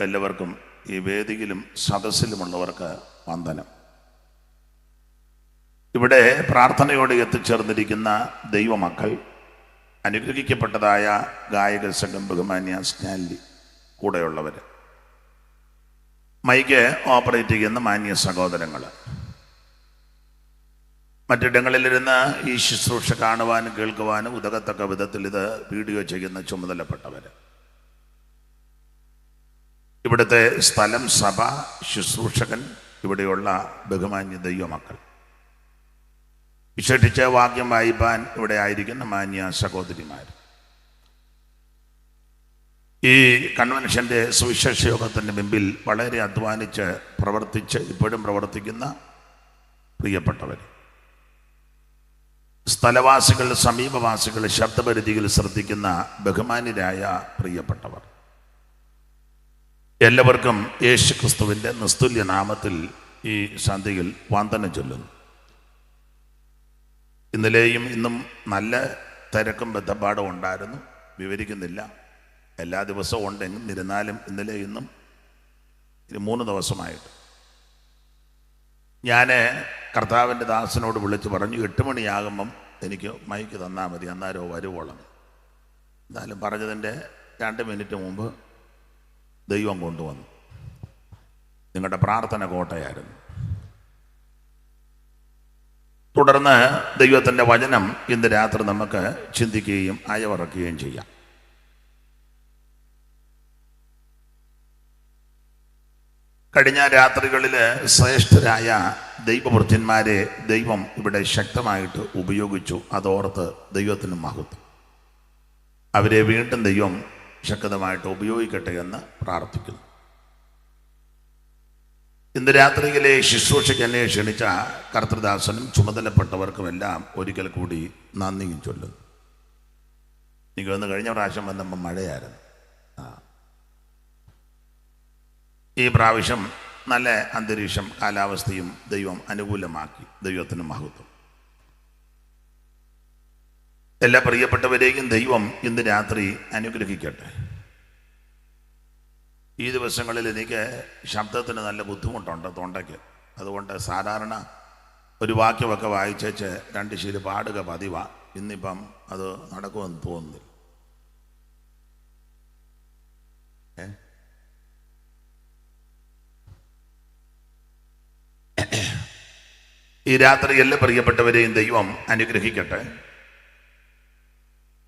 എല്ലാവർക്കും ഈ വേദിയിലും സദസ്സിലുമുള്ളവർക്ക് വന്ദനം. ഇവിടെ പ്രാർത്ഥനയോടെ എത്തിച്ചേർന്നിരിക്കുന്ന ദൈവമക്കൾ, അനുഗ്രഹിക്കപ്പെട്ടതായ ഗായക സംഘം, ബഹുമാന്യ സ്റ്റാൻലി, കൂടെയുള്ളവർ, മൈക്ക് ഓപ്പറേറ്റ് ചെയ്യുന്ന മാന്യ സഹോദരങ്ങൾ, മറ്റിടങ്ങളിലിരുന്ന് ഈ ശുശ്രൂഷ കാണുവാനും കേൾക്കുവാനും ഉതകത്തക്ക വിധത്തിൽ ഇത് വീഡിയോ ചെയ്യുന്ന ചുമതലപ്പെട്ടവർ, ഇവിടുത്തെ സ്ഥലം, സഭ, ശുശ്രൂഷകൻ, ഇവിടെയുള്ള ബഹുമാന്യ ദൈവമക്കൾ, വിശേഷിച്ച് വാക്യം വായിപ്പാൻ ഇവിടെ ആയിരിക്കുന്ന മാന്യ സഹോദരിമാർ, ഈ കൺവെൻഷൻ്റെ സുവിശേഷ യോഗത്തിൻ്റെ മുമ്പിൽ വളരെ അധ്വാനിച്ച് പ്രവർത്തിച്ച് ഇപ്പോഴും പ്രവർത്തിക്കുന്ന പ്രിയപ്പെട്ടവർ, സ്ഥലവാസികൾ, സമീപവാസികൾ, ശബ്ദപരിധിയിൽ ശ്രദ്ധിക്കുന്ന ബഹുമാന്യരായ പ്രിയപ്പെട്ടവർ, എല്ലാവർക്കും യേശുക്രിസ്തുവിൻ്റെ നിസ്തുല്യ നാമത്തിൽ ഈ സന്ധ്യയിൽ വന്ദനം ചൊല്ലുന്നു. ഇന്നലെയും ഇന്നും നല്ല തിരക്കും ബന്ധപ്പാടും ഉണ്ടായിരുന്നു, വിവരിക്കുന്നില്ല. എല്ലാ ദിവസവും ഉണ്ടെന്നിരുന്നാലും ഇന്നലെ ഇന്നും 3 ദിവസമായിട്ട് ഞാൻ കർത്താവിൻ്റെ ദാസനോട് വിളിച്ച് പറഞ്ഞു, 8 മണിയാകുമ്പം എനിക്ക് മൈക്ക് തന്നാൽ മതി, അന്നേരം വരുവോളം. എന്നാലും പറഞ്ഞതിൻ്റെ 2 മിനിറ്റ് മുമ്പ് ദൈവം കൊണ്ടുവന്നു. നിങ്ങളുടെ പ്രാർത്ഥന കോട്ടയായിരുന്നു. തുടർന്ന് ദൈവത്തിൻ്റെ വചനം ഇന്ന് രാത്രി നമുക്ക് ചിന്തിക്കുകയും അയവിറക്കുകയും ചെയ്യാം. കഴിഞ്ഞ രാത്രികളിൽ ശ്രേഷ്ഠരായ ദൈവവൃത്യന്മാരെ ദൈവം ഇവിടെ ശക്തമായിട്ട് ഉപയോഗിച്ചു. അതോർത്ത് ദൈവത്തിന് മഹത്വം. അവരെ വീണ്ടും ദൈവം ശക്തമായിട്ട് ഉപയോഗിക്കട്ടെ എന്ന് പ്രാർത്ഥിക്കുന്നു. ഇന്ന് രാത്രിയിലെ ശുശ്രൂഷയ്ക്ക് എന്നെ ക്ഷണിച്ച കർത്തൃദാസനും ചുമതലപ്പെട്ടവർക്കുമെല്ലാം ഒരിക്കൽ കൂടി നന്ദിയും ചൊല്ലുന്നു. എനിക്ക് വന്ന് കഴിഞ്ഞ പ്രാവശ്യം വന്നപ്പോൾ മഴയായിരുന്നു. ഈ പ്രാവശ്യം നല്ല അന്തരീക്ഷം, കാലാവസ്ഥയും ദൈവം അനുകൂലമാക്കി. ദൈവത്തിന് മഹത്വം. എല്ലാ പ്രിയപ്പെട്ടവരെയും ദൈവം ഇന്ന് രാത്രി അനുഗ്രഹിക്കട്ടെ. ഈ ദിവസങ്ങളിൽ എനിക്ക് ശബ്ദത്തിന് നല്ല ബുദ്ധിമുട്ടുണ്ട്, തൊണ്ടയ്ക്ക്. അതുകൊണ്ട് സാധാരണ ഒരു വാക്യമൊക്കെ വായിച്ചേച്ച് 2 ശീല് പാടുക പതിവാ. ഇന്നിപ്പം അത് നടക്കുമെന്ന് തോന്നുന്നില്ല. ഈ രാത്രി എല്ലാ പ്രിയപ്പെട്ടവരെയും ദൈവം അനുഗ്രഹിക്കട്ടെ.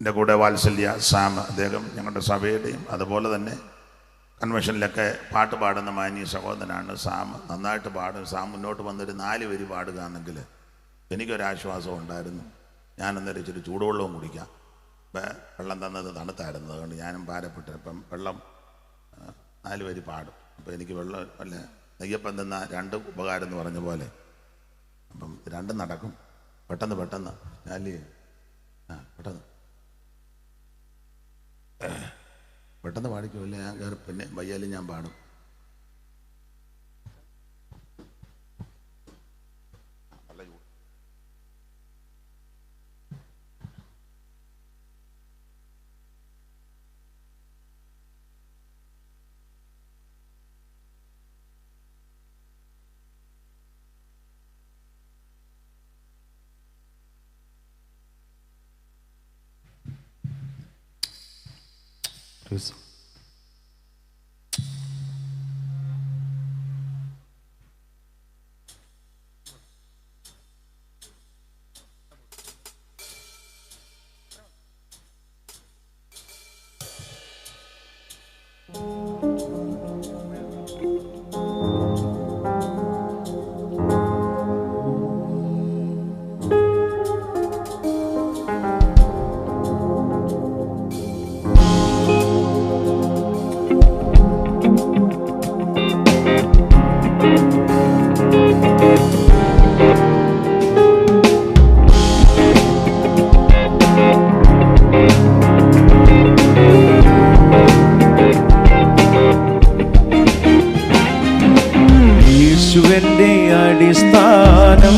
എൻ്റെ കൂടെ വാത്സല്യ സാം, അദ്ദേഹം ഞങ്ങളുടെ സഭയുടെയും അതുപോലെ തന്നെ കൺവെൻഷനിലൊക്കെ പാട്ട് പാടുന്ന മാന്യ സഹോദരനാണ്. സാം നന്നായിട്ട് പാടും. സാം മുന്നോട്ട് വന്നൊരു 4 വരി പാടുക എന്നെങ്കിൽ എനിക്കൊരാശ്വാസം ഉണ്ടായിരുന്നു. ഞാനന്നേരം ഇച്ചിരി ചൂടുവെള്ളവും കുടിക്കാം. വെള്ളം തന്നത് തണുത്തായിരുന്നു, അതുകൊണ്ട് ഞാനും ഭാരപ്പെട്ടു. അപ്പം വെള്ളം 4 വരി പാടും. അപ്പം എനിക്ക് വെള്ളം അല്ല, നെയ്യപ്പം തന്ന 2 ഉപകാരം എന്ന് പറഞ്ഞ പോലെ. അപ്പം 2 നടക്കും. പെട്ടെന്ന് ഞാനല്ലേ പെട്ടെന്ന് പാടിക്കുമല്ലേ. ഞാൻ കയറി പിന്നെ വയ്യാലും ഞാൻ പാടും. Please. യേശുവിന്റെ അടിസ്ഥാനം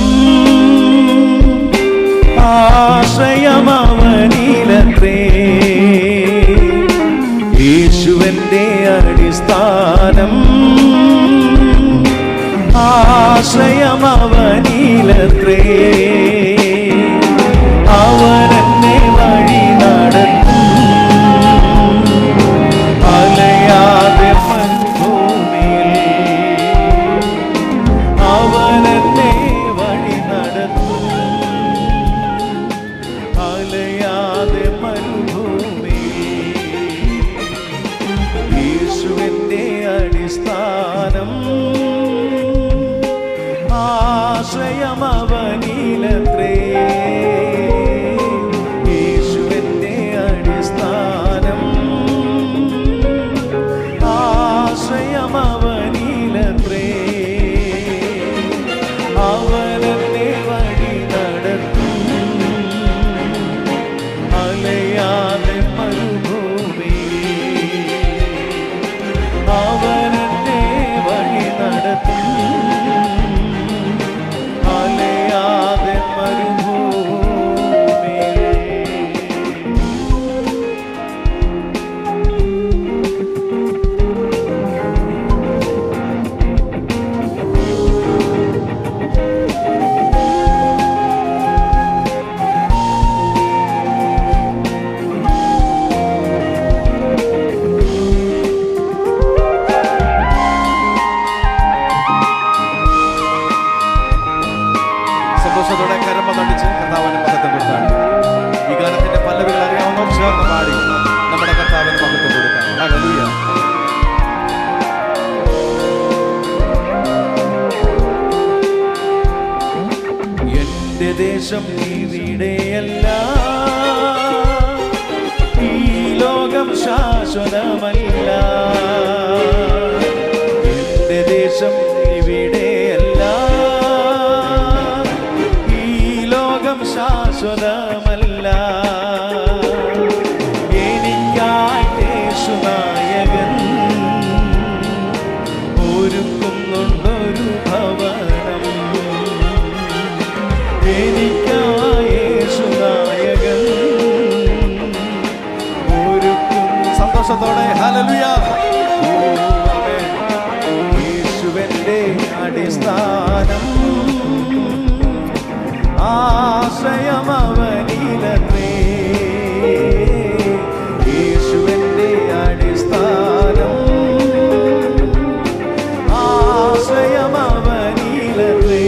ആശ്രയമവനിലത്രേ. യേശുവിന്റെ അടിസ്ഥാനം അടിസ്ഥാനം ആശ്രയമവനിലത്രേ. അവനെന്നെ വഴി നടത്തും അലയാതെ മരുഭൂമിയിൽ. അവനെന്നെ വഴി നടത്തും അലയാതെ മരുഭൂമിയിൽ. യേശുവിന്റെ അടിസ്ഥാനം ആശ്രയമവനിലത്രേ. യേശുവിന്റെ അടിസ്ഥാനം ആശ്രയമവനിലത്രേ. അവനെന്നെ വഴി നടത്തും അലയാതെ മരുഭൂമിയിൽ. അവനെന്നെ വഴി നടത്തും അലയാതെ മരുഭൂമിയിൽ. സന്തോഷത്തോടെ കരമ നടിച്ച് കർത്താവിന് മഹത്വം കൊടുത്താണ്. ഈ ഗാനത്തിന്റെ പല്ലവികൾ അറിയാവുന്നവർ ചേർന്ന് പാടി നമ്മുടെ കർത്താവിന് മഹത്വം കൊടുക്കാം. ഹല്ലേലൂയ. എന്റെ ദേശം ഇവിടെയല്ല, ഈ ലോകം ശാശ്വതമല്ല. എന്റെ ദേശം ഇവിടെയല്ല, ഈ ലോകം ശാശ്വതമല്ല. എനിക്കായി യേശുനായകൻ ഒരുക്കുന്നുണ്ടൊരു ഭവനം. എനിക്കായി യേശുനായകൻ ഒരുക്കും. സന്തോഷത്തോടെ ഹല്ലേലൂയ. യേശുവിന്റെ അടിസ്ഥാനം ആശ്രയമവനിലത്രേ. യേശുവിന്റെ അടിസ്ഥാനം ആശ്രയമവനിലത്രേ.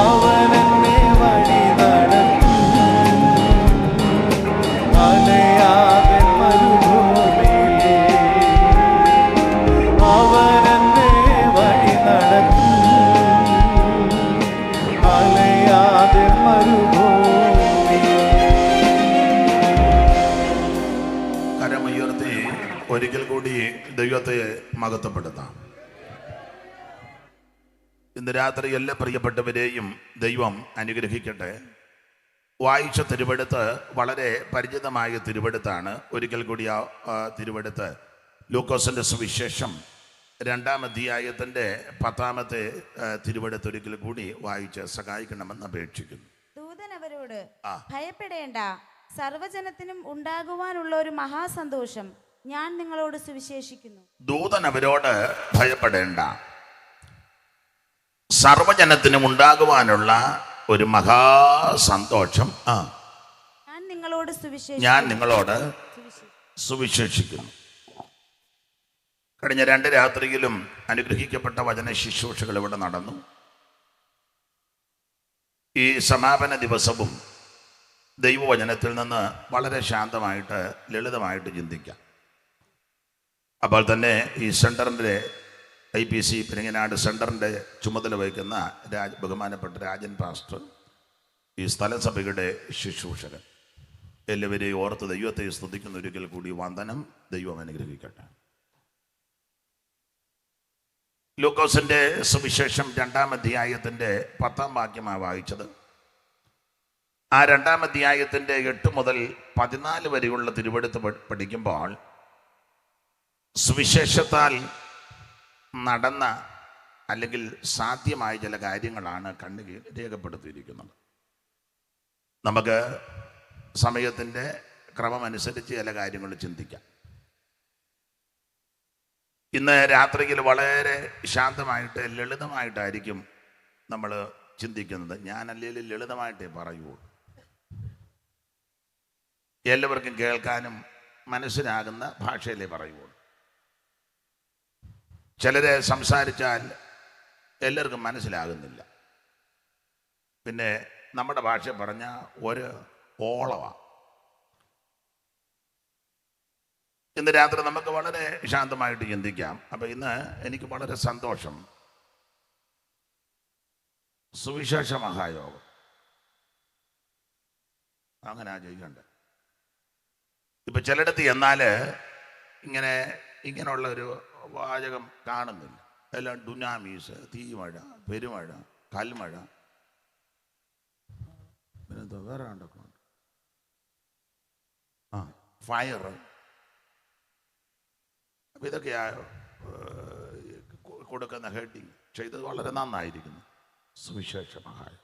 അവനെന്നെ വഴി നടത്തും അലയാതെ മരുഭൂമിയിൽ. അവനെന്നെ വഴി നടത്തും അലയാതെ മരുഭൂമിയിൽ. കരമുയർത്തി ഒരിക്കൽ കൂടി ദൈവത്തെ മഹത്വപ്പെടുത്താം. ഇന്ന് രാത്രി എല്ലാ പ്രിയപ്പെട്ടവരെയും ദൈവം അനുഗ്രഹിക്കട്ടെ. വായിച്ച തിരുവെടുത്ത് വളരെ പരിചിതമായ തിരുവെടുത്താണ്. ഒരിക്കൽ കൂടി ആ തിരുവെടുത്ത് ലൂക്കോസിൻ്റെ സുവിശേഷം 2-ാം അധ്യായത്തിൻ്റെ 10-ാമത്തെ തിരുവെടുത്ത് ഒരിക്കൽ കൂടി വായിച്ച് സഹായിക്കണമെന്ന് അപേക്ഷിക്കുന്നു. ദൂതൻ അവരോട്, ഭയപ്പെടേണ്ട, സർവജനത്തിനും ഉണ്ടാകുവാനുള്ള ഒരു മഹാസന്തോഷം ഞാൻ നിങ്ങളോട് സുവിശേഷിക്കുന്നു. ദൂതൻ അവരോട് ഭയപ്പെടേണ്ട, സർവജനത്തിനും ഉണ്ടാകുവാനുള്ള ഒരു മഹാസന്തോഷം ഞാൻ നിങ്ങളോട് സുവിശേഷിക്കുന്നു. കഴിഞ്ഞ 2 രാത്രിയിലും അനുഗ്രഹിക്കപ്പെട്ട വചന ശുശ്രൂഷകൾ ഇവിടെ നടന്നു. ഈ സമാപന ദിവസവും ദൈവവചനത്തിൽ നിന്ന് വളരെ ശാന്തമായിട്ട് ലളിതമായിട്ട് ചിന്തിക്കാം. അപ്പോൾ തന്നെ ഈ സെൻറ്ററിൻ്റെ IPC പെരിങ്ങനാട് സെൻറ്ററിൻ്റെ ചുമതല വഹിക്കുന്ന ബഹുമാനപ്പെട്ട രാജൻ പാസ്റ്റർ, ഈ സ്ഥലസഭയുടെ ശുശ്രൂഷകൻ, എല്ലാവരെയും ഓർത്ത് ദൈവത്തെ സ്തുതിക്കുന്ന ഒരിക്കൽ കൂടി വന്ദനം. ദൈവം അനുഗ്രഹിക്കട്ടെ. ലൂക്കോസിൻ്റെ സുവിശേഷം 2-ാം അധ്യായത്തിൻ്റെ 10-ാം വാക്യമാണ് വായിച്ചത്. ആ 2-ാം അധ്യായത്തിൻ്റെ 8 മുതൽ 14 വരെയുള്ള തിരുവെടുത്ത് പഠിക്കുമ്പോൾ സുവിശേഷത്താൽ നടന്ന അല്ലെങ്കിൽ സാധ്യമായ ചില കാര്യങ്ങളാണ് കണ്ണിൽ രേഖപ്പെടുത്തിയിരിക്കുന്നത്. നമുക്ക് സമയത്തിൻ്റെ ക്രമമനുസരിച്ച് ചില കാര്യങ്ങൾ ചിന്തിക്കാം. ഇന്ന് രാത്രിയിൽ വളരെ ശാന്തമായിട്ട് ലളിതമായിട്ടായിരിക്കും നമ്മൾ ചിന്തിക്കുന്നത്. ഞാനല്ലെങ്കിലും ലളിതമായിട്ടേ പറയുള്ളൂ, എല്ലാവർക്കും കേൾക്കാനും മനസ്സിലാകുന്ന ഭാഷയിലേ പറയുള്ളൂ. ചിലരെ സംസാരിച്ചാൽ എല്ലാവർക്കും മനസ്സിലാകുന്നില്ല. പിന്നെ നമ്മുടെ ഭാഷ പറഞ്ഞ ഒരു ഓളമാണ്. ഇന്ന് രാത്രി നമുക്ക് വളരെ ശാന്തമായിട്ട് ചിന്തിക്കാം. അപ്പം ഇന്ന് എനിക്ക് വളരെ സന്തോഷം, സുവിശേഷ മഹായോഗം അങ്ങനെ ചെയ്യണ്ട. ഇപ്പം ചിലയിടത്ത് എന്നാൽ ഇങ്ങനെയുള്ള ഒരു വാചകം കാണുന്നില്ല. എല്ലാം ഡുനാമീസ്, തീമഴ, പെരുമഴ, കൽമഴ, പിന്നെന്തോ വേറെ കണ്ടൊക്കെ ഉണ്ട്, ഫയർ. അപ്പം ഇതൊക്കെയാ കൊടുക്കുന്ന ഹെഡിങ്. ചെയ്തത് വളരെ നന്നായിരിക്കുന്നു, സുവിശേഷ മഹായോഗം.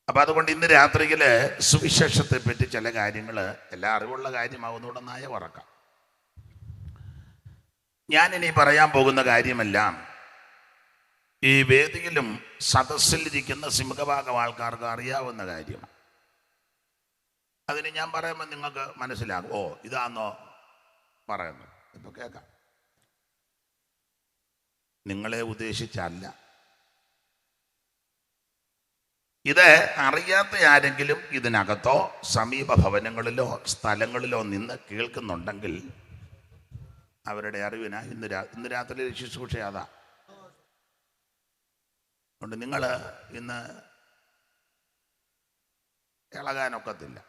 അപ്പം അതുകൊണ്ട് ഇന്ന് രാത്രിയിൽ സുവിശേഷത്തെ പറ്റി ചില കാര്യങ്ങൾ, എല്ലാ അറിവുള്ള കാര്യമാവുന്നതുകൊണ്ട് നായ പറക്കാം. ഞാനിനി പറയാൻ പോകുന്ന കാര്യമെല്ലാം ഈ വേദിയിലും സദസ്സിലിരിക്കുന്ന സിംഹഭാഗം ആൾക്കാർക്ക് അറിയാവുന്ന കാര്യമാണ്. അതിന് ഞാൻ പറയുമ്പോൾ നിങ്ങൾക്ക് മനസ്സിലാകും, ഓ ഇതാണെന്നോ പറയുന്നത്. ഇപ്പൊ കേൾക്കാം. നിങ്ങളെ ഉദ്ദേശിച്ചല്ല. ഇത് അറിയാത്ത ആരെങ്കിലും ഇതിനകത്തോ സമീപ ഭവനങ്ങളിലോ സ്ഥലങ്ങളിലോ നിന്ന് കേൾക്കുന്നുണ്ടെങ്കിൽ അവരുടെ അറിവിന ഇന്ന് രാത്രി ശുശ്രൂഷ അതാ. അതുകൊണ്ട് നിങ്ങൾ ഇന്ന് ഇളകാനൊക്കത്തില്ല.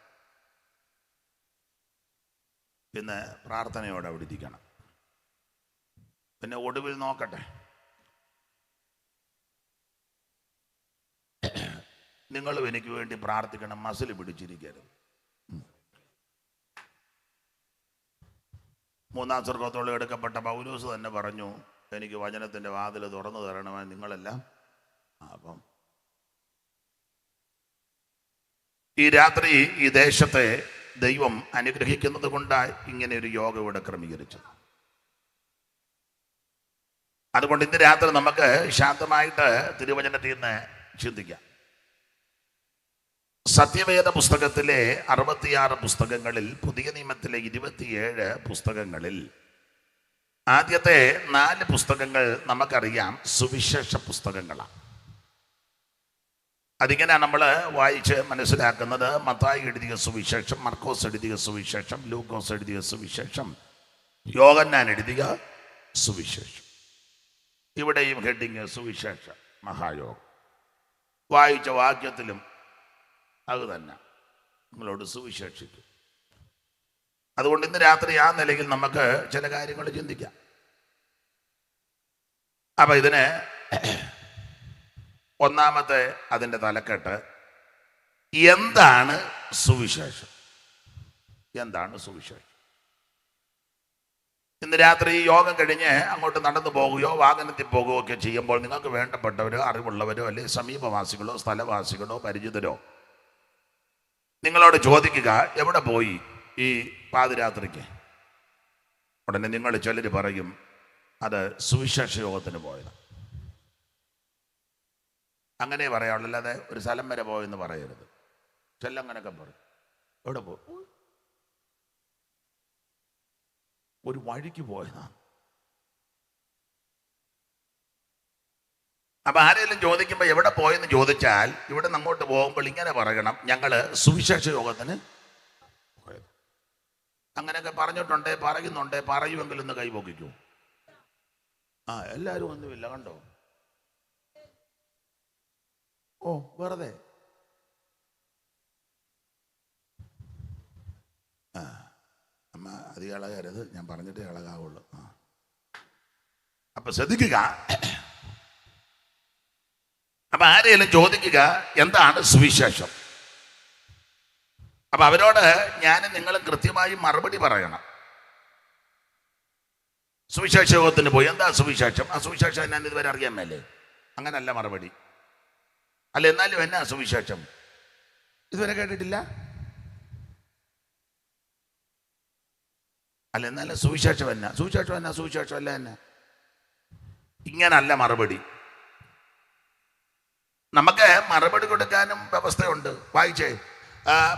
പിന്നെ പ്രാർത്ഥനയോടെ അവിടെ ഇരിക്കണം. പിന്നെ ഒടുവിൽ നോക്കട്ടെ, നിങ്ങളും എനിക്ക് വേണ്ടി പ്രാർത്ഥിക്കണം, മസിൽ പിടിച്ചിരിക്കരുത്. 3-ാം സ്വർഗ്ഗത്തോളം എടുക്കപ്പെട്ട പൗലോസ് തന്നെ പറഞ്ഞു, എനിക്ക് വചനത്തിൻ്റെ വാതിൽ തുറന്നു തരണമെന്ന് നിങ്ങളെല്ലാം. അപ്പം ഈ രാത്രി ഈ ദേശത്തെ ദൈവം അനുഗ്രഹിക്കുന്നത് കൊണ്ടാണ് ഇങ്ങനെ ഒരു യോഗം ഇവിടെ ക്രമീകരിച്ചത്. അതുകൊണ്ട് ഇന്ന് രാത്രി നമുക്ക് ശാന്തമായിട്ട് തിരുവചനത്തിൽ നിന്ന് ചിന്തിക്കാം. സത്യവേദ പുസ്തകത്തിലെ 66 പുസ്തകങ്ങളിൽ, പുതിയ നിയമത്തിലെ 27 പുസ്തകങ്ങളിൽ ആദ്യത്തെ 4 പുസ്തകങ്ങൾ നമുക്കറിയാം സുവിശേഷ പുസ്തകങ്ങളാണ്. അതിങ്ങനെ നമ്മൾ വായിച്ച് മനസ്സിലാക്കുന്നത്, മത്തായി എഴുതിയ സുവിശേഷം, മർക്കോസ് എഴുതിയ സുവിശേഷം, ലൂക്കോസ് എഴുതിയ സുവിശേഷം, യോഹന്നാൻ എഴുതിയ സുവിശേഷം. ഇവിടെയും ഹെഡിങ് സുവിശേഷ മഹായോഗം. വായിച്ച വാക്യത്തിലും അത് തന്നെ നിങ്ങളോട് സുവിശേഷിക്കും. അതുകൊണ്ട് ഇന്ന് രാത്രി ആ നിലയിൽ നമുക്ക് ചില കാര്യങ്ങൾ ചിന്തിക്കാം. അപ്പം ഇതിന് ഒന്നാമത്തെ അതിൻ്റെ തലക്കെട്ട്, എന്താണ് സുവിശേഷം? എന്താണ് സുവിശേഷം? ഇന്ന് രാത്രി യോഗം കഴിഞ്ഞ് അങ്ങോട്ട് നടന്നു പോകുകയോ വാഹനത്തിൽ പോകുകയോ ഒക്കെ ചെയ്യുമ്പോൾ നിങ്ങൾക്ക് വേണ്ടപ്പെട്ടവരോ അറിവുള്ളവരോ അല്ലെങ്കിൽ സമീപവാസികളോ സ്ഥലവാസികളോ പരിചിതരോ നിങ്ങളോട് ചോദിക്കുക, എവിടെ പോയി ഈ പാതിരാത്രിക്ക്? ഉടനെ നിങ്ങൾ ചിലർ പറയും, അത് സുവിശേഷ യോഗത്തിന് പോയത്. അങ്ങനെ പറയാവുള്ളൂ, അല്ലാതെ ഒരു സ്ഥലം വരെ പോയെന്ന് പറയരുത്. ചെല്ലങ്ങനൊക്കെ പറയും. എവിടെ പോ? ഒരു വഴിക്ക് പോയതാണ്. അപ്പം ആരെങ്കിലും ചോദിക്കുമ്പോൾ എവിടെ പോയെന്ന് ചോദിച്ചാൽ ഇവിടെ അങ്ങോട്ട് പോകുമ്പോൾ ഇങ്ങനെ പറയണം, ഞങ്ങൾ സുവിശേഷ യോഗത്തിന് പോയത്. അങ്ങനെയൊക്കെ പറഞ്ഞിട്ടുണ്ട്, പറയുന്നുണ്ട്. പറയുമെങ്കിൽ ഒന്ന് കൈപൊക്കിക്കൂ. എല്ലാവരും ഒന്നുമില്ല, കണ്ടോ? ഓ വെറുതെ. അമ്മ അധികം ഇളകരുത്, ഞാൻ പറഞ്ഞിട്ടേ ഇളകാവുള്ളൂ. അപ്പൊ ശ്രദ്ധിക്കുക. അപ്പൊ ആരെങ്കിലും ചോദിക്കുക, എന്താണ് സുവിശേഷം? അപ്പൊ അവരോട് ഞാൻ നിങ്ങൾ കൃത്യമായി മറുപടി പറയണം. സുവിശേഷ യോഗത്തിന് പോയി, എന്താ സുവിശേഷം? ആ സുവിശേഷം ഞാൻ ഇതുവരെ അറിയാൻ മേലേ? അങ്ങനല്ല മറുപടി. അല്ല എന്നാലും എന്നാ സുവിശേഷം? ഇതുവരെ കേട്ടിട്ടില്ല. അല്ല എന്നാലും സുവിശേഷം എന്നാ, സുവിശേഷം എന്നാ, സുവിശേഷം അല്ല എന്നാ, ഇങ്ങനല്ല മറുപടി. നമുക്ക് മറുപടി കൊടുക്കാനും വ്യവസ്ഥയുണ്ട്. വായിച്ചേ,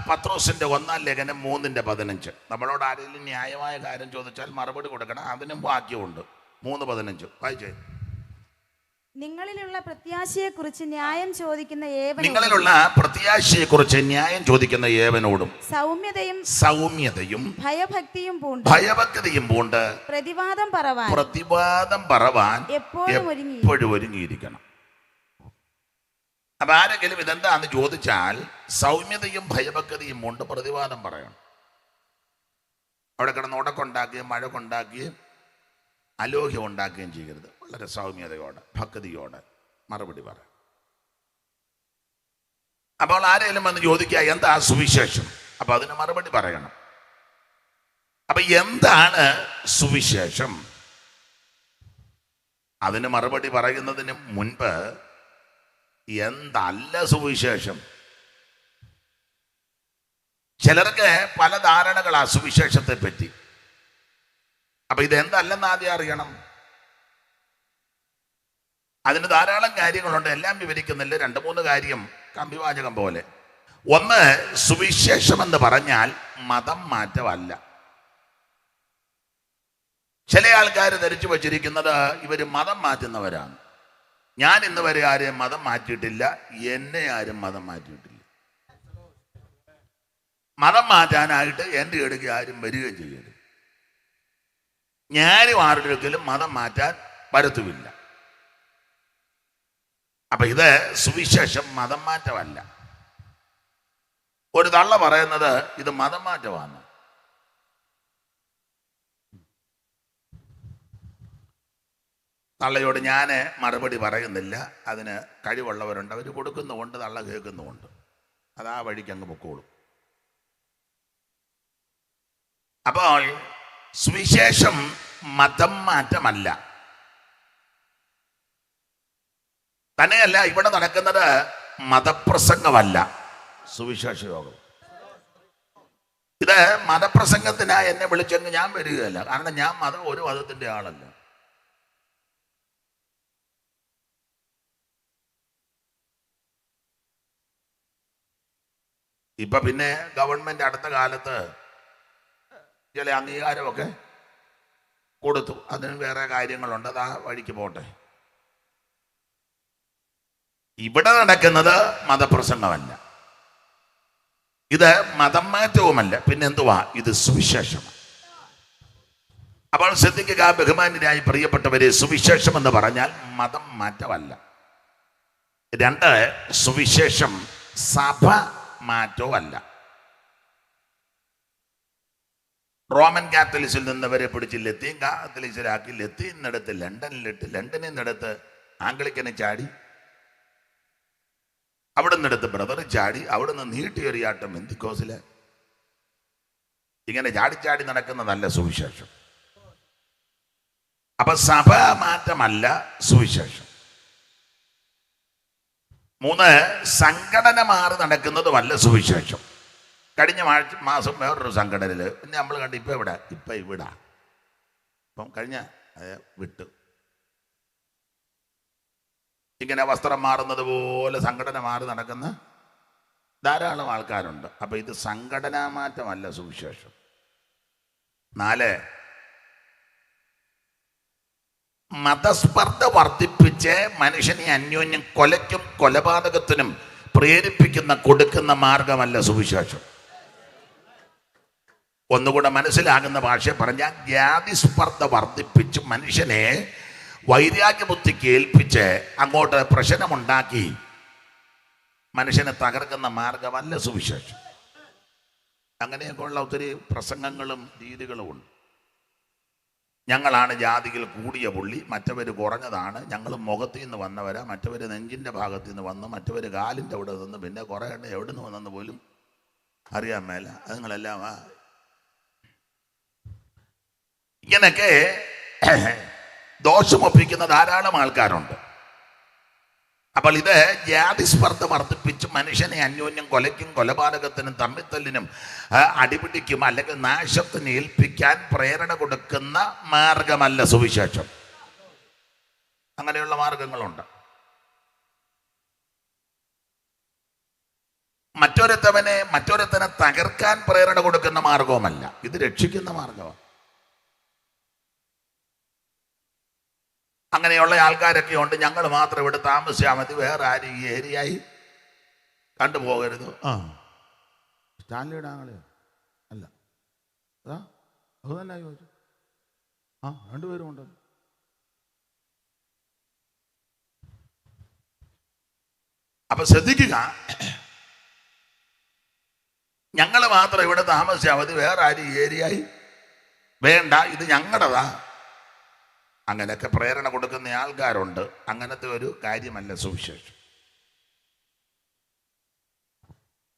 പത്രോസിന്റെ 1-ാം ലേഖനം 3:15. നമ്മളോട് ആരെങ്കിലും ന്യായമായ കാര്യം ചോദിച്ചാൽ മറുപടി കൊടുക്കണം, അതിനും വാക്യമുണ്ട്. 3:15 വായിച്ചേ. നിങ്ങളിലുള്ള പ്രത്യാശയെക്കുറിച്ച് ന്യായം ചോദിക്കുന്ന ചോദിക്കുന്ന ഏവനോടും സൗമ്യതയും ഭയഭക്തിയും പൂണ്ട് പ്രതിവാദം പറവാൻ എപ്പോഴും ഒരുങ്ങിയിരിക്കണം. അപ്പൊ ആരെങ്കിലും ഇതെന്താന്ന് ചോദിച്ചാൽ സൗമ്യതയും ഭയഭക്തിയും കൊണ്ട് പ്രതിവാദം പറയണം. അവിടെ കിടന്ന് ഉടക്കുണ്ടാക്കുകയും മഴ കൊണ്ടാക്കുകയും അലോഹ്യം ഉണ്ടാക്കുകയും ചെയ്യരുത്. വളരെ സൗമ്യതയോടെ ഭക്തിയോടെ മറുപടി പറയാം. അപ്പോൾ ആരെങ്കിലും വന്ന് ചോദിക്കുക എന്താ സുവിശേഷം, അപ്പൊ അതിന് മറുപടി പറയണം. അപ്പൊ എന്താണ് സുവിശേഷം, അതിന് മറുപടി പറയുന്നതിന് മുൻപ് എന്തല്ല സുവിശേഷം. ചിലർക്ക് പല ധാരണകളാ സുവിശേഷത്തെ പറ്റി. അപ്പൊ ഇതെന്തല്ലെന്ന് ആദ്യം അറിയണം. അതിന് ധാരാളം കാര്യങ്ങളുണ്ട്, എല്ലാം വിവരിക്കുന്നില്ല. 2-3 കാര്യം കമ്പിവാചകം പോലെ. ഒന്ന്, സുവിശേഷം എന്ന് പറഞ്ഞാൽ മതം മാറ്റമല്ല. ചില ആൾക്കാർ ധരിച്ചു വച്ചിരിക്കുന്നത് ഇവർ മതം മാറ്റുന്നവരാണ്. ഞാൻ ഇന്ന് വരെ ആരെയും മതം മാറ്റിയിട്ടില്ല, എന്നെ ആരും മതം മാറ്റിയിട്ടില്ല. മതം മാറ്റാനായിട്ട് എൻ്റെ ഇടയ്ക്ക് ആരും വരികയും ചെയ്യരുത്. ഞാനും ആരുടെ ഒരിക്കലും മതം മാറ്റാൻ വരുത്തുമില്ല. അപ്പൊ ഇത് സുവിശേഷം മതം മാറ്റമല്ല. ഒരു തള്ള പറയുന്നത് ഇത് മതം മാറ്റമാണ്. തള്ളയോട് ഞാൻ മറുപടി പറയുന്നില്ല, അതിന് കഴിവുള്ളവരുണ്ട്, അവർ കൊടുക്കുന്നുമുണ്ട്, തള്ള കേൾക്കുന്നുമുണ്ട്. അത് ആ വഴിക്ക് അങ്ങ് പൊക്കോളും. അപ്പോൾ സുവിശേഷം മതം മാറ്റമല്ല. തന്നെയല്ല, ഇവിടെ നടക്കുന്നത് മതപ്രസംഗമല്ല, സുവിശേഷ യോഗം. ഇത് മതപ്രസംഗത്തിനായി എന്നെ വിളിച്ചെങ്കിൽ ഞാൻ വരികയല്ല. കാരണം ഞാൻ ഒരു മതത്തിന്റെ ആളല്ല. ഇപ്പൊ പിന്നെ ഗവൺമെന്റ് അടുത്ത കാലത്ത് ചില അംഗീകാരമൊക്കെ കൊടുത്തു. അതിന് വേറെ കാര്യങ്ങളുണ്ട്, അത് ആ വഴിക്ക് പോട്ടെ. ഇവിടെ നടക്കുന്നത് മതപ്രസംഗമല്ല, ഇത് മതം മാറ്റവുമല്ല, പിന്നെ എന്തുവാ, ഇത് സുവിശേഷമാണ്. അപ്പോൾ ശ്രദ്ധിക്കുക ബഹുമാന്യരായി പ്രിയപ്പെട്ടവരെ, സുവിശേഷം എന്ന് പറഞ്ഞാൽ മതം മാറ്റമല്ല. 2, സുവിശേഷം സഭ മാറ്റമല്ല. റോമൻ കാത്തലിക്സിൽ നിന്നവരെ പിടിച്ച് ലത്തീൻ കാത്തലിക്സിലാക്കി, ലത്തീനിടത്ത് ലണ്ടനിലിട്ട്, ലണ്ടനിൽ നിന്നെടുത്ത് ആംഗ്ലിക്കനെ ചാടി, അവിടെ നിന്നെടുത്ത് ബ്രദർ ചാടി, അവിടെ നിന്ന് നീട്ടിയൊരിയാട്ടം പെന്തിക്കോസില്. ഇങ്ങനെ ചാടിച്ചാടി നടക്കുന്നതല്ല സുവിശേഷം. അപ്പൊ സഭ മാറ്റമല്ല സുവിശേഷം. 3, സംഘടന മാറി നടക്കുന്നതുമല്ല സുവിശേഷം. കഴിഞ്ഞ മാസം വേറൊരു സംഘടനയിൽ പിന്നെ നമ്മൾ കണ്ട് ഇപ്പം ഇവിടെ ഇപ്പം കഴിഞ്ഞ വിട്ടു. ഇങ്ങനെ വസ്ത്രം മാറുന്നത് പോലെ സംഘടന മാറി നടക്കുന്ന ധാരാളം ആൾക്കാരുണ്ട്. അപ്പൊ ഇത് സംഘടനാ മാറ്റമല്ല സുവിശേഷം. 4, മതസ്പർദ്ധ വർദ്ധിപ്പിച്ച് മനുഷ്യനെ അന്യോന്യം കൊലയ്ക്കും കൊലപാതകത്തിനും പ്രേരിപ്പിക്കുന്ന കൊടുക്കുന്ന മാർഗമല്ല സുവിശേഷം. ഒന്നുകൂടെ മനസ്സിലാകുന്ന ഭാഷ പറഞ്ഞാൽ, ജാതിസ്പർദ്ധ വർദ്ധിപ്പിച്ച് മനുഷ്യനെ വൈരാഗ്യബുദ്ധിക്ക് ഏൽപ്പിച്ച് അങ്ങോട്ട് പ്രശ്നമുണ്ടാക്കി മനുഷ്യനെ തകർക്കുന്ന മാർഗമല്ല സുവിശേഷം. അങ്ങനെയൊക്കെയുള്ള ഒത്തിരി പ്രസംഗങ്ങളും രീതികളും ഉണ്ട്. ഞങ്ങളാണ് ജാതിയിൽ കൂടിയ പുള്ളി, മറ്റവർ കുറഞ്ഞതാണ്, ഞങ്ങൾ മുഖത്തിൽ നിന്ന് വന്നവരാ, മറ്റവർ നെഞ്ചിൻ്റെ ഭാഗത്തു നിന്ന് വന്ന്, മറ്റവർ കാലിൻ്റെ അവിടെ നിന്ന്, പിന്നെ കുറേ എണ്ണ എവിടെ നിന്ന് വന്നെന്ന് പോലും അറിയാൻ മേല. അതുങ്ങളെല്ലാം ഇങ്ങനെയൊക്കെ ദോഷമൊപ്പിക്കുന്ന ധാരാളം ആൾക്കാരുണ്ട്. അപ്പോൾ ഇത് ജാതിസ്പർദ്ധ വർദ്ധിപ്പിച്ച് മനുഷ്യനെ അന്യോന്യം കൊലയ്ക്കും കൊലപാതകത്തിനും തമ്മിത്തല്ലിനും അടിപിടിക്കും അല്ലെങ്കിൽ നാശത്തിന് ഏൽപ്പിക്കാൻ പ്രേരണ കൊടുക്കുന്ന മാർഗമല്ല സുവിശേഷം. അങ്ങനെയുള്ള മാർഗങ്ങളുണ്ട്. മറ്റൊരുത്തനെ തകർക്കാൻ പ്രേരണ കൊടുക്കുന്ന മാർഗവുമല്ല, ഇത് രക്ഷിക്കുന്ന മാർഗമാണ്. അങ്ങനെയുള്ള ആൾക്കാരൊക്കെ ഉണ്ട്. ഞങ്ങൾ മാത്രം ഇവിടെ താമസിച്ചാൽ മതി, വേറെ ആരും ഈ ഏരിയയായി കണ്ടുപോകരുത്. സ്റ്റാൻലിയുടെ ആങ്ങളെ അല്ല, അത് തന്നെ ചോദിച്ചു. രണ്ടുപേരും ഉണ്ടല്ലോ. അപ്പൊ ശ്രദ്ധിക്കുക, ഞങ്ങൾ മാത്രം ഇവിടെ താമസിച്ചാൽ മതി, വേറെ ആരും ഈ ഏരിയയായി വേണ്ട, ഇത് ഞങ്ങളുടേതാ. അങ്ങനെയൊക്കെ പ്രേരണ കൊടുക്കുന്ന ആൾക്കാരുണ്ട്. അങ്ങനത്തെ ഒരു കാര്യമല്ല സുവിശേഷം.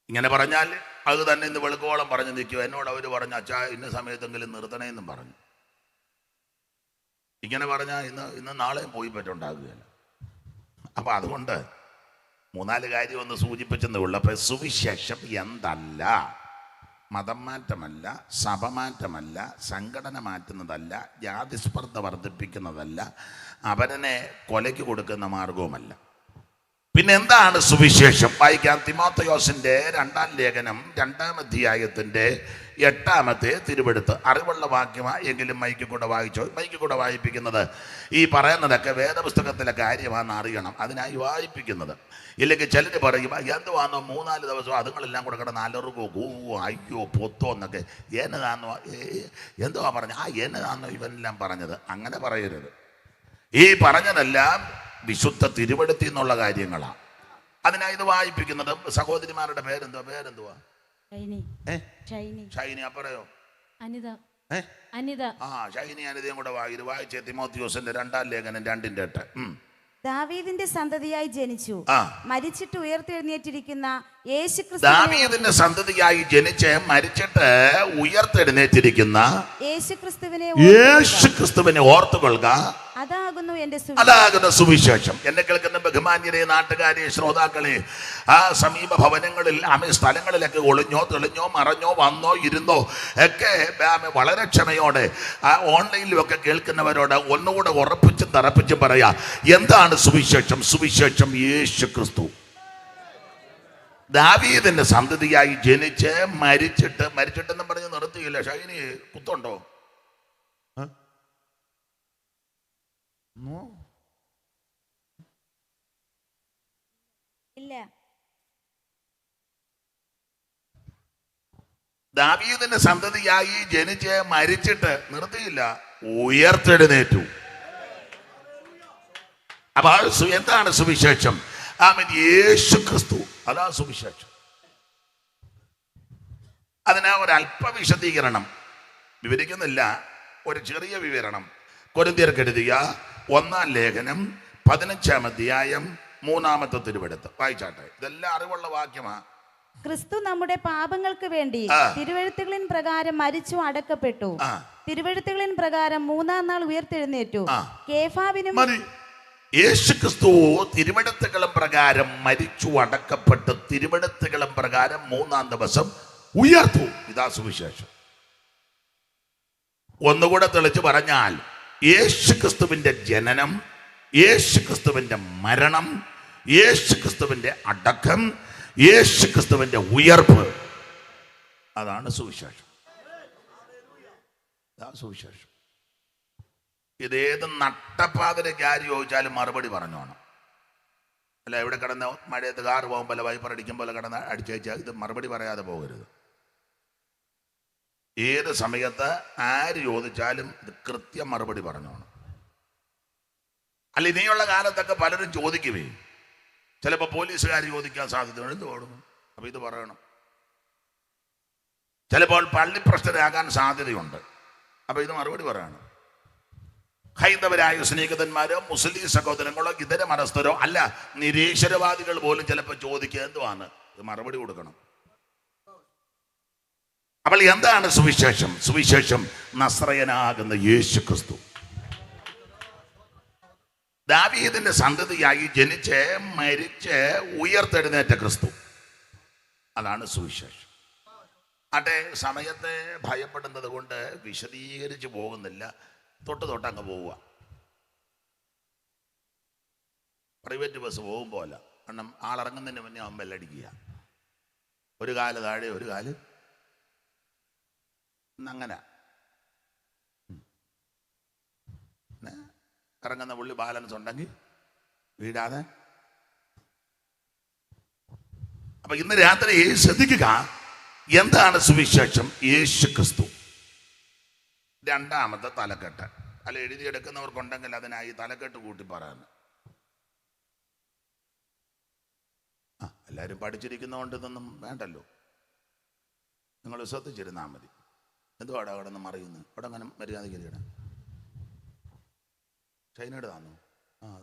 ഇങ്ങനെ പറഞ്ഞാൽ അത് തന്നെ ഇന്ന് വെളുക്കോളം പറഞ്ഞു നിൽക്കുക. എന്നോട് അവർ പറഞ്ഞു, അച്ഛാ ഇന്ന സമയത്തെങ്കിലും നിർത്തണേന്നും പറഞ്ഞു. ഇങ്ങനെ പറഞ്ഞാൽ ഇന്ന് നാളെയും പോയി പറ്റുണ്ടാകുകയല്ല. അപ്പം അതുകൊണ്ട് 3-4 കാര്യം ഒന്ന് സൂചിപ്പിച്ചെന്നേ ഉള്ളൂ. അപ്പം സുവിശേഷം എന്തല്ല? മതം മാറ്റമല്ല, സഭ മാറ്റമല്ല, സംഘടന മാറ്റുന്നതല്ല, ജാതിസ്പർദ്ധ വർദ്ധിപ്പിക്കുന്നതല്ല, അവരനെ കൊലയ്ക്ക് കൊടുക്കുന്ന മാർഗവുമല്ല. പിന്നെ എന്താണ് സുവിശേഷം? വായിക്കാം. തിമോഥെയോസിന്റെ 2-ാം ലേഖനം 2-ാം അധ്യായത്തിന്റെ 8-ാമത്തെ തിരുവെടുത്ത്. അറിവുള്ള വാക്യമാ എങ്കിലും മൈക്കിൽ കൂടെ വായിച്ചോ. മൈക്കിൽ കൂടെ വായിപ്പിക്കുന്നത് ഈ പറയുന്നതൊക്കെ വേദപുസ്തകത്തിലെ കാര്യമാണെന്ന് അറിയണം, അതിനായി വായിപ്പിക്കുന്നത്. ഇല്ലെങ്കിൽ ചിലർ പറയും, എന്തുവാന്നോ 3-4 ദിവസം അതുങ്ങളെല്ലാം കൂടെ കിടന്ന് അലറുകോ കൂവോ അയ്യോ പൊത്തോ എന്നൊക്കെ. എന്നതാന്നോ എന്തുവാ പറഞ്ഞ എന്നതാന്നോ ഇവനെല്ലാം പറഞ്ഞത്? അങ്ങനെ പറയരുത്. ഈ പറഞ്ഞതെല്ലാം വിശുദ്ധ തിരുവെടുത്തി എന്നുള്ള കാര്യങ്ങളാണ്. അതിനായി ഇത് വായിപ്പിക്കുന്നത്. സഹോദരിമാരുടെ പേരെന്തുവാ? ഷൈനി. അപ്പറയോ? ഷൈനി അനിതയും കൂടെ വായിച്ചേ. തിമോഥെയോസിന്റെ 2-ാം ലേഖനം 2-ന്റെ 8. ദാവീദിന്റെ സന്തതിയായി ജനിച്ചു, മരിച്ചിട്ട് ഉയർത്തെഴുന്നേറ്റിരിക്കുന്ന ദാവീദിന്റെ സന്തതിയായി ജനിച്ച് മരിച്ചിട്ട് ഉയർത്തെഴുന്നേറ്റിരിക്കുന്ന യേശുക്രിസ്തുവിനെ ഓർത്തുകൊള്ളുക. അതാകുന്നു സുവിശേഷം. എന്നെ കേൾക്കുന്ന ബഹുമാന്യരെ, നാട്ടുകാരെ, ശ്രോതാക്കളെ, സമീപ ഭവനങ്ങളിൽ സ്ഥലങ്ങളിലൊക്കെ ഒളിഞ്ഞോ തെളിഞ്ഞോ മറഞ്ഞോ വന്നോ ഇരുന്നോ ഒക്കെ വളരെ ക്ഷമയോടെ ഓൺലൈനിലുമൊക്കെ കേൾക്കുന്നവരോട് ഒന്നുകൂടെ ഉറപ്പിച്ചും തറപ്പിച്ചും പറയാ, എന്താണ് സുവിശേഷം? സുവിശേഷം യേശുക്രിസ്തു. ദാവീദിന്റെ സന്തതിയായി ജനിച്ച് മരിച്ചിട്ടെന്ന് പറഞ്ഞ് നിർത്തിയില്ല. ഷൈനി കുത്തുണ്ടോ? ഇല്ല. ദാവീദിന്റെ സന്തതിയായി ജനിച്ച് മരിച്ചിട്ട് നിർത്തിയില്ല, ഉയർത്തെഴുന്നേറ്റു. അപ്പൊ എന്താണ് സുവിശേഷം? യേശുക്രിസ്തു, അതാ സുവിശേഷം. അതിനാ ഒരല്പ വിശദീകരണം വിവരിക്കുന്നില്ല, ഒരു ചെറിയ വിവരണം. കൊരിന്ത്യർക്ക് എഴുതിയ 1-ാം ലേഖനം 15-ാം അധ്യായം 3-ാമത്തെ തിരുവെടുത്ത് വായിച്ചാട്ടെ. ഇതെല്ലാം അറിവുള്ള വാക്യമാ. ക്രിസ്തു നമ്മുടെ പാപങ്ങൾക്ക് വേണ്ടി തിരുവെഴുത്തുകളിൻ പ്രകാരം മരിച്ചു അടക്കപ്പെട്ടു, തിരുവെഴുത്തുകളിൻ പ്രകാരം 3-ാം നാൾ ഉയർത്തെഴുന്നേറ്റു. കേഫാവിനും യേശുക്രിസ്തു തിരുവെഴുത്തുകളും പ്രകാരം മരിച്ചു അടക്കപ്പെട്ട് തിരുവെഴുത്തുകളും പ്രകാരം 3-ാം ദിവസം ഉയർത്തു. ഇതാ സുവിശേഷം. ഒന്നുകൂടെ തെളിച്ചു പറഞ്ഞാൽ, യേശുക്രിസ്തുവിന്റെ ജനനം, യേശുക്രിസ്തുവിന്റെ മരണം, യേശുക്രിസ്തുവിന്റെ അടക്കം, യേശുക്രിസ്തുവിന്റെ ഉയർപ്പ്, അതാണ് സുവിശേഷം. സുവിശേഷം. ഇതേത് നട്ടപ്പാതിരക്ക് ആര് ചോദിച്ചാലും മറുപടി പറഞ്ഞോണം. അല്ല, ഇവിടെ കിടന്ന് മഴയത്ത് കാറ് പോകുമ്പോൾ വൈപ്പർ അടിക്കുമ്പോൾ കിടന്ന് അടിച്ചേച്ചാൽ ഇത് മറുപടി പറയാതെ പോകരുത്. ഏത് സമയത്ത് ആര് ചോദിച്ചാലും ഇത് കൃത്യം മറുപടി പറഞ്ഞോണം. അല്ല, ഇനിയുള്ള കാലത്തൊക്കെ പലരും ചോദിക്കുവേ. ചിലപ്പോൾ പോലീസുകാർ ചോദിക്കാൻ സാധ്യതയുണ്ട്, എന്ത് ഓടുന്നു, അപ്പൊ ഇത് പറയണം. ചിലപ്പോൾ പള്ളിപ്രശ്നരാകാൻ സാധ്യതയുണ്ട്, അപ്പൊ ഇത് മറുപടി പറയണം. ഹൈന്ദവരായ സ്നേഹിതന്മാരോ മുസ്ലിം സഹോദരങ്ങളോ ഇതര മതസ്ഥരോ അല്ല, നിരീശ്വരവാദികൾ പോലും ചിലപ്പോൾ ചോദിക്കുക എന്തുവാണ്, ഇത് മറുപടി കൊടുക്കണം. അപ്പോൾ എന്താണ് സുവിശേഷം? സുവിശേഷം നസ്രയനാകുന്ന യേശുക്രിസ്തു. ദാവീദിന്റെ സന്തതിയായി ജനിച്ച് മരിച്ച് ഉയർത്തെഴുന്നേറ്റ ക്രിസ്തു. അതാണ് സുവിശേഷം. അതെ, സമയത്തെ ഭയപ്പെടുന്നത് കൊണ്ട് വിശദീകരിച്ച് പോകുന്നില്ല, തൊട്ട് അങ്ങ് പോവുക. പ്രൈവറ്റ് ബസ് പോകുമ്പോൾ അല്ല, കാരണം ആളിറങ്ങുന്നതിന് മുന്നേ അവൻ ബെല്ലടിക്കുക. ഒരു കാല് താഴെ ഒരു കാല് അങ്ങനെ ഇറങ്ങുന്ന പുള്ളി ബാലൻസ് ഉണ്ടെങ്കിൽ വീഴാതെ. അപ്പൊ ഇന്ന് രാത്രി ശ്രദ്ധിക്കുക, എന്താണ് സുവിശേഷം? യേശു ക്രിസ്തു. രണ്ടാമത്തെ തലക്കെട്ട്. അല്ല, എഴുതിയെടുക്കുന്നവർക്കുണ്ടെങ്കിൽ അതിനായി തലക്കെട്ട് കൂട്ടി പറയാൻ. എല്ലാവരും പഠിച്ചിരിക്കുന്നതുകൊണ്ട് ഇതൊന്നും വേണ്ടല്ലോ, നിങ്ങൾ ശ്രദ്ധിച്ചിരുന്നാൽ മതി. എന്തുവാടാ അവിടെ നിന്ന് മറിയുന്നത്? അവിടെ അങ്ങനെ മര്യാദയ്ക്ക് ചൈനയുടെ താന്നു.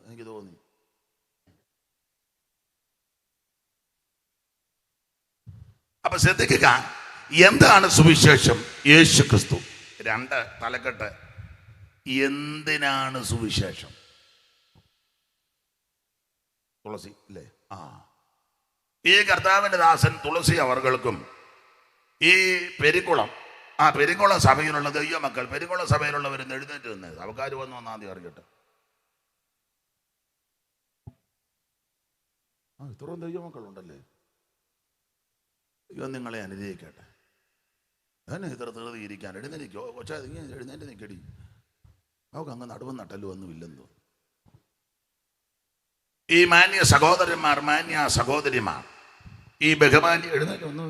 എനിക്ക് തോന്നി. അപ്പൊ ശ്രദ്ധിക്കുക, എന്താണ് സുവിശേഷം? യേശു ക്രിസ്തു. രണ്ട് തലക്കെട്ട്. എന്തിനാണ് സുവിശേഷം? തുളസി അല്ലേ? ഈ കർത്താവിന്റെ ദാസൻ തുളസി അവർകൾക്കും ഈ പെരിക്കുളം പെരിക്കുളം സഭയിലുള്ള ദൈവമക്കൾ, പെരിക്കുളം സഭയിലുള്ളവർ എഴുന്നേറ്റ് നിന്ന് അവക്കാർ വന്ന് ഒന്നാം അറിയട്ടെ. ഇത്രയും ദൈവമക്കളുണ്ടല്ലേ? ഇവൻ നിങ്ങളെ അനുഗ്രഹിക്കട്ടെ. അതിന് ഇത്ര തീർത്തി ഇരിക്കാൻ എഴുന്നേരിക്കോ? കൊച്ചാ എഴുന്നേറ്റ് നിൽക്കടി. അവർക്ക് അങ്ങ് നടുവും നട്ടലും ഒന്നും ഇല്ലെന്ന് തോന്നുന്നു. ഈ മാന്യ സഹോദരന്മാർ, മാന്യ സഹോദരിമാർ, ഈ ബഹുമാന്യ എഴുന്നേറ്റ് ഒന്ന്.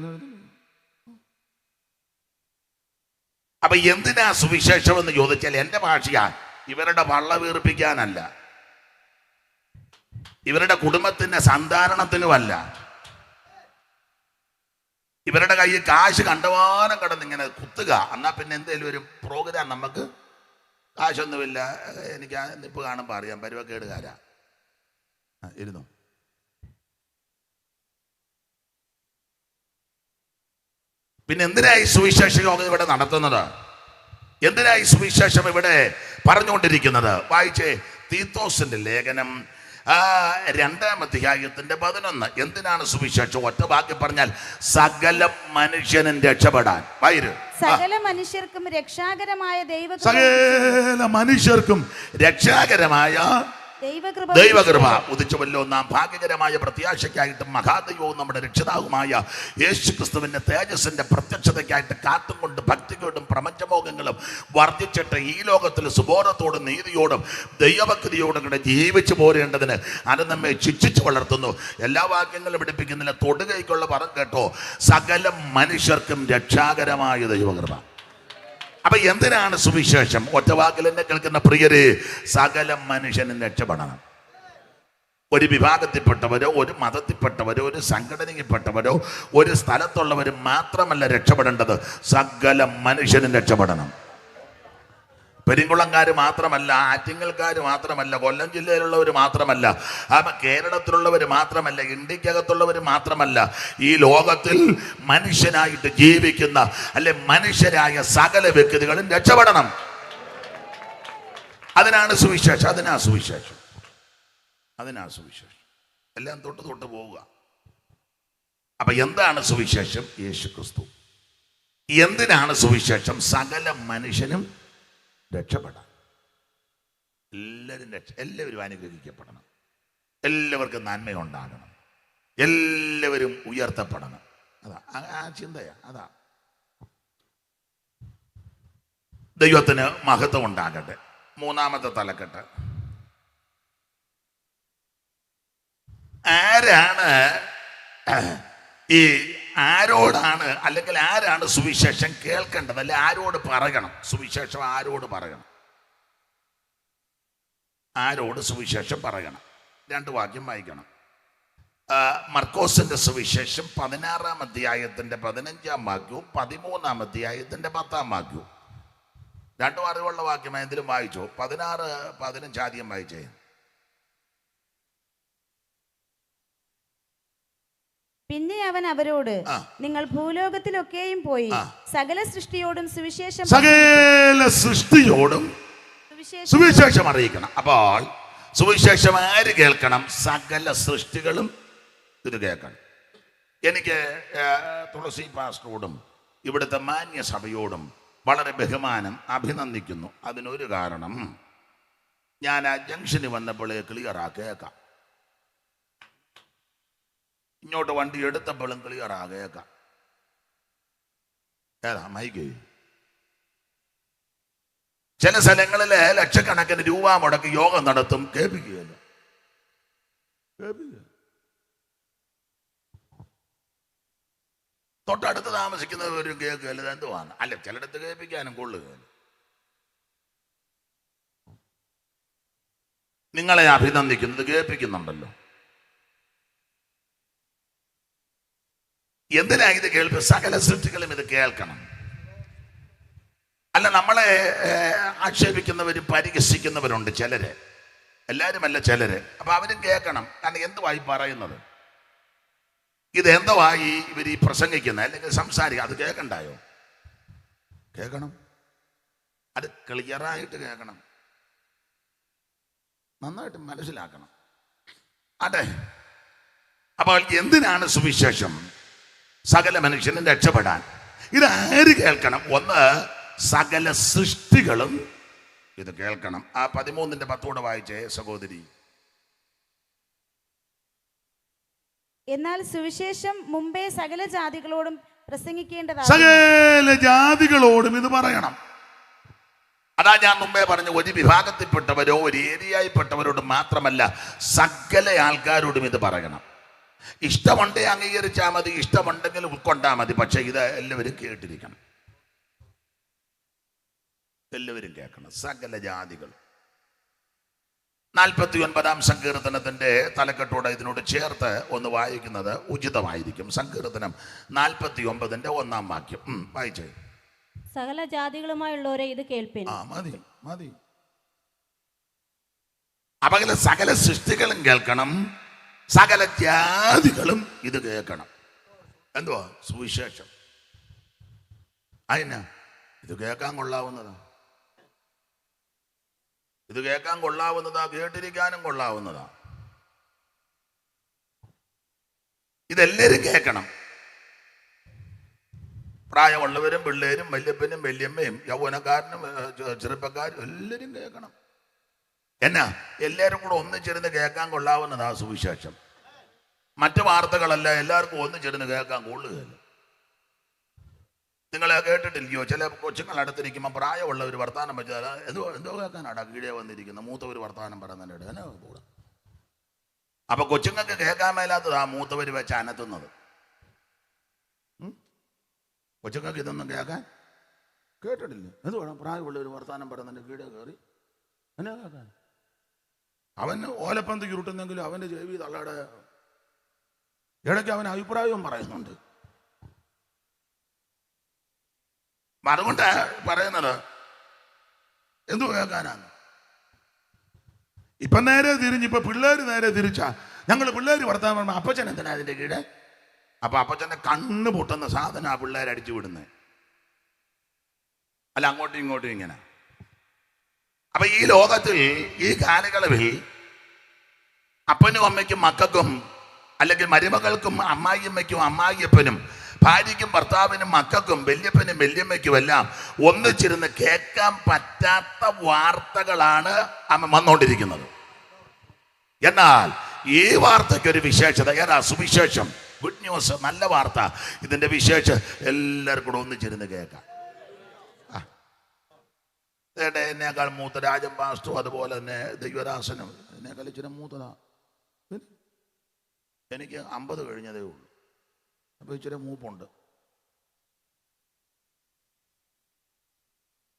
അപ്പൊ എന്തിനാ സുവിശേഷം എന്ന് ചോദിച്ചാൽ, എന്റെ ഭാഷയാ, ഇവരുടെ വള്ള വീർപ്പിക്കാനല്ല, ഇവരുടെ കുടുംബത്തിന്റെ സന്ധാരണത്തിനുമല്ല, ഇവരുടെ കയ്യിൽ കാശ് കണ്ടവാനം കിടന്നിങ്ങനെ കുത്തുക. എന്നാ പിന്നെ എന്തേലും ഒരു പ്രോഗ്രാം, നമുക്ക് കാശൊന്നുമില്ല, എനിക്ക് നിപ്പ് കാണുമ്പോൾ അറിയാം, പരുവക്കേടുകാരാ. ഇരുന്നു. പിന്നെ എന്തിനായി സുവിശേഷ യോഗം ഇവിടെ നടത്തുന്നത്? എന്തിനായി സുവിശേഷം ഇവിടെ പറഞ്ഞുകൊണ്ടിരിക്കുന്നത്? വായിച്ചേ, തീത്തോസിന്റെ ലേഖനം 2-ാം അധ്യായത്തിന്റെ 11. എന്തിനാണ് സുവിശേഷം? ഒറ്റ വാക്കി പറഞ്ഞാൽ, സകല മനുഷ്യനും രക്ഷപ്പെടാൻ. സകല മനുഷ്യർക്കും രക്ഷാകരമായ ദൈവകൃപ ഉദിച്ചുവല്ലോ. നാം ഭാഗ്യകരമായ പ്രത്യാശയ്ക്കായിട്ടും മഹാദൈവവും നമ്മുടെ രക്ഷിതാവുമായ യേശു ക്രിസ്തുവിന്റെ തേജസ്സിന്റെ പ്രത്യക്ഷതയ്ക്കായിട്ട് കാത്തും കൊണ്ട് ഭക്തിയോടും പ്രപഞ്ചമോഹങ്ങളും വർദ്ധിച്ചിട്ട് ഈ ലോകത്തിൽ സുബോധത്തോടും നീതിയോടും ദൈവഭക്തിയോടും കൂടെ ജീവിച്ചു പോരേണ്ടതിന് അത് നമ്മെ ശിക്ഷിച്ചു വളർത്തുന്നു. എല്ലാ വാക്യങ്ങളും പഠിപ്പിക്കുന്നില്ല, തൊടുകൈക്കുള്ള പദം കേട്ടോ, സകല മനുഷ്യർക്കും രക്ഷാകരമായ ദൈവകൃപ. അപ്പൊ എന്തിനാണ് സുവിശേഷം? ഒറ്റവാക്കിൽ എന്നെ കേൾക്കുന്ന പ്രിയരെ, സകല മനുഷ്യനും രക്ഷപ്പെടണം. ഒരു വിഭാഗത്തിൽപ്പെട്ടവരോ, ഒരു മതത്തിൽപ്പെട്ടവരോ, ഒരു സംഘടനയിൽപ്പെട്ടവരോ, ഒരു സ്ഥലത്തുള്ളവരും മാത്രമല്ല രക്ഷപ്പെടേണ്ടത്, സകല മനുഷ്യനും രക്ഷപ്പെടണം. പെരിങ്കുളംകാർ മാത്രമല്ല, ആറ്റിങ്ങൽക്കാർ മാത്രമല്ല, കൊല്ലം ജില്ലയിലുള്ളവർ മാത്രമല്ല, കേരളത്തിലുള്ളവർ മാത്രമല്ല, ഇന്ത്യക്കകത്തുള്ളവർ മാത്രമല്ല, ഈ ലോകത്തിൽ മനുഷ്യനായിട്ട് ജീവിക്കുന്ന അല്ലെ മനുഷ്യരായ സകല വ്യക്തികളും രക്ഷപ്പെടണം. അതിനാണ് സുവിശേഷം. അതിനാ സുവിശേഷം. എല്ലാം തൊട്ട് പോവുക. അപ്പൊ എന്താണ് സുവിശേഷം? യേശു ക്രിസ്തു. എന്തിനാണ് സുവിശേഷം? സകല മനുഷ്യനും രക്ഷപ്പെടാം. എല്ലാവരും അനുഗ്രഹിക്കപ്പെടണം, എല്ലാവർക്കും നന്മയുണ്ടാകണം, എല്ലാവരും ഉയർത്തപ്പെടണം. അതാ ആ ചിന്തയാ. അതാ ദൈവത്തിന് മഹത്വം ഉണ്ടാകട്ടെ. മൂന്നാമത്തെ തലക്കെട്ട്. ആരോടാണ് അല്ലെങ്കിൽ ആരാണ് സുവിശേഷം കേൾക്കേണ്ടത്? അല്ലെ ആരോട് പറയണം സുവിശേഷം? ആരോട് പറയണം? ആരോട് സുവിശേഷം പറയണം? 2 വാക്യം വായിക്കണം. മർക്കോസിന്റെ സുവിശേഷം 16-ാം അധ്യായത്തിന്റെ 15-ാം വാക്യവും 13-ാം അധ്യായത്തിന്റെ 10-ാം വാക്യവും. 2 അറിവുള്ള വാക്യം എന്തെങ്കിലും വായിച്ചോ? 16, 15 ആദ്യം വായിച്ചേ. പിന്നെ അവൻ അവരോട്, നിങ്ങൾ ഭൂലോകത്തിലൊക്കെയും പോയി സകല സൃഷ്ടിയോടും സുവിശേഷം സുവിശേഷം അറിയിക്കണം. അപ്പോൾ സുവിശേഷം ആര് കേൾക്കണം? സകല സൃഷ്ടികളും ഇത് കേൾക്കണം. എനിക്ക് തുളസി പാസ്റ്ററോടും ഇവിടുത്തെ മാന്യസഭയോടും വളരെ ബഹുമാനം, അഭിനന്ദിക്കുന്നു. അതിനൊരു കാരണം, ഞാൻ ആ ജംഗ്ഷന് വന്നപ്പോൾ ക്ലിയറാ കേൾക്കാം, ഇങ്ങോട്ട് വണ്ടി എടുത്തപ്പോഴും ക്ലിയറാ കേൾക്കാം. ഏതാ മൈക്ക്? ചില സ്ഥലങ്ങളിൽ ലക്ഷക്കണക്കിന് രൂപ മുടക്കി യോഗം നടത്തും, കേൾപ്പിക്കുകയല്ല. തൊട്ടടുത്ത് താമസിക്കുന്നവരും കേൾക്കുകയല്ല. എന്തുവാണ്? അല്ല, ചിലയിടത്ത് കേൾപ്പിക്കാനും കൊള്ളുകയല്ല. നിങ്ങളെ അഭിനന്ദിക്കുന്നത് കേൾപ്പിക്കുന്നുണ്ടല്ലോ. എന്തിനാ ഇത് കേൾപ്പ്? സകല സൃഷ്ടികളും ഇത് കേൾക്കണം. അല്ല, നമ്മളെ ആക്ഷേപിക്കുന്നവരും പരിഹസിക്കുന്നവരുണ്ട് ചിലര്, എല്ലാവരുമല്ല ചിലര്. അപ്പൊ അവരും കേൾക്കണം. കാരണം എന്തുവായി പറയുന്നത്? ഇത് എന്തുവായി ഇവർ ഈ പ്രസംഗിക്കുന്നത് അല്ലെങ്കിൽ സംസാരിക്കുക? അത് കേൾക്കണ്ടായോ? കേൾക്കണം. അത് ക്ലിയറായിട്ട് കേൾക്കണം, നന്നായിട്ട് മനസ്സിലാക്കണം. അതെ. അപ്പോൾ എന്തിനാണ് സുവിശേഷം? സകല മനുഷ്യനും രക്ഷപ്പെടാൻ. ഇതാര് കേൾക്കണം? ഒന്ന്, സകല സൃഷ്ടികളും ഇത് കേൾക്കണം. ആ 13:10 വായിച്ചേ സഹോദരി. എന്നാൽ സുവിശേഷം മുമ്പേ സകല ജാതികളോടും പ്രസംഗിക്കേണ്ടതാണ്. സകല ജാതികളോടും ഇത് പറയണം. അതാ ഞാൻ മുമ്പേ പറഞ്ഞു, ഒരു വിഭാഗത്തിൽപ്പെട്ടവരോ ഒരു ഏരിയയിൽപ്പെട്ടവരോടും മാത്രമല്ല, സകല ആൾക്കാരോടും ഇത് പറയണം. ഇഷ്ടമുണ്ടേ അംഗീകരിച്ചാൽ മതി, ഇഷ്ടമുണ്ടെങ്കിൽ ഉൾക്കൊണ്ടാൽ മതി. പക്ഷെ ഇത് എല്ലാവരും കേട്ടിരിക്കണം, എല്ലാവരും കേൾക്കണം. സകല ജാതികൾ. 49-ാം സങ്കീർത്തനത്തിന്റെ തലക്കെട്ടോടെ ഇതിനോട് ചേർത്ത് ഒന്ന് വായിക്കുന്നത് ഉചിതമായിരിക്കും. സങ്കീർത്തനം 49-ന്റെ 1-ാം വാക്യം വായിച്ചേ. സകല ജാതികളുമായുള്ളവരെ ഇത് കേൾപ്പിൻ. മതി മതി. അപകല സകല സൃഷ്ടികളും കേൾക്കണം, സകല ജാതികളും ഇത് കേൾക്കണം. എന്തുവാ? സുവിശേഷം. അതിനാ ഇത് കേൾക്കാൻ കൊള്ളാവുന്നതാ, ഇത് കേൾക്കാൻ കൊള്ളാവുന്നതാ, കേട്ടിരിക്കാനും കൊള്ളാവുന്നതാ. ഇതെല്ലാവരും കേൾക്കണം. പ്രായമുള്ളവരും പിള്ളേരും വല്യപ്പനും വല്യമ്മയും യൗവനക്കാരനും ചെറുപ്പക്കാരും എല്ലാവരും കേൾക്കണം. എന്നാ എല്ലാവരും കൂടെ ഒന്നിച്ചിരുന്ന് കേൾക്കാൻ കൊള്ളാവുന്നതാ സുവിശേഷം. മറ്റു വാർത്തകളല്ല എല്ലാവർക്കും ഒന്നിച്ചിരുന്ന് കേൾക്കാൻ കൊള്ളുകയില്ല. നിങ്ങൾ കേട്ടിട്ടില്ലയോ? ചില കൊച്ചുങ്ങൾ അടുത്തിരിക്കുമ്പോൾ പ്രായമുള്ളവർ വർത്താനം വെച്ചാൽ എന്തോ കേൾക്കാനാടാ കീഴേ വന്നിരിക്കുന്ന മൂത്തവർ വർത്താനം പറയുന്നതിൻ്റെ എന്നാ കൂടെ. അപ്പൊ കൊച്ചുങ്ങൾക്ക് കേൾക്കാൻ മേലാത്തതാ മൂത്തവർ വെച്ച് അനത്തുന്നത്. കൊച്ചുങ്ങൾക്ക് ഇതൊന്നും കേൾക്കാൻ കേട്ടിട്ടില്ല. എന്തുവേണം? പ്രായമുള്ളവർ വർത്താനം പറയുന്നതിൻ്റെ കീഴേ കയറി എന്നാ കേൾക്കാൻ? അവന് ഓലപ്പന്ത് ചുരുട്ടുന്നെങ്കിലും അവൻ്റെ ചെവി തള്ളയുടെ ഇടയ്ക്ക് അവൻ അഭിപ്രായവും പറയുന്നുണ്ട്. അതുകൊണ്ട് പറയുന്നത് എന്തു കേൾക്കാനാണ്? ഇപ്പൊ നേരെ തിരിഞ്ഞ്, ഇപ്പൊ പിള്ളേര് നേരെ തിരിച്ചാ. ഞങ്ങൾ പിള്ളേര് വർത്താനം പറയുമ്പോൾ അപ്പച്ചൻ എന്തിനാ അതിന്റെ കീഴെ? അപ്പൊ അപ്പച്ചന്റെ കണ്ണ് പൊട്ടുന്ന സാധനം ആ പിള്ളേരെ അടിച്ചു വിടുന്നത്. അല്ല, അങ്ങോട്ടും ഇങ്ങോട്ടും ഇങ്ങനെ. അപ്പൊ ഈ ലോകത്തിൽ ഈ കാലയളവിൽ അപ്പനും അമ്മയ്ക്കും മക്കൾക്കും, അല്ലെങ്കിൽ മരുമകൾക്കും അമ്മായിയമ്മയ്ക്കും അമ്മായിയപ്പനും, ഭാര്യയ്ക്കും ഭർത്താവിനും മക്കൾക്കും വല്യപ്പനും വല്യമ്മയ്ക്കും എല്ലാം ഒന്നിച്ചിരുന്ന് കേൾക്കാൻ പറ്റാത്ത വാർത്തകളാണ് വന്നുകൊണ്ടിരിക്കുന്നത്. എന്നാൽ ഈ വാർത്തയ്ക്കൊരു വിശേഷത. ഏതാ? സുവിശേഷം, ഗുഡ് ന്യൂസ്, നല്ല വാർത്ത. ഇതിന്റെ വിശേഷം എല്ലാവർക്കും കൂടെ ഒന്നിച്ചിരുന്ന് കേൾക്കാം. എന്നേക്കാൾ മൂത്ത രാജൻ പാസ്റ്ററും അതുപോലെ തന്നെ ദൈവദാസനും എന്നേക്കാൾ ഇച്ചിരി മൂത്തതാ. എനിക്ക് 50 കഴിഞ്ഞതേ ഉള്ളൂ. അപ്പൊ ഇച്ചിരി മൂപ്പുണ്ട്.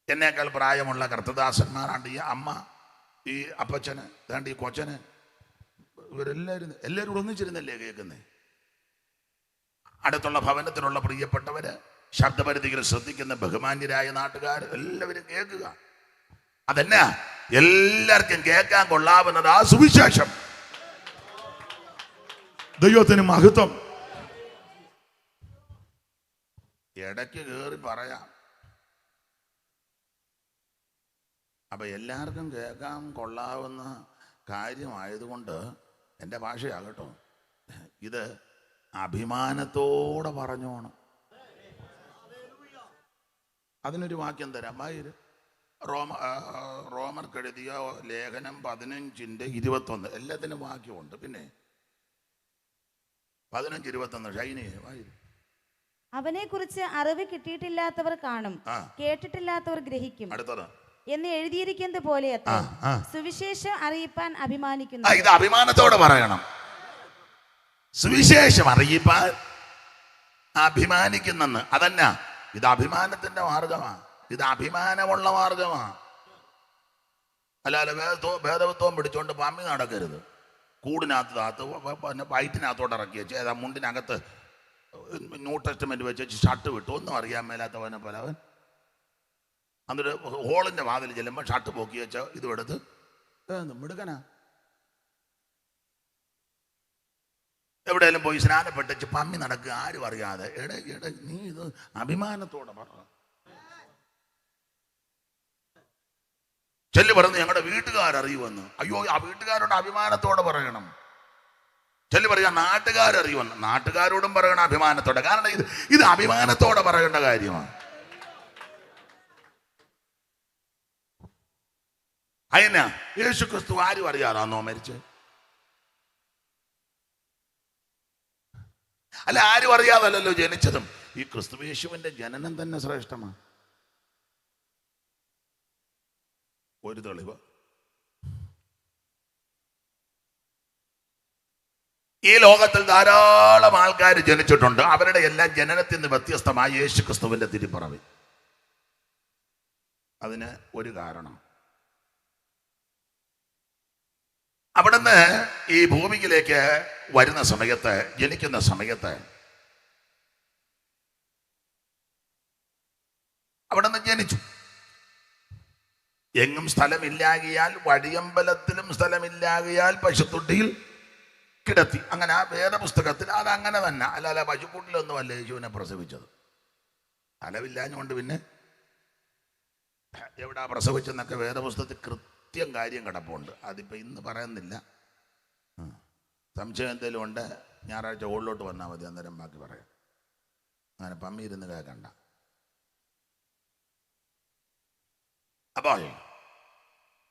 എന്നേക്കാൾ പ്രായമുള്ള കർത്തദാസന്മാരാണ്ട് ഈ അമ്മ, ഈ അപ്പച്ചന്, ഈ കൊച്ചന്, എല്ലാവരും കൂടെ ഒന്നിച്ചിരുന്നല്ലേ കേൾക്കുന്നേ. അടുത്തുള്ള ഭവനത്തിലുള്ള പ്രിയപ്പെട്ടവര്, ശബ്ദപരിധികൾ ശ്രദ്ധിക്കുന്ന ബഹുമാന്യരായ നാട്ടുകാർ എല്ലാവരും കേൾക്കുക. അതെന്നാ? എല്ലാവർക്കും കേൾക്കാൻ കൊള്ളാവുന്നത് ആ സുവിശേഷം. ദൈവത്തിന് മഹത്വം. ഇടയ്ക്ക് കയറി പറയാം. അപ്പൊ എല്ലാവർക്കും കേൾക്കാൻ കൊള്ളാവുന്ന കാര്യമായതുകൊണ്ട് എൻ്റെ ഭാഷയാകട്ടോ, ഇത് അഭിമാനത്തോടെ പറഞ്ഞോണം. അതിനൊരു വാക്യം തരാം. വായിര് റോമർക്കെഴുതിയ ലേഖനം 15:21. എല്ലാത്തിനും വാക്യമുണ്ട്. പിന്നെ 15:21 ഷൈനി വായിര്. അവനെ കുറിച്ച് അറിവ് കിട്ടിയിട്ടില്ലാത്തവർ കാണും, കേട്ടിട്ടില്ലാത്തവർ ഗ്രഹിക്കും. അടുത്തത് എന്ന് എഴുതിയിരിക്കുന്നത് പോലെ സുവിശേഷം അറിയിപ്പാൻ അഭിമാനിക്കുന്നു. ഇത് അഭിമാനത്തോടെ പറയണം. സുവിശേഷം അറിയിപ്പാൻ അഭിമാനിക്കുന്നെന്ന്. അതന്നെ, ഇത് അഭിമാനത്തിന്റെ മാർഗമാണ്. ഇത് അഭിമാനമുള്ള മാർഗമാണ്. അല്ലാതെ ഭേദവത്വം പിടിച്ചോണ്ട് പമ്മി നടക്കരുത്. കൂടിനകത്ത് വയറ്റിനകത്തോട്ട് ഇറക്കി വെച്ച് ഏതാ മുണ്ടിനകത്ത് ന്യൂ ടെസ്റ്റ്മെന്റ് വെച്ച് ഷർട്ട് വിട്ടു. ഒന്നും അറിയാൻ മേലാത്തവനെ പോലെ അവൻ എന്നിട്ട് ഹോളിന്റെ വാതിൽ ചെല്ലുമ്പോൾ ഷർട്ട് പോക്കി വെച്ച ഇതും എടുത്ത് മിടുക്കനാ. എവിടെയെങ്കിലും പോയി സ്നാനപ്പെട്ടിച്ച് പമ്മി നടക്കുക, ആരും അറിയാതെ. നീ ഇത് അഭിമാനത്തോടെ പറ. ചെല്ലു പറഞ്ഞു ഞങ്ങളുടെ വീട്ടുകാരറിയുമെന്ന്. അയ്യോ, ആ വീട്ടുകാരോട് അഭിമാനത്തോടെ പറയണം. ചെല്ലു പറയാ നാട്ടുകാരറിയുമെന്ന്. നാട്ടുകാരോടും പറയണം അഭിമാനത്തോടെ. കാരണം ഇത് അഭിമാനത്തോടെ പറയേണ്ട കാര്യമാണ്. അതിനാ യേശു ക്രിസ്തു ആരും അറിയാതാന്നോ മരിച്ച്? അല്ല, ആരും അറിയാതല്ലോ ജനിച്ചതും. ഈ ക്രിസ്തു യേശുവിന്റെ ജനനം തന്നെ ശ്രേഷ്ഠമാണ്. ഒരു തെളിവ്, ഈ ലോകത്തിൽ ധാരാളം ആൾക്കാർ ജനിച്ചിട്ടുണ്ട്. അവരുടെ എല്ലാം ജനനത്തിൽ നിന്ന് വ്യത്യസ്തമായി യേശു ക്രിസ്തുവിന്റെ തിരുപ്പിറവി. അതിന് ഒരു കാരണം, അവിടുന്ന് ഈ ഭൂമിയിലേക്ക് വരുന്ന സമയത്ത്, ജനിക്കുന്ന സമയത്ത് അവിടുന്ന് ജനിച്ചു. എങ്ങും സ്ഥലമില്ലാകിയാൽ, വഴിയമ്പലത്തിലും സ്ഥലമില്ലാകിയാൽ പശുത്തൊട്ടിയിൽ കിടത്തി. അങ്ങനെ ആ വേദപുസ്തകത്തിൽ അതങ്ങനെ തന്നെ. അല്ലാതെ പശുക്കൂട്ടിലൊന്നും അല്ല യേശുവിനെ പ്രസവിച്ചത്. സ്ഥലമില്ലാഞ്ഞുകൊണ്ട് പിന്നെ എവിടാ പ്രസവിച്ചെന്നൊക്കെ വേദപുസ്തകത്തിൽ കൃത്യം കാര്യം കിടപ്പുണ്ട്. അതിപ്പോൾ ഇന്ന് പറയുന്നില്ല. സംശയം എന്തെങ്കിലും ഉണ്ട്, ഞായറാഴ്ച ഹോളിലോട്ട് വന്നാൽ മതി, അന്നേരം ബാക്കി പറയാം. അങ്ങനെ പമ്മി ഇരുന്ന് കേൾക്കണ്ട. അപ്പോൾ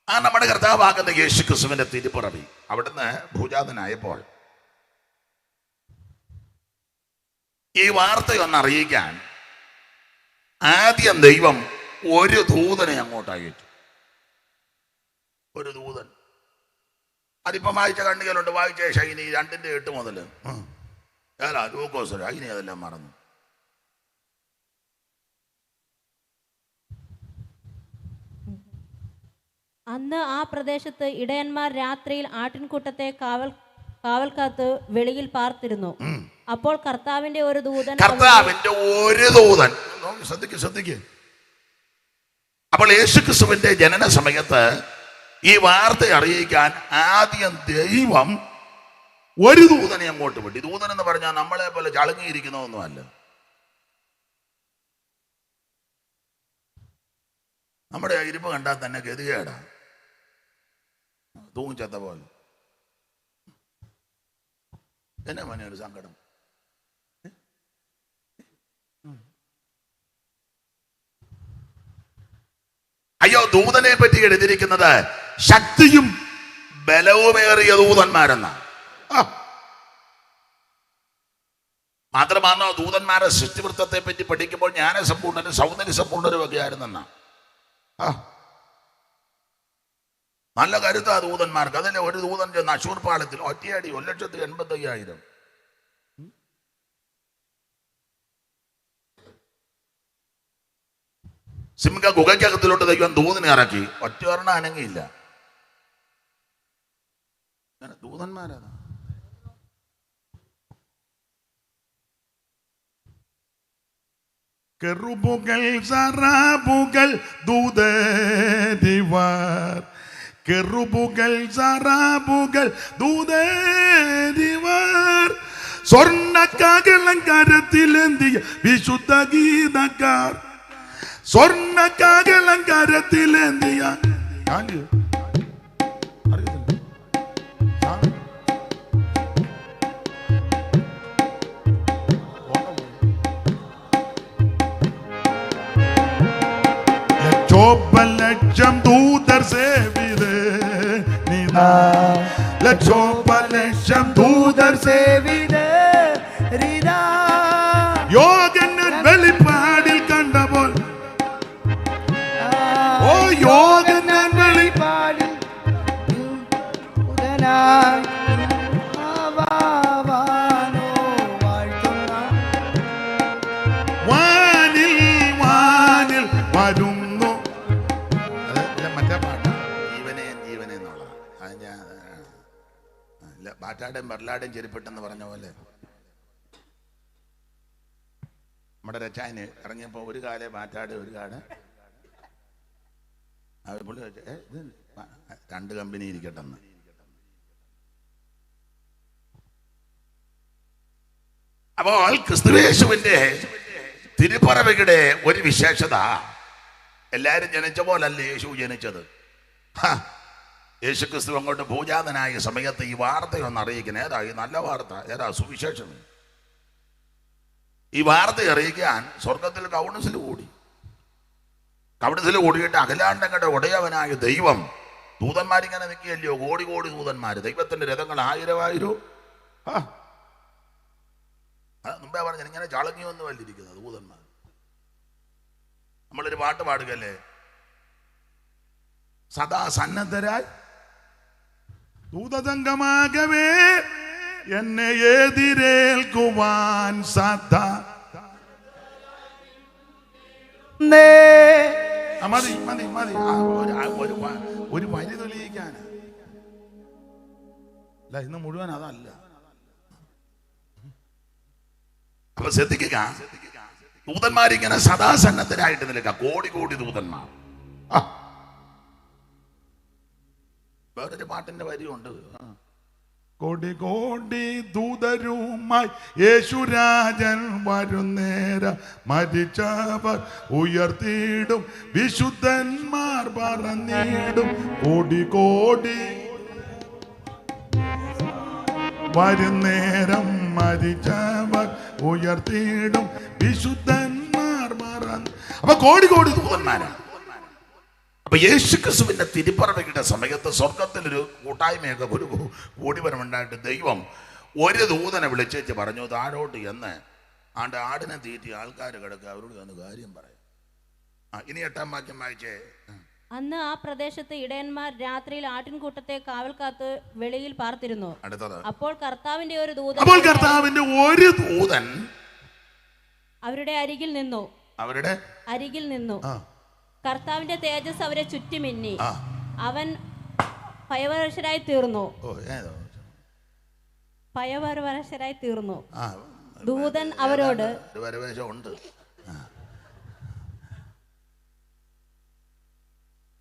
ആ നമ്മുടെ കർത്താവാകുന്ന യേശു ക്രിസ്തുവിന്റെ തിരുപ്പിറവി അവിടുന്ന് ഭൂജാതനായപ്പോൾ ഈ വാർത്തയൊന്ന് അറിയിക്കാൻ ആദ്യം ദൈവം ഒരു ദൂതനെ അങ്ങോട്ട് അയച്ചു. ഒരു ദൂതൻ. അതിപ്പം വായിച്ച കണ്ണികളുണ്ട്. വായിച്ച ഷൈനി 2:8 മുതൽ ലൂക്കോസ് ഷൈനി അതെല്ലാം മറന്നു. അന്ന് ആ പ്രദേശത്ത് ഇടയന്മാർ രാത്രിയിൽ ആട്ടിൻകൂട്ടത്തെ കാവൽക്കാത്ത് വെളിയിൽ പാർത്തിരുന്നു. അപ്പോൾ കർത്താവിന്റെ ഒരു ദൂതൻ ശ്രദ്ധിക്ക്. അപ്പോൾ യേശുക്രിസ്തുവിന്റെ ജനന സമയത്ത് ഈ വാർത്ത അറിയിക്കാൻ ആദ്യം ദൈവം ഒരു ദൂതനെ അങ്ങോട്ട് വിട്ടു. ദൂതൻ എന്ന് പറഞ്ഞാൽ നമ്മളെ പോലെ ചളങ്ങിയിരിക്കുന്നതൊന്നുമല്ല. നമ്മുടെ ഇരിപ്പ് കണ്ടാൽ തന്നെ ഗതികേടാ, തൂങ്ങിച്ചത്ത പോലെ. എന്നെ മോനെ ഒരു സങ്കടം. അയ്യോ, ദൂതനെ പറ്റി എഴുതിയിരിക്കുന്നത് ശക്തിയും ബലവുമേറിയ ദൂതന്മാരെന്ന. മാത്രമാണോ ദൂതന്മാരെ സൃഷ്ടിവൃത്തത്തെ പറ്റി പഠിക്കുമ്പോൾ ജ്ഞാനസമ്പൂർണ്ണരും സൗന്ദര്യസമ്പൂർണ്ണരും ഒക്കെ ആയിരുന്നെന്ന. നല്ല കരുത്താ ദൂതന്മാർക്ക്. അതിലെ ഒരു ദൂതൻ ചെന്ന് അശൂർ പാളത്തിൽ ഒറ്റയടി 1,85,000. സിംഹ ഗുഹയ്ക്കകത്തിലോട്ട് ദൈവം ദൂതനെ ഇറക്കി. ഒറ്റ അനങ്ങിയില്ല. ദൂതന്മാരാണ്. കെറുബുകൾ സറാബുകൾ ദൂതരിവർ, കെറുബുകൾ സറാബുകൾ ദൂതരിവർ, സ്വർണ്ണക്കാകളങ്കാരത്തിലെന്തിയ വിശുദ്ധ ഗീതക്കാർ, സ്വർണ്ണക്കാകളങ്കാരത്തിലെന്തിയ ലക്ഷോപലക്ഷം ദൂതർ സേവിതരിതാ യോഗന്നൻ വെളിപ്പാടിൽ കണ്ടപ്പോൾ ഓ യോഗന്നൻ പാടി ഉദനായി ആവാവാനോ വാഴ്ത്തുന്ന വാനിൽ വാനിൽ വരുന്നു. അത് മറ്റേ പാട്ടാ, ജീവനെ ജീവനെ എന്നുള്ളത്. അത് ഞാൻ ബാറ്റാടേയും ബർലാടേയും ചെരുപ്പിട്ടെന്ന് പറഞ്ഞ പോലെ നമ്മുടെ രച്ചായന് ഇറങ്ങിയപ്പോൾ ഒരു കാലേ ബാറ്റാട് ഒരു കാട് പുള്ളി ഇത് രണ്ട് കമ്പനി ഇരിക്കട്ടെന്ന്. അപ്പോൾ ക്രിസ്തുയേശുവിന്റെ തിരുപ്പറവയുടെ ഒരു വിശേഷത, എല്ലാരും ജനിച്ച പോലല്ല യേശു ജനിച്ചത്. യേശു ക്രിസ്തു അങ്ങോട്ട് ഭൂജാതനായ സമയത്ത് ഈ വാർത്തയൊന്ന് അറിയിക്കണം. ഏതാ ഈ നല്ല വാർത്ത? ഏതാ സുവിശേഷം? ഈ വാർത്ത അറിയിക്കാൻ സ്വർഗത്തിൽ കൗൺസിൽ കൂടി. കൗൺസിൽ കൂടിയിട്ട് അഖിലാണ്ടങ്ങളുടെ ഉടയവനായ ദൈവം, ദൂതന്മാരിങ്ങനെ നിൽക്കുകയല്ലയോ, കോടി കോടി ദൂതന്മാര്, ദൈവത്തിന്റെ രഥങ്ങൾ 1000 മുമ്പേ പറഞ്ഞു ഇങ്ങനെ ചളങ്ങിയൊന്നും അല്ലിരിക്കുന്നത് ദൂതന്മാർ. നമ്മളൊരു പാട്ട് പാടുകയല്ലേ, സദാ സന്നദ്ധരായി ദൂതസംഗമാകവേ എന്നെ എതിരേൽക്കുവാൻ സദാ. മതി മതി മതി, ഒരു വരി തെളിയിക്കാന് അല്ല, ഇന്ന് മുഴുവൻ അതല്ല. അപ്പൊ ശ്രദ്ധിക്കുക, ദൂതന്മാരിങ്ങനെ സദാസന്നദ്ധരായിട്ട് നിൽക്കുക, കോടി കോടി ദൂതന്മാർ. വേറൊരു പാട്ടിന്റെ വരിയുണ്ട്, കോടി കോടി ദൂതരുമായി യേശുരാജൻ വരുന്നേരം മരിച്ചവർ ഉയർത്തിയിടും, വിശുദ്ധന്മാർ പറഞ്ഞിടും. കോടി കോടി വരുന്നേരം മരിച്ചവർ ഉയർത്തിയിടും, വിശുദ്ധന്മാർ പറഞ്ഞു. അപ്പൊ കോടി കോടി ദൂതന്മാരാണ്. അപ്പൊ യേശു ക്രിസ്തുവിന്റെ തിരുപ്പറവയുടെ സമയത്ത് സ്വർഗത്തിലൊരു കൂട്ടായ്മയൊക്കെ ഒരു കൂടിവരവുണ്ടായിട്ട് ദൈവം ഒരു ദൂതനെ വിളിച്ചേച്ച് പറഞ്ഞു, താഴോട്ട് എന്ന് ആടിനെ തീറ്റി ആൾക്കാർ കിടക്കുക, അവരോട് ഒന്ന് കാര്യം പറയും. ഇനി 8-ാം വാക്യം വായിച്ചേ. അന്ന് ആ പ്രദേശത്ത് ഇടയന്മാർ രാത്രിയിൽ ആട്ടിൻകൂട്ടത്തെ കാവൽ കാത്ത് വെളിയിൽ പാർത്തിരുന്നു. അടുത്തത്, അപ്പോൾ കർത്താവിന്റെ ഒരു ദൂതൻ അവരുടെ അരികിൽ നിന്നു. കർത്താവിന്റെ തേജസ് അവരെ ചുറ്റുമിന്നി. അവൻ ഭയപരവശരായി തീർന്നു. ദൂതൻ അവരോട്,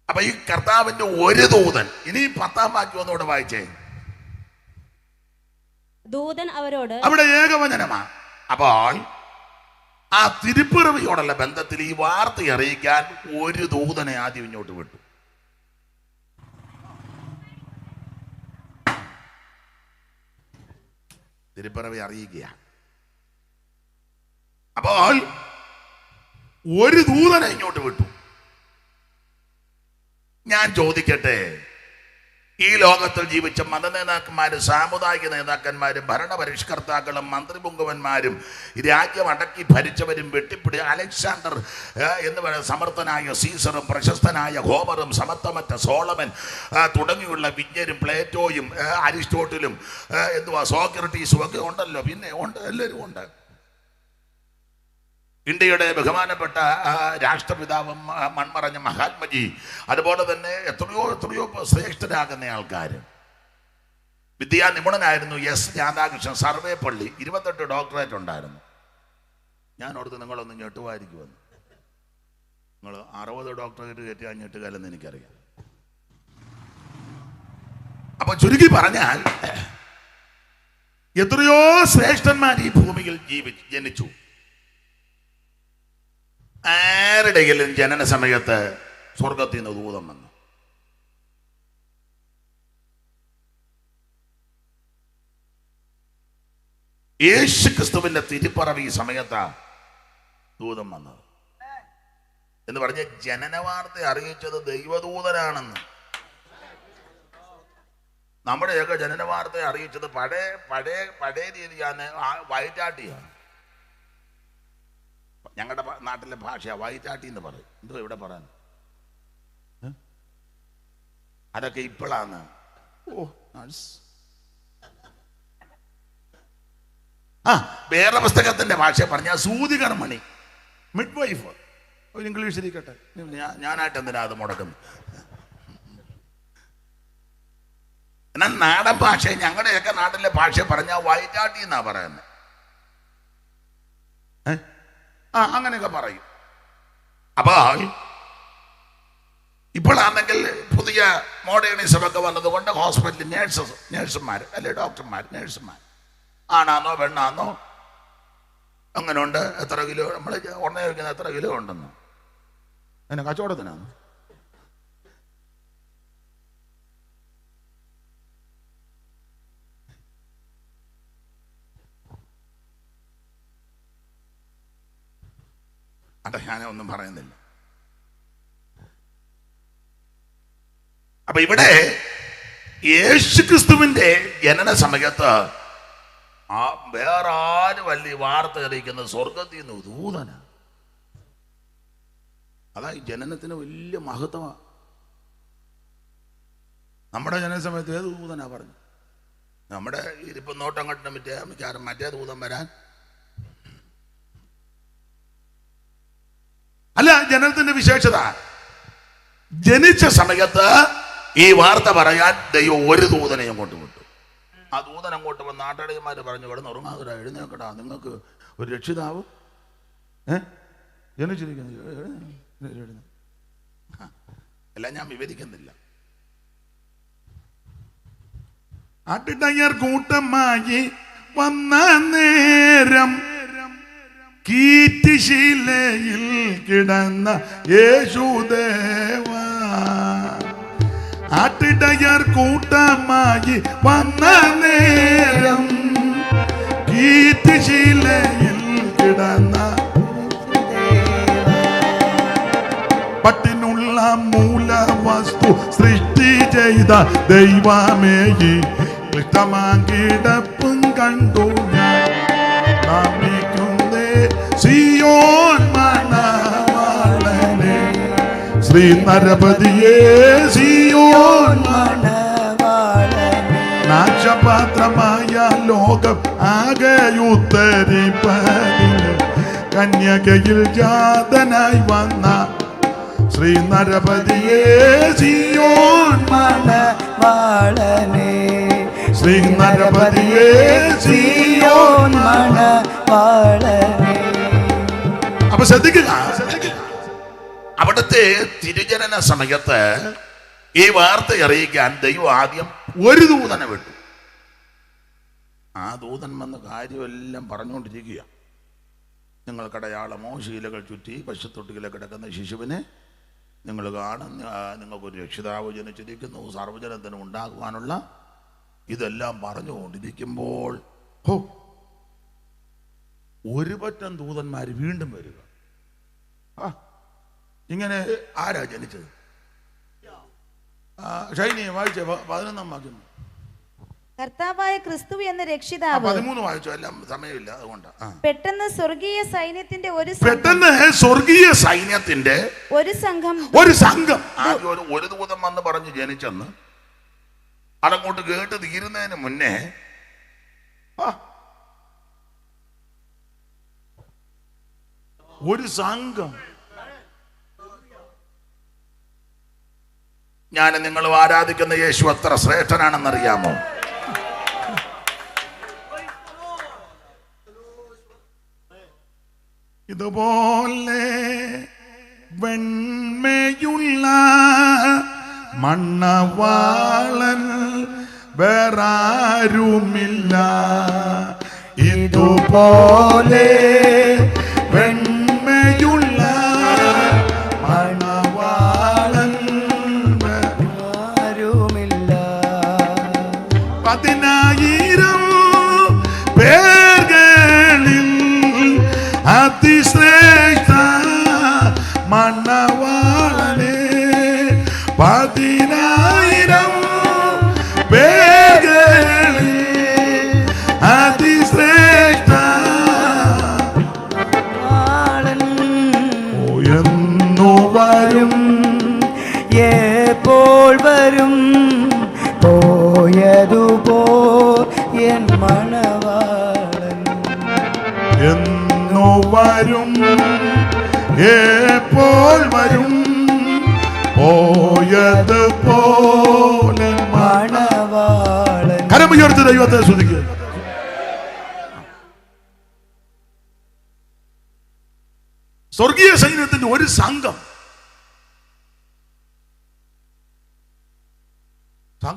അപ്പൊ ഈ കർത്താവിന്റെ ഒരു ദൂതൻ, ഇനി 10-ാം വാക്യം ഒന്നുകൂടെ വായിച്ചേ. ദൂതൻ അവരോട്, അവിടെ ഏകവചനമാ. അപ്പോൾ ആ തിരുപ്പിറവിയോടുള്ള ബന്ധത്തിൽ ഈ വാർത്ത അറിയിക്കാൻ ഒരു ദൂതനെ ആദ്യം ഇങ്ങോട്ട് വിട്ടു. തിരുപ്പിറവി അറിയിക്കുക. അപ്പോൾ ഒരു ദൂതനെ ഇങ്ങോട്ട് വിട്ടു. ഞാൻ ചോദിക്കട്ടെ, ഈ ലോകത്തിൽ ജീവിച്ച മതനേതാക്കന്മാരും സാമുദായിക നേതാക്കന്മാരും ഭരണപരിഷ്കർത്താക്കളും മന്ത്രിപുങ്കവന്മാരും രാജ്യം അടക്കി ഭരിച്ചവരും വെട്ടിപ്പിടി അലക്സാണ്ടർ എന്ന് പറയുന്ന സമർത്ഥനായ സീസറും പ്രശസ്തനായ ഹോമറും സമത്വമറ്റ സോളമൻ തുടങ്ങിയുള്ള വിജ്ഞരും പ്ലേറ്റോയും അരിസ്റ്റോട്ടിലും സോക്രട്ടീസും ഒക്കെ ഉണ്ടല്ലോ. പിന്നെ ഉണ്ട്, എല്ലാവരും ഉണ്ട്. ഇന്ത്യയുടെ ബഹുമാനപ്പെട്ട രാഷ്ട്രപിതാവും മൺമറഞ്ഞ മഹാത്മജി, അതുപോലെ തന്നെ എത്രയോ ശ്രേഷ്ഠരാകുന്ന ആൾക്കാർ. വിദ്യാനിപുണനായിരുന്നു എസ് രാധാകൃഷ്ണൻ, സർവേപ്പള്ളി, 28 ഡോക്ടറേറ്റ് ഉണ്ടായിരുന്നു. ഞാൻ ഓർത്ത് നിങ്ങളൊന്ന് ഞെട്ടുമായിരിക്കുമെന്ന്. നിങ്ങൾ 60 ഡോക്ടറേറ്റ് കയറ്റി ഞെട്ടുകാലെന്ന് എനിക്കറിയാം. അപ്പൊ ചുരുക്കി പറഞ്ഞാൽ എത്രയോ ശ്രേഷ്ഠന്മാർ ഈ ഭൂമിയിൽ ജനിച്ചു. ആരുടെയെങ്കിലും ജനന സമയത്ത് സ്വർഗത്തിൽ നിന്ന് ദൂതം വന്നു. യേശു ക്രിസ്തുവിന്റെ തിരുപ്പറവി സമയത്താ ദൂതം വന്നത് എന്ന് പറഞ്ഞ ജനന വാർത്ത അറിയിച്ചത് ദൈവദൂതനാണെന്ന്. നമ്മുടെയൊക്കെ ജനന വാർത്ത അറിയിച്ചത് പഴയ രീതിയാണ്, വയറ്റാട്ടിയാണ്. ഞങ്ങളുടെ നാട്ടിലെ ഭാഷ വയറ്റാട്ടി എന്ന് പറയും. എന്തോ ഇവിടെ പറയാൻ, അതൊക്കെ ഇപ്പോഴാണ്. വേറെ പുസ്തകത്തിന്റെ ഭാഷ പറഞ്ഞ സൂതികർമ്മണി, മിഡ് വൈഫ്. ഒരു ഇംഗ്ലീഷ് ഇരിക്കട്ടെ, ഞാനായിട്ട് എന്തിനാ അത് മുടക്കുന്നു? എന്നാൽ നാടൻ ഭാഷ, ഞങ്ങളുടെയൊക്കെ നാട്ടിലെ ഭാഷ പറഞ്ഞ വയറ്റാട്ടി എന്നാ പറയുന്നത്. അങ്ങനെയൊക്കെ പറയും. അപ്പൊ ഇപ്പോഴാണെങ്കിൽ പുതിയ മോഡേണിസമൊക്കെ വന്നതുകൊണ്ട് ഹോസ്പിറ്റലിൽ നേഴ്സുമാർ അല്ലെ നേഴ്സുമാർ ആണാന്നോ പെണ്ണാന്നോ അങ്ങനെ ഉണ്ട്. എത്ര കിലോ നമ്മൾ ഉടനെ വയ്ക്കുന്ന എത്ര കിലോ ഉണ്ടെന്നോ അതിനെ കച്ചവടത്തിനാണ്. അത് ഞാനൊന്നും പറയുന്നില്ല. അപ്പൊ ഇവിടെ യേശുക്രിസ്തുവിന്റെ ജനന സമയത്ത് വേറെ ആരും വലിയ വാർത്ത അറിയിക്കുന്നത് സ്വർഗത്തിൽ നിന്ന് ദൂതന. അതാ ഈ ജനനത്തിന് വലിയ മഹത്വമാണ്. നമ്മുടെ ജനന സമയത്ത് ഏത് ദൂതനാ പറഞ്ഞു? നമ്മുടെ ഇരിപ്പം നോട്ടം മിക്കാറും മറ്റേ ദൂതം വരാൻ അല്ല. ജനനത്തിന്റെ വിശേഷത, ജനിച്ച സമയത്ത് ഈ വാർത്ത പറയാൻ ദൈവം ഒരു ദൂതനെ അങ്ങോട്ട് വിട്ടു. ആ ദൂതൻ അങ്ങോട്ട് വന്ന് നാട്ടടിയന്മാര് പറഞ്ഞു, ഇവിടെ ഉറങ്ങാതിര, എഴുന്നേക്കടാ, നിങ്ങൾക്ക് ഒരു രക്ഷിതാവ് ജനിച്ചിരിക്കുന്നു. എല്ലാം ഞാൻ വിവരിക്കുന്നില്ല. ആട്ടിടയർ കൂട്ടമായി വന്ന നേരം കീറ്റുശീലയിൽ കിടന്ന യേശുദേവ. ആട്ടിടയർ കൂട്ടമായി വന്ന നേരം കീറ്റുശീലയിൽ കിടന്ന പട്ടിനുള്ള മൂലവസ്തു സൃഷ്ടി ചെയ്ത ദൈവമേ, ക്ലിഷ്ടമാകിടപ്പും കണ്ടു ഞാൻ നാമിക്കുന്നേ സിയോൻ മണവാളനെ. ശ്രീ നരപതിയേ സിയോൻ നാശപാത്രമായ ലോകം ആകെയുത്തരിപ്പതിന് കന്യകയിൽ ജാതനായി വന്ന ശ്രീ നരപതിയേ സിയോൻ മണവാളനെ. ശ്രീ നരപതിയേ സിയോൻ മണവാളനെ. അപ്പൊ ശ്രദ്ധിക്കുക, അവിടുത്തെ തിരുജനന സമയത്ത് ഈ വാർത്ത അറിയിക്കാൻ ദൈവം ആദ്യം ഒരു ദൂതനെ വിട്ടു. ആ ദൂതൻ വന്ന കാര്യമെല്ലാം പറഞ്ഞുകൊണ്ടിരിക്കുക. നിങ്ങൾക്കടയാളമോ ശീലകൾ ചുറ്റി പശുത്തൊട്ടിയിലെ കിടക്കുന്ന ശിശുവിനെ നിങ്ങൾ കാണുന്ന, നിങ്ങൾക്കൊരു രക്ഷിതാവ് ജനിച്ചിരിക്കുന്നു, സർവ്വജനത്തിനും ഉണ്ടാകുവാനുള്ള ഇതെല്ലാം പറഞ്ഞുകൊണ്ടിരിക്കുമ്പോൾ ഒരു പറ്റം ദൂതന്മാർ വീണ്ടും വരിക. ഇങ്ങനെ ആരാ ജനിച്ചത്? ഷൈനിയെ വായിച്ചേ 11 വാക്യം. കർത്താവായ ക്രിസ്തു എന്ന രക്ഷിതാവ് 13 വായിച്ചോ, എല്ലാം സമയമില്ല അതുകൊണ്ട്. പെട്ടെന്ന് സ്വർഗീയ സൈന്യത്തിന്റെ ഒരു സംഘം ആദ്യം ഒരു ദൂതൻ വന്ന് പറഞ്ഞ് ജനിച്ചെന്ന് അതങ്ങോട്ട് കേട്ട് തീരുന്നതിന് മുന്നേ ഒരു സംഘം. ഞാൻ നിങ്ങൾ ആരാധിക്കുന്ന യേശു അത്ര ശ്രേഷ്ഠനാണെന്നറിയാമോ? ഇതുപോലെ വെണ്മയുള്ള മണ്ണവാളൻ വേറാരുമില്ല. ഇതുപോലെ വെണ്മയുള്ള മണവാളൻ വേറാരുമില്ല. 10,000 പേർകളിൽ അതിശ്രേഷ്ഠ മണവാളനെ. 10,000 പേർ വരും പോയതുപോ എൻ മണവാളൻ എന്നു വരും എപ്പോൾ വരും പോയത് പോലെ മണവാളൻ. കരമുയർത്തി ദൈവത്തെ സ്തുതിക്കുക. സ്വർഗീയ സൈന്യത്തിന്റെ ഒരു സംഘം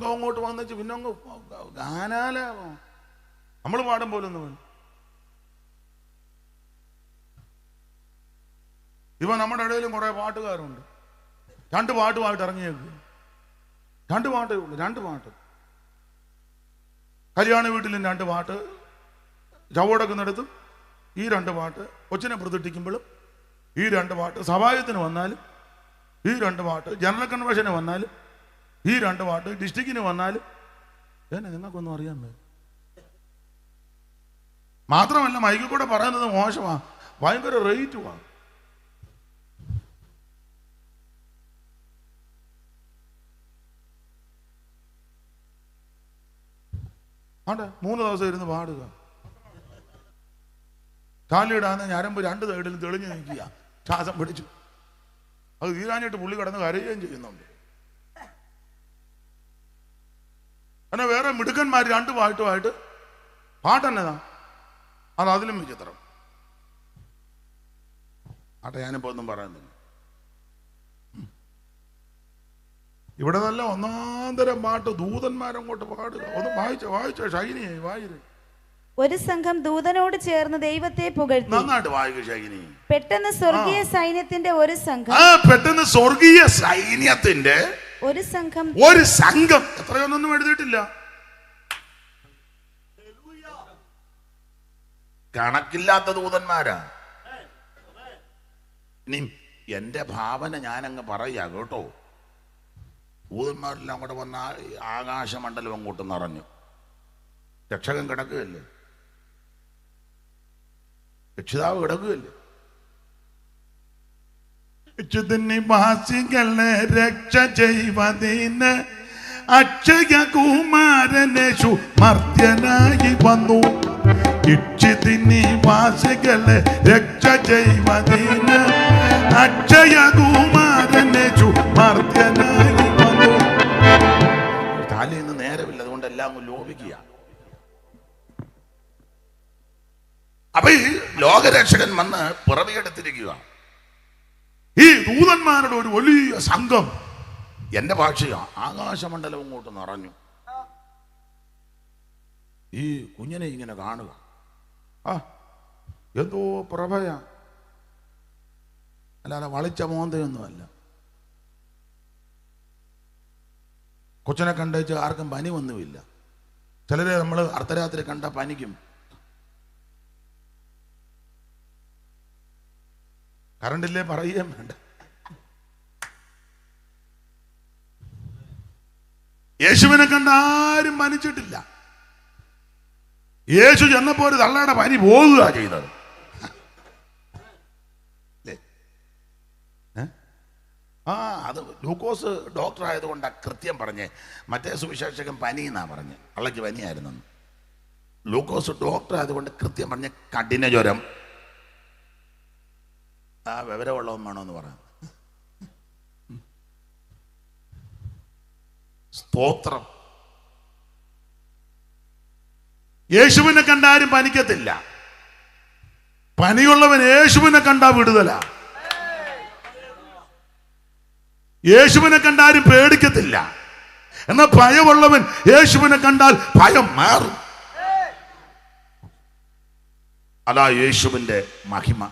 അങ്ങോട്ട് വന്നിച്ച് പിന്നെ അങ്ങ് ഗാനാലാണോ നമ്മൾ പാടും പോലൊന്നും വേണം. ഇവ നമ്മുടെ ഇടയിലും കുറെ പാട്ടുകാരുണ്ട്. 2 പാട്ടുമായിട്ട് ഇറങ്ങിയേക്ക്. 2 പാട്ടേ ഉള്ളൂ. 2 പാട്ട്. കല്യാണ വീട്ടിലും 2 പാട്ട്, ചവടക്കുന്നിടത്തും ഈ 2 പാട്ട്, കൊച്ചിനെ പ്രതിഷ്ഠിക്കുമ്പോഴും ഈ 2 പാട്ട്, സഭായത്തിന് വന്നാലും ഈ 2 പാട്ട്, ജനറൽ കൺവെൻഷന് വന്നാലും ഈ 2 പാട്ട്, ഡിസ്ട്രിക്റ്റിന് വന്നാലും എന്നെ നിങ്ങൾക്കൊന്നും അറിയാൻ പറ്റും. മാത്രമല്ല മൈക്കിൽ കൂടെ പറയുന്നത് മോശമാ, ഭയങ്കര റേറ്റുമാണ്. ആണ്ടെ 3 ദിവസം ഇരുന്ന് പാടുക. കാലിടാന്ന് ഞരമ്പ് 2 സൈഡിലും തെളിഞ്ഞു നിൽക്കുക. ശ്വാസം പിടിച്ചു. അത് തീരാനായിട്ട് പുള്ളി കിടന്ന് കരയുകയും ചെയ്യുന്നുണ്ട്. അങ്ങനെ വേറെ മിടുക്കന്മാർ 2 പാട്ടുമായിട്ട് പാട്ടെന്നതാ, അത് അതിലും വിചിത്രം. ആട്ടെ, ഞാനിപ്പോ ഒന്നും പറയുന്നില്ല. ഇവിടെ നല്ല ഒന്നാന്തരം പാട്ട് ദൂതന്മാരങ്ങോട്ട് പാടുക. ഒന്ന് വായിച്ചോ ഷൈനിയെ വായിര്. ഒരു സംഘം ദൂതനോട് ചേർന്ന് ദൈവത്തെ പുകഴ്ത്തി. നന്നായിട്ട് വായിക്കും ഷൈനി. പെട്ടെന്ന് സ്വർഗീയ സൈന്യത്തിന്റെ ഒരു സംഘം പെട്ടെന്ന് സ്വർഗീയ സൈന്യത്തിന്റെ ഒരു സംഘം എത്രയൊന്നും എഴുതിയിട്ടില്ല, കണക്കില്ലാത്ത ദൂതന്മാരാ. ഇനി എന്റെ ഭാവന ഞാനങ്ങ് പറയാ കേട്ടോ. ദൂതന്മാരെല്ലാം അങ്ങോട്ട് വന്ന ആകാശമണ്ഡലം അങ്ങോട്ട് നിറഞ്ഞു. രക്ഷകൻ കിടക്കുകയല്ലേ, രക്ഷിതാവ് കിടക്കുകയല്ലേ. നിവാസികളെ രക്ഷ ചെയ്വതിന് അക്ഷയ കുമാരനേശു മർത്യനായി വന്നു. നിവാസികളെ രക്ഷ ചെയ്വതിന് അക്ഷയ കുമാരനേശു മർത്യനായി വന്നു. തലേന്ന് നേരമില്ല, അതുകൊണ്ട് എല്ലാം ലോപിക്കുക. അപ്പൊ ഈ ലോകരക്ഷകൻ വന്ന് പിറവിയെടുത്തിരിക്കുക. ഈ ദൂതന്മാരുടെ ഒരു വലിയ സംഘം, എന്റെ ഭാഷയാ, ആകാശമണ്ഡലം ഇങ്ങോട്ട് നിറഞ്ഞു. ഈ കുഞ്ഞിനെ ഇങ്ങനെ കാണുക. എന്തോ പ്രഭയാ, അല്ലാതെ വളിച്ച മോന്തയൊന്നുമല്ല. കൊച്ചിനെ കണ്ടേച്ച് ആർക്കും പനി ഒന്നുമില്ല. ചിലരെ നമ്മൾ അർദ്ധരാത്രി കണ്ട പനിക്കും. കറണ്ടില്ലേ പറയുകയും വേണ്ട. യേശുവിനെ കണ്ട ആരും പനിച്ചിട്ടില്ല. യേശു ചെന്നപ്പോ ഒരു തള്ളയുടെ പനി പോകുക ചെയ്തത്. അത് ലൂക്കോസ് ഡോക്ടർ ആയതുകൊണ്ടാ കൃത്യം പറഞ്ഞേ. മറ്റേ സുവിശേഷകൻ പനി എന്നാ പറഞ്ഞ്, അള്ളക്ക് പനിയായിരുന്നു. ലൂക്കോസ് ഡോക്ടർ ആയതുകൊണ്ട് കൃത്യം പറഞ്ഞ് കഠിന ജ്വരം. ആ വിവരമുള്ളവൻ വേണമെന്ന് പറയാം. സ്തോത്രം. യേശുവിനെ കണ്ടാരും പനിക്കത്തില്ല. പനിയുള്ളവൻ യേശുവിനെ കണ്ടാ വിടുതല. യേശുവിനെ കണ്ടാരും പേടിക്കത്തില്ല. എന്നാൽ ഭയമുള്ളവൻ യേശുവിനെ കണ്ടാൽ ഭയം മാറും. അതാ യേശുവിന്റെ മഹിമ.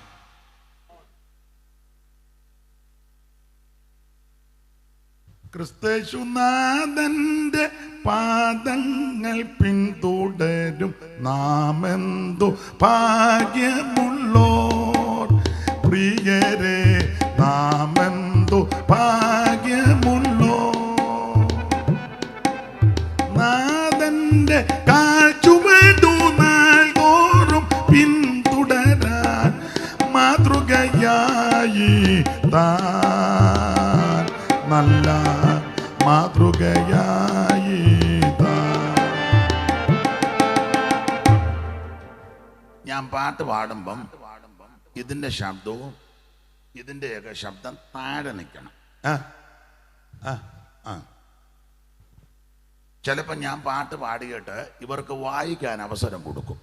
ക്രിസ്തേശുനാഥന്റെ പാദങ്ങൾ പിന്തുടരും നാമെന്തു ഭാഗ്യമുള്ളോർ. പ്രിയരെ നാമെന്തു ഭാഗ്യമുള്ളോർ. നാഥന്റെ കാഴ്ചുവേണ്ടു നാൾതോറും പിന്തുടരാൻ മാതൃകയായി താൻ നല്ല മാതൃകയായി ഞാൻ പാട്ട് പാടുമ്പം ഇതിൻ്റെ ശബ്ദവും ഇതിൻ്റെയൊക്കെ ശബ്ദം താഴെ നിൽക്കണം. ചിലപ്പോൾ ഞാൻ പാട്ട് പാടിയിട്ട് ഇവർക്ക് വായിക്കാൻ അവസരം കൊടുക്കും.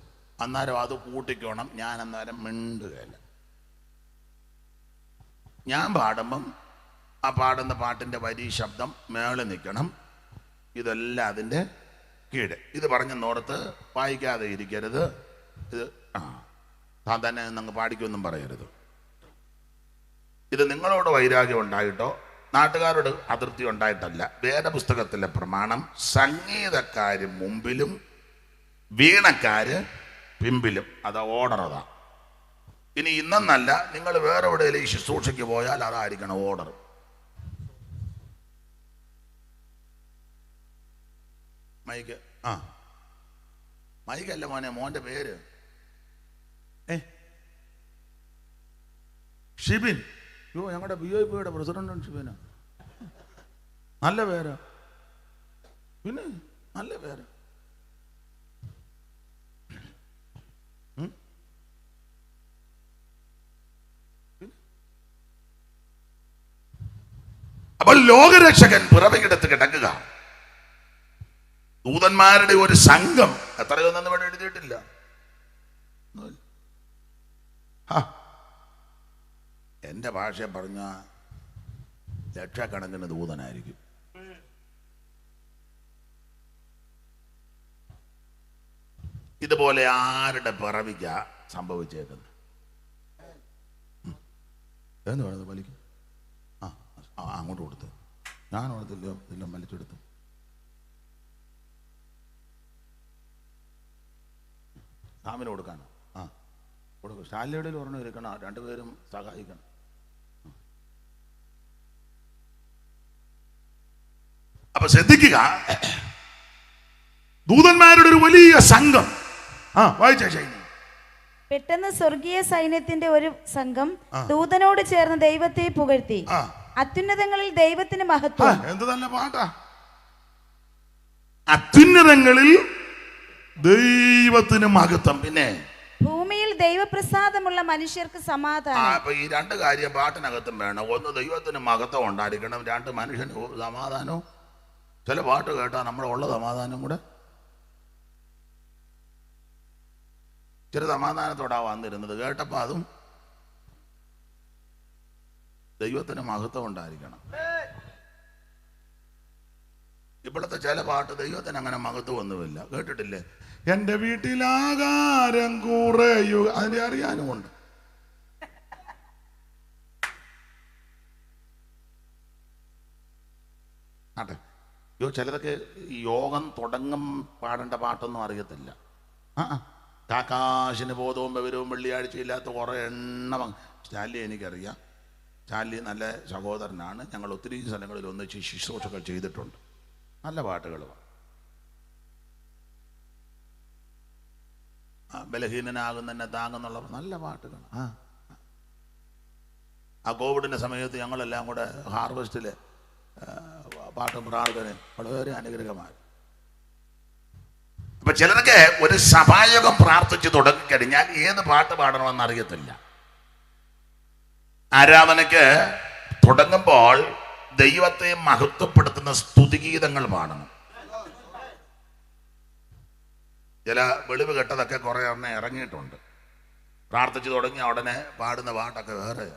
അന്നേരം അത് കൂട്ടിക്കണം. ഞാൻ അന്നേരം മിണ്ടുകയില്ല. ഞാൻ പാടുമ്പം ആ പാടുന്ന പാട്ടിൻ്റെ വരി ശബ്ദം മേളിൽ നിൽക്കണം. ഇതെല്ലാം അതിൻ്റെ കീഴ്. ഇത് പറഞ്ഞെന്നോർത്ത് വായിക്കാതെ ഇരിക്കരുത്. ഇത് താൻ തന്നെ നിങ്ങൾ പാടിക്കൊന്നും പറയരുത്. ഇത് നിങ്ങളോട് വൈരാഗ്യം ഉണ്ടായിട്ടോ നാട്ടുകാരോട് അതിർത്തി ഉണ്ടായിട്ടല്ല. വേദപുസ്തകത്തിലെ പ്രമാണം സംഗീതക്കാര് മുമ്പിലും വീണക്കാര് പിമ്പിലും. അതാ ഓർഡർ. അതാ. ഇനി ഇന്നെന്നല്ല, നിങ്ങൾ വേറെ എവിടെയെങ്കിലും ഈ ശുശ്രൂഷയ്ക്ക് പോയാൽ അതായിരിക്കണം ഓർഡർ. മൈക്ക് മൈക്കല്ല മോനെ, മോന്റെ പേര് ഷിബിൻ. യോ, ഞങ്ങളുടെ BOPയുടെ പ്രസിഡന്റാണ് ഷിബിന. നല്ല പേരാ. പിന്നെ നല്ല പേര്. അപ്പോൾ ലോകരക്ഷകൻ പിറവിയിടത്ത് കിടക്കുക. ദൂതന്മാരുടെ ഒരു സംഘം. എത്രയൊന്നും ഇവിടെ എഴുതിയിട്ടില്ല. എൻ്റെ ഭാഷ പറഞ്ഞ ലക്ഷക്കണക്കിന് ദൂതനായിരിക്കും. ഇതുപോലെ ആരുടെ പിറവിക്ക സംഭവിച്ചേക്കുന്നത് എന്ന് പറയുന്നത് വലിക്കും. അങ്ങോട്ട് കൊടുത്ത് ഞാൻ കൊടുത്തില്ലോ, ഇതെല്ലാം വലിച്ചെടുത്തു. സാമിന് കൊടുക്കാനോ? കൊടുക്കും. ശാലയുടെ ഒരെണ്ണം ഇരിക്കണം, രണ്ടുപേരും സഹായിക്കണം. അപ്പൊ ശ്രദ്ധിക്കുക, ദൂതന്മാരുടെ ഒരു വലിയ സംഘം. വായിച്ച ശൈലി. പെട്ടെന്ന് സ്വർഗീയ സൈന്യത്തിന്റെ ഒരു സംഘം ദൂതനോട് ചേർന്ന് ദൈവത്തെ പുകഴ്ത്തി. അത്യുന്നതങ്ങളിൽ ദൈവത്തിന് മഹത്വം. എന്ത് നല്ല പാട്ടാ! അത്യുന്നതങ്ങളിൽ ദൈവത്തിന് മഹത്വം. പിന്നെ ഭൂമിയിൽ ദൈവപ്രസാദമുള്ള മനുഷ്യർക്ക് സമാധാനം. അപ്പൊ ഈ രണ്ട് കാര്യം പാട്ടിനകത്തും വേണം. ഒന്ന് ദൈവത്തിന് മഹത്വം ഉണ്ടായിരിക്കണം, രണ്ട് മനുഷ്യന് സമാധാനവും. ചില പാട്ട് കേട്ടാൽ നമ്മുടെ ഉള്ള സമാധാനം കൂടെ ചില സമാധാനത്തോടാ വന്നിരുന്നത്. കേട്ടപ്പോൾ അതും ദൈവത്തിന് മഹത്വം ഉണ്ടായിരിക്കണം. ഇപ്പോഴത്തെ ചില പാട്ട് ദൈവത്തിന് അങ്ങനെ മഹത്വം ഒന്നുമില്ല. കേട്ടിട്ടില്ലേ? എന്റെ വീട്ടിലാകാരം കുറയു. അതിനെ അറിയാനുമുണ്ട്. ആട്ടെ. ചിലതൊക്കെ യോഗം തുടങ്ങും പാടേണ്ട പാട്ടൊന്നും അറിയത്തില്ല. കാക്കാശിന് ബോധവും വിവരവും വെള്ളിയാഴ്ചയില്ലാത്ത കുറേ എണ്ണം. സ്റ്റാലി എനിക്കറിയാം. സ്റ്റാലി നല്ല സഹോദരനാണ്. ഞങ്ങൾ ഒത്തിരി സ്ഥലങ്ങളിൽ ഒന്നിച്ച് ശുശ്രൂഷകൾ ചെയ്തിട്ടുണ്ട്. നല്ല പാട്ടുകളുമാണ്. ബലഹീനനാകുന്നെ താങ്ങുന്നുള്ള നല്ല പാട്ടുകൾ. ആ കോവിഡിൻ്റെ സമയത്ത് ഞങ്ങളെല്ലാം കൂടെ ഹാർവെസ്റ്റിലെ പാട്ടും പ്രാർത്ഥനയും വളരെ അനുഗ്രഹമായി. അപ്പൊ ചിലരൊക്കെ ഒരു സഭായോഗം പ്രാർത്ഥിച്ചു തുടങ്ങിക്കഴിഞ്ഞാൽ ഏത് പാട്ട് പാടണമെന്ന് അറിയത്തില്ല. ആരാധനയ്ക്ക് തുടങ്ങുമ്പോൾ ദൈവത്തെ മഹത്വപ്പെടുത്തുന്ന സ്തുതിഗീതങ്ങൾ പാടണം. ചില വെളിവ് കെട്ടതൊക്കെ കുറെ എണ്ണം ഇറങ്ങിയിട്ടുണ്ട്. പ്രാർത്ഥിച്ചു തുടങ്ങിയ ഉടനെ പാടുന്ന പാട്ടൊക്കെ വേറെ.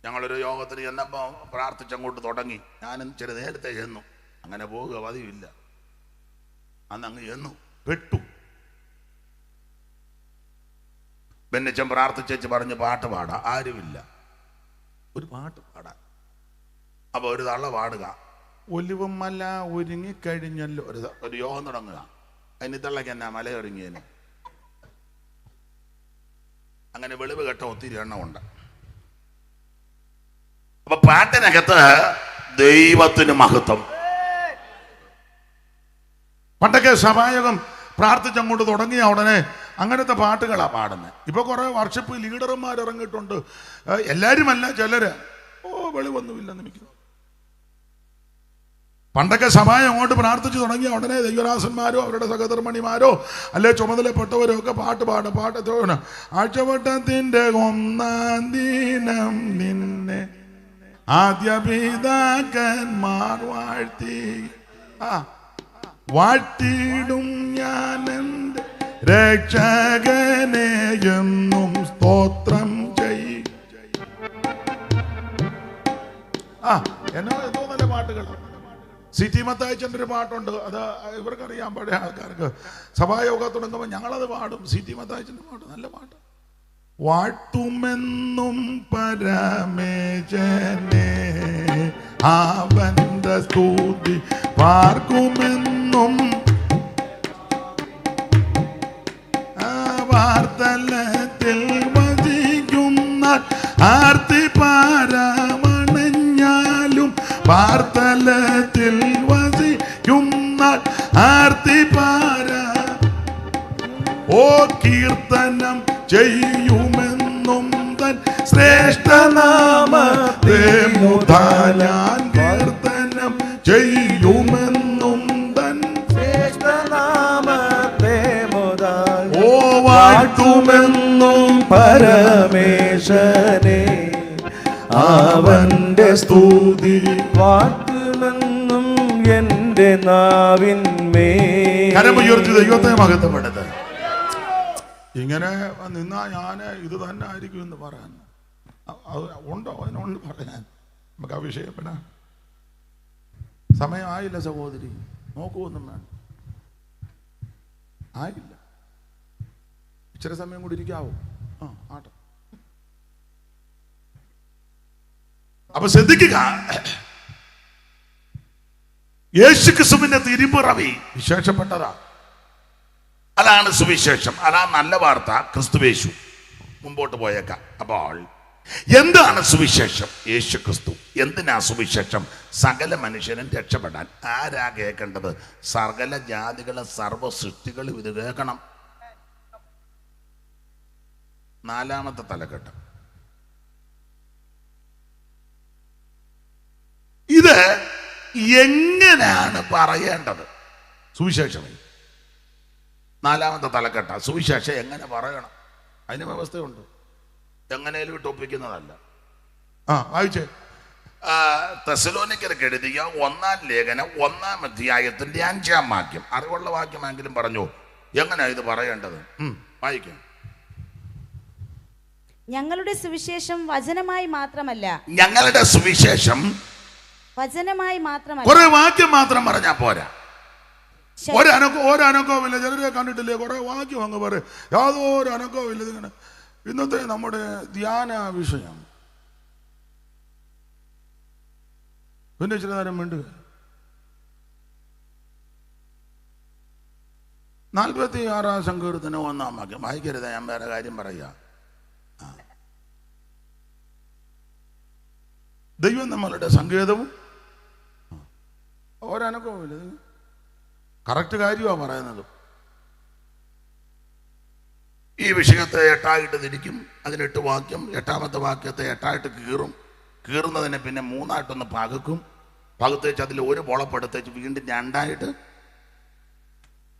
ഞങ്ങളൊരു യോഗത്തിന് ചെന്നപ്പോൾ പ്രാർത്ഥിച്ചങ്ങോട്ട് തുടങ്ങി. ഞാനും ചില നേരത്തെ ചെന്നു. അങ്ങനെ പോവുക പതിവില്ല. അന്നങ്ങ് ചെന്നു പെട്ടു. ബെന്നിച്ചൻ പ്രാർത്ഥിച്ചു പറഞ്ഞ് പാട്ട് പാടാം. ആരുമില്ല ഒരു പാട്ട് പാടാൻ. അപ്പൊ ഒരു തള്ള പാടുക. ഒലിവും മല ഒരുങ്ങിക്കഴിഞ്ഞല്ലോ. ഒരു യോഗം തുടങ്ങുക. അതിന് തള്ളക്ക് എന്നാ മല ഒരുങ്ങിയതിന്. അങ്ങനെ വെളിവ് കെട്ട ഒത്തിരി എണ്ണമുണ്ട്. അപ്പൊ പാട്ടിനകത്ത് ദൈവത്തിന് മഹത്വം. പണ്ടൊക്കെ സഭായോഗം പ്രാർത്ഥിച്ചങ്ങോട്ട് തുടങ്ങിയ ഉടനെ അങ്ങനത്തെ പാട്ടുകളാണ് പാടുന്നത്. ഇപ്പൊ കുറെ വർഷിപ്പ് ലീഡർമാർ ഇറങ്ങിയിട്ടുണ്ട്. എല്ലാവരുമല്ല, ചിലര് വെളിവൊന്നുമില്ലെന്ന് എനിക്ക് പണ്ടൊക്കെ സഭായം അങ്ങോട്ട് പ്രാർത്ഥിച്ചു തുടങ്ങിയ ഉടനെ ദൈവദാസന്മാരോ അവരുടെ സഹധർമ്മിണിമാരോ അല്ലെ ചുമതലപ്പെട്ടവരോ ഒക്കെ പാട്ട് പാടും. പാട്ട് ആഴ്ചവട്ടത്തിൻ്റെ 1-ാം ദിനം നിന്നെ ആദ്യ പിതാക്കന്മാർ വാഴ്ത്തിയിടും ഞാൻ എൻ്റെ രക്ഷകനെ എന്നും സ്തോത്രം ചെയ്യും. എന്നോ എന്തോ നല്ല പാട്ടുകളാണ്. CT മത്തായിച്ചൻ്റെ ഒരു പാട്ടുണ്ട്, അത് ഇവർക്കറിയാം, പഴയ ആൾക്കാർക്ക്. സഭായോഗ തുടങ്ങുമ്പോൾ ഞങ്ങളത് പാടും. CT മത്തായിച്ചൻ്റെ പാട്ട്, നല്ല പാട്ട്. വാഴ്ത്തുമെന്നും പരമേശനെ അവന്റെ സ്തുതി പാർക്കുമെന്നും വാർത്തലത്തിൽ വസിക്കുന്ന ആർത്തി പാരമണഞ്ഞാലും വാർത്തലത്തിൽ വസിക്കുന്ന ആർത്തി പാര ഓ കീർത്തനം ചെയ്യുമെന്നും തൻ ശ്രേഷ്ഠനാമത്തെ മുതാ ഞാൻ കീർത്തനം ചെയ്യുമെന്നും തൻ ശ്രേഷ്ഠനാമത്തെ മുതാ ഓ വാഴ്ത്തുമെന്നും പരമേശനെ അവന്റെ സ്തുതി വാഴ്ത്തുമെന്നും എൻ്റെ നാവിന്മേ. കരമുയർത്തി ദൈവത്തെ മഹത്വപ്പെടുന്നത്. ഇങ്ങനെ നിന്നാ ഞാൻ ഇത് തന്നെ ആയിരിക്കും എന്ന് പറയാൻ ഉണ്ടോ? അതിനുണ്ട് പറയാൻ. നമുക്ക് ആ വിഷയപ്പെടാം. സമയമായില്ല സഹോദരി, നോക്കുവൊന്നും വേണം, ആയില്ല. ഇച്ചിരി സമയം കൂടി ഇരിക്കാവോ? ആട്ടെ. അപ്പൊ ശ്രദ്ധിക്കുക, യേശുക്രിസ്തുവിന്റെ തിരുപ്പിറവി വിശേഷപ്പെട്ടതാ. അതാണ് സുവിശേഷം, അതാണ് നല്ല വാർത്ത. ക്രിസ്തുവേശു മുമ്പോട്ട് പോയേക്കാം. അപ്പോൾ എന്താണ് സുവിശേഷം? യേശു ക്രിസ്തു. എന്തിനാ സുവിശേഷം? സകല മനുഷ്യനും രക്ഷപ്പെടാൻ. ആരാ കേൾക്കേണ്ടത്? സകല ജാതികളെ സർവ്വ സൃഷ്ടികളും ഇത് കേൾക്കണം. 4-ാമത്തെ തലക്കെട്ട്. ഇത് എങ്ങനെയാണ് പറയേണ്ടത്? സുവിശേഷം 4-ാമത്തെ തലക്കെട്ട. സുവിശേഷം എങ്ങനെ പറയണം? അതിന് വ്യവസ്ഥയുണ്ട്. എങ്ങനെയും ടോപ്പിക്കുന്നതല്ല. വായിച്ചേ. തെസ്സലോനിക്കർക്ക് എഴുതിയ 1-ാം ലേഖനം 1-ാം അധ്യായത്തിന്റെ 5-ാം വാക്യം. അറിവുള്ള വാക്യമെങ്കിലും പറഞ്ഞു. എങ്ങനെയാ ഇത് പറയേണ്ടത്? വായിക്കാം. ഞങ്ങളുടെ സുവിശേഷം വചനമായി മാത്രമല്ല. ഞങ്ങളുടെ സുവിശേഷം വചനമായി മാത്രമല്ല. കുറെ വാക്യം മാത്രം പറഞ്ഞാ പോരാ. ഒരനക്കവുമില്ല. ചിലരെ കണ്ടിട്ടില്ലേ, കുറെ വാക്യം അങ്ങ് പറയും, യാതൊരു അനക്കവുമില്ല. ഇതിങ്ങനെ ഇന്നത്തെ നമ്മുടെ ധ്യാന വിഷയം. പിന്നെ ചില നേരം വേണ്ട 46-ാം സങ്കീർത്തനം 1-ാം വാക്യം വായിക്കരുത്. ഞാൻ വേറെ കാര്യം പറയാ. ദൈവം നമ്മളുടെ സങ്കേതവും ഒരനക്കവുമില്ല. കറക്റ്റ് കാര്യമാണ് പറയുന്നത്. ഈ വിഷയത്തെ 8ആയിട്ട് തിരിക്കും. അതിന് 8 വാക്യം. 8-ാമത്തെ വാക്യത്തെ 8ആയിട്ട് കീറും. കീറുന്നതിനെ പിന്നെ 3ആയിട്ടൊന്ന് പകുക്കും. പകുത്തേച്ച് അതിൽ ഒരു പൊളപ്പെടുത്തേച്ച് വീണ്ടും 2ആയിട്ട്.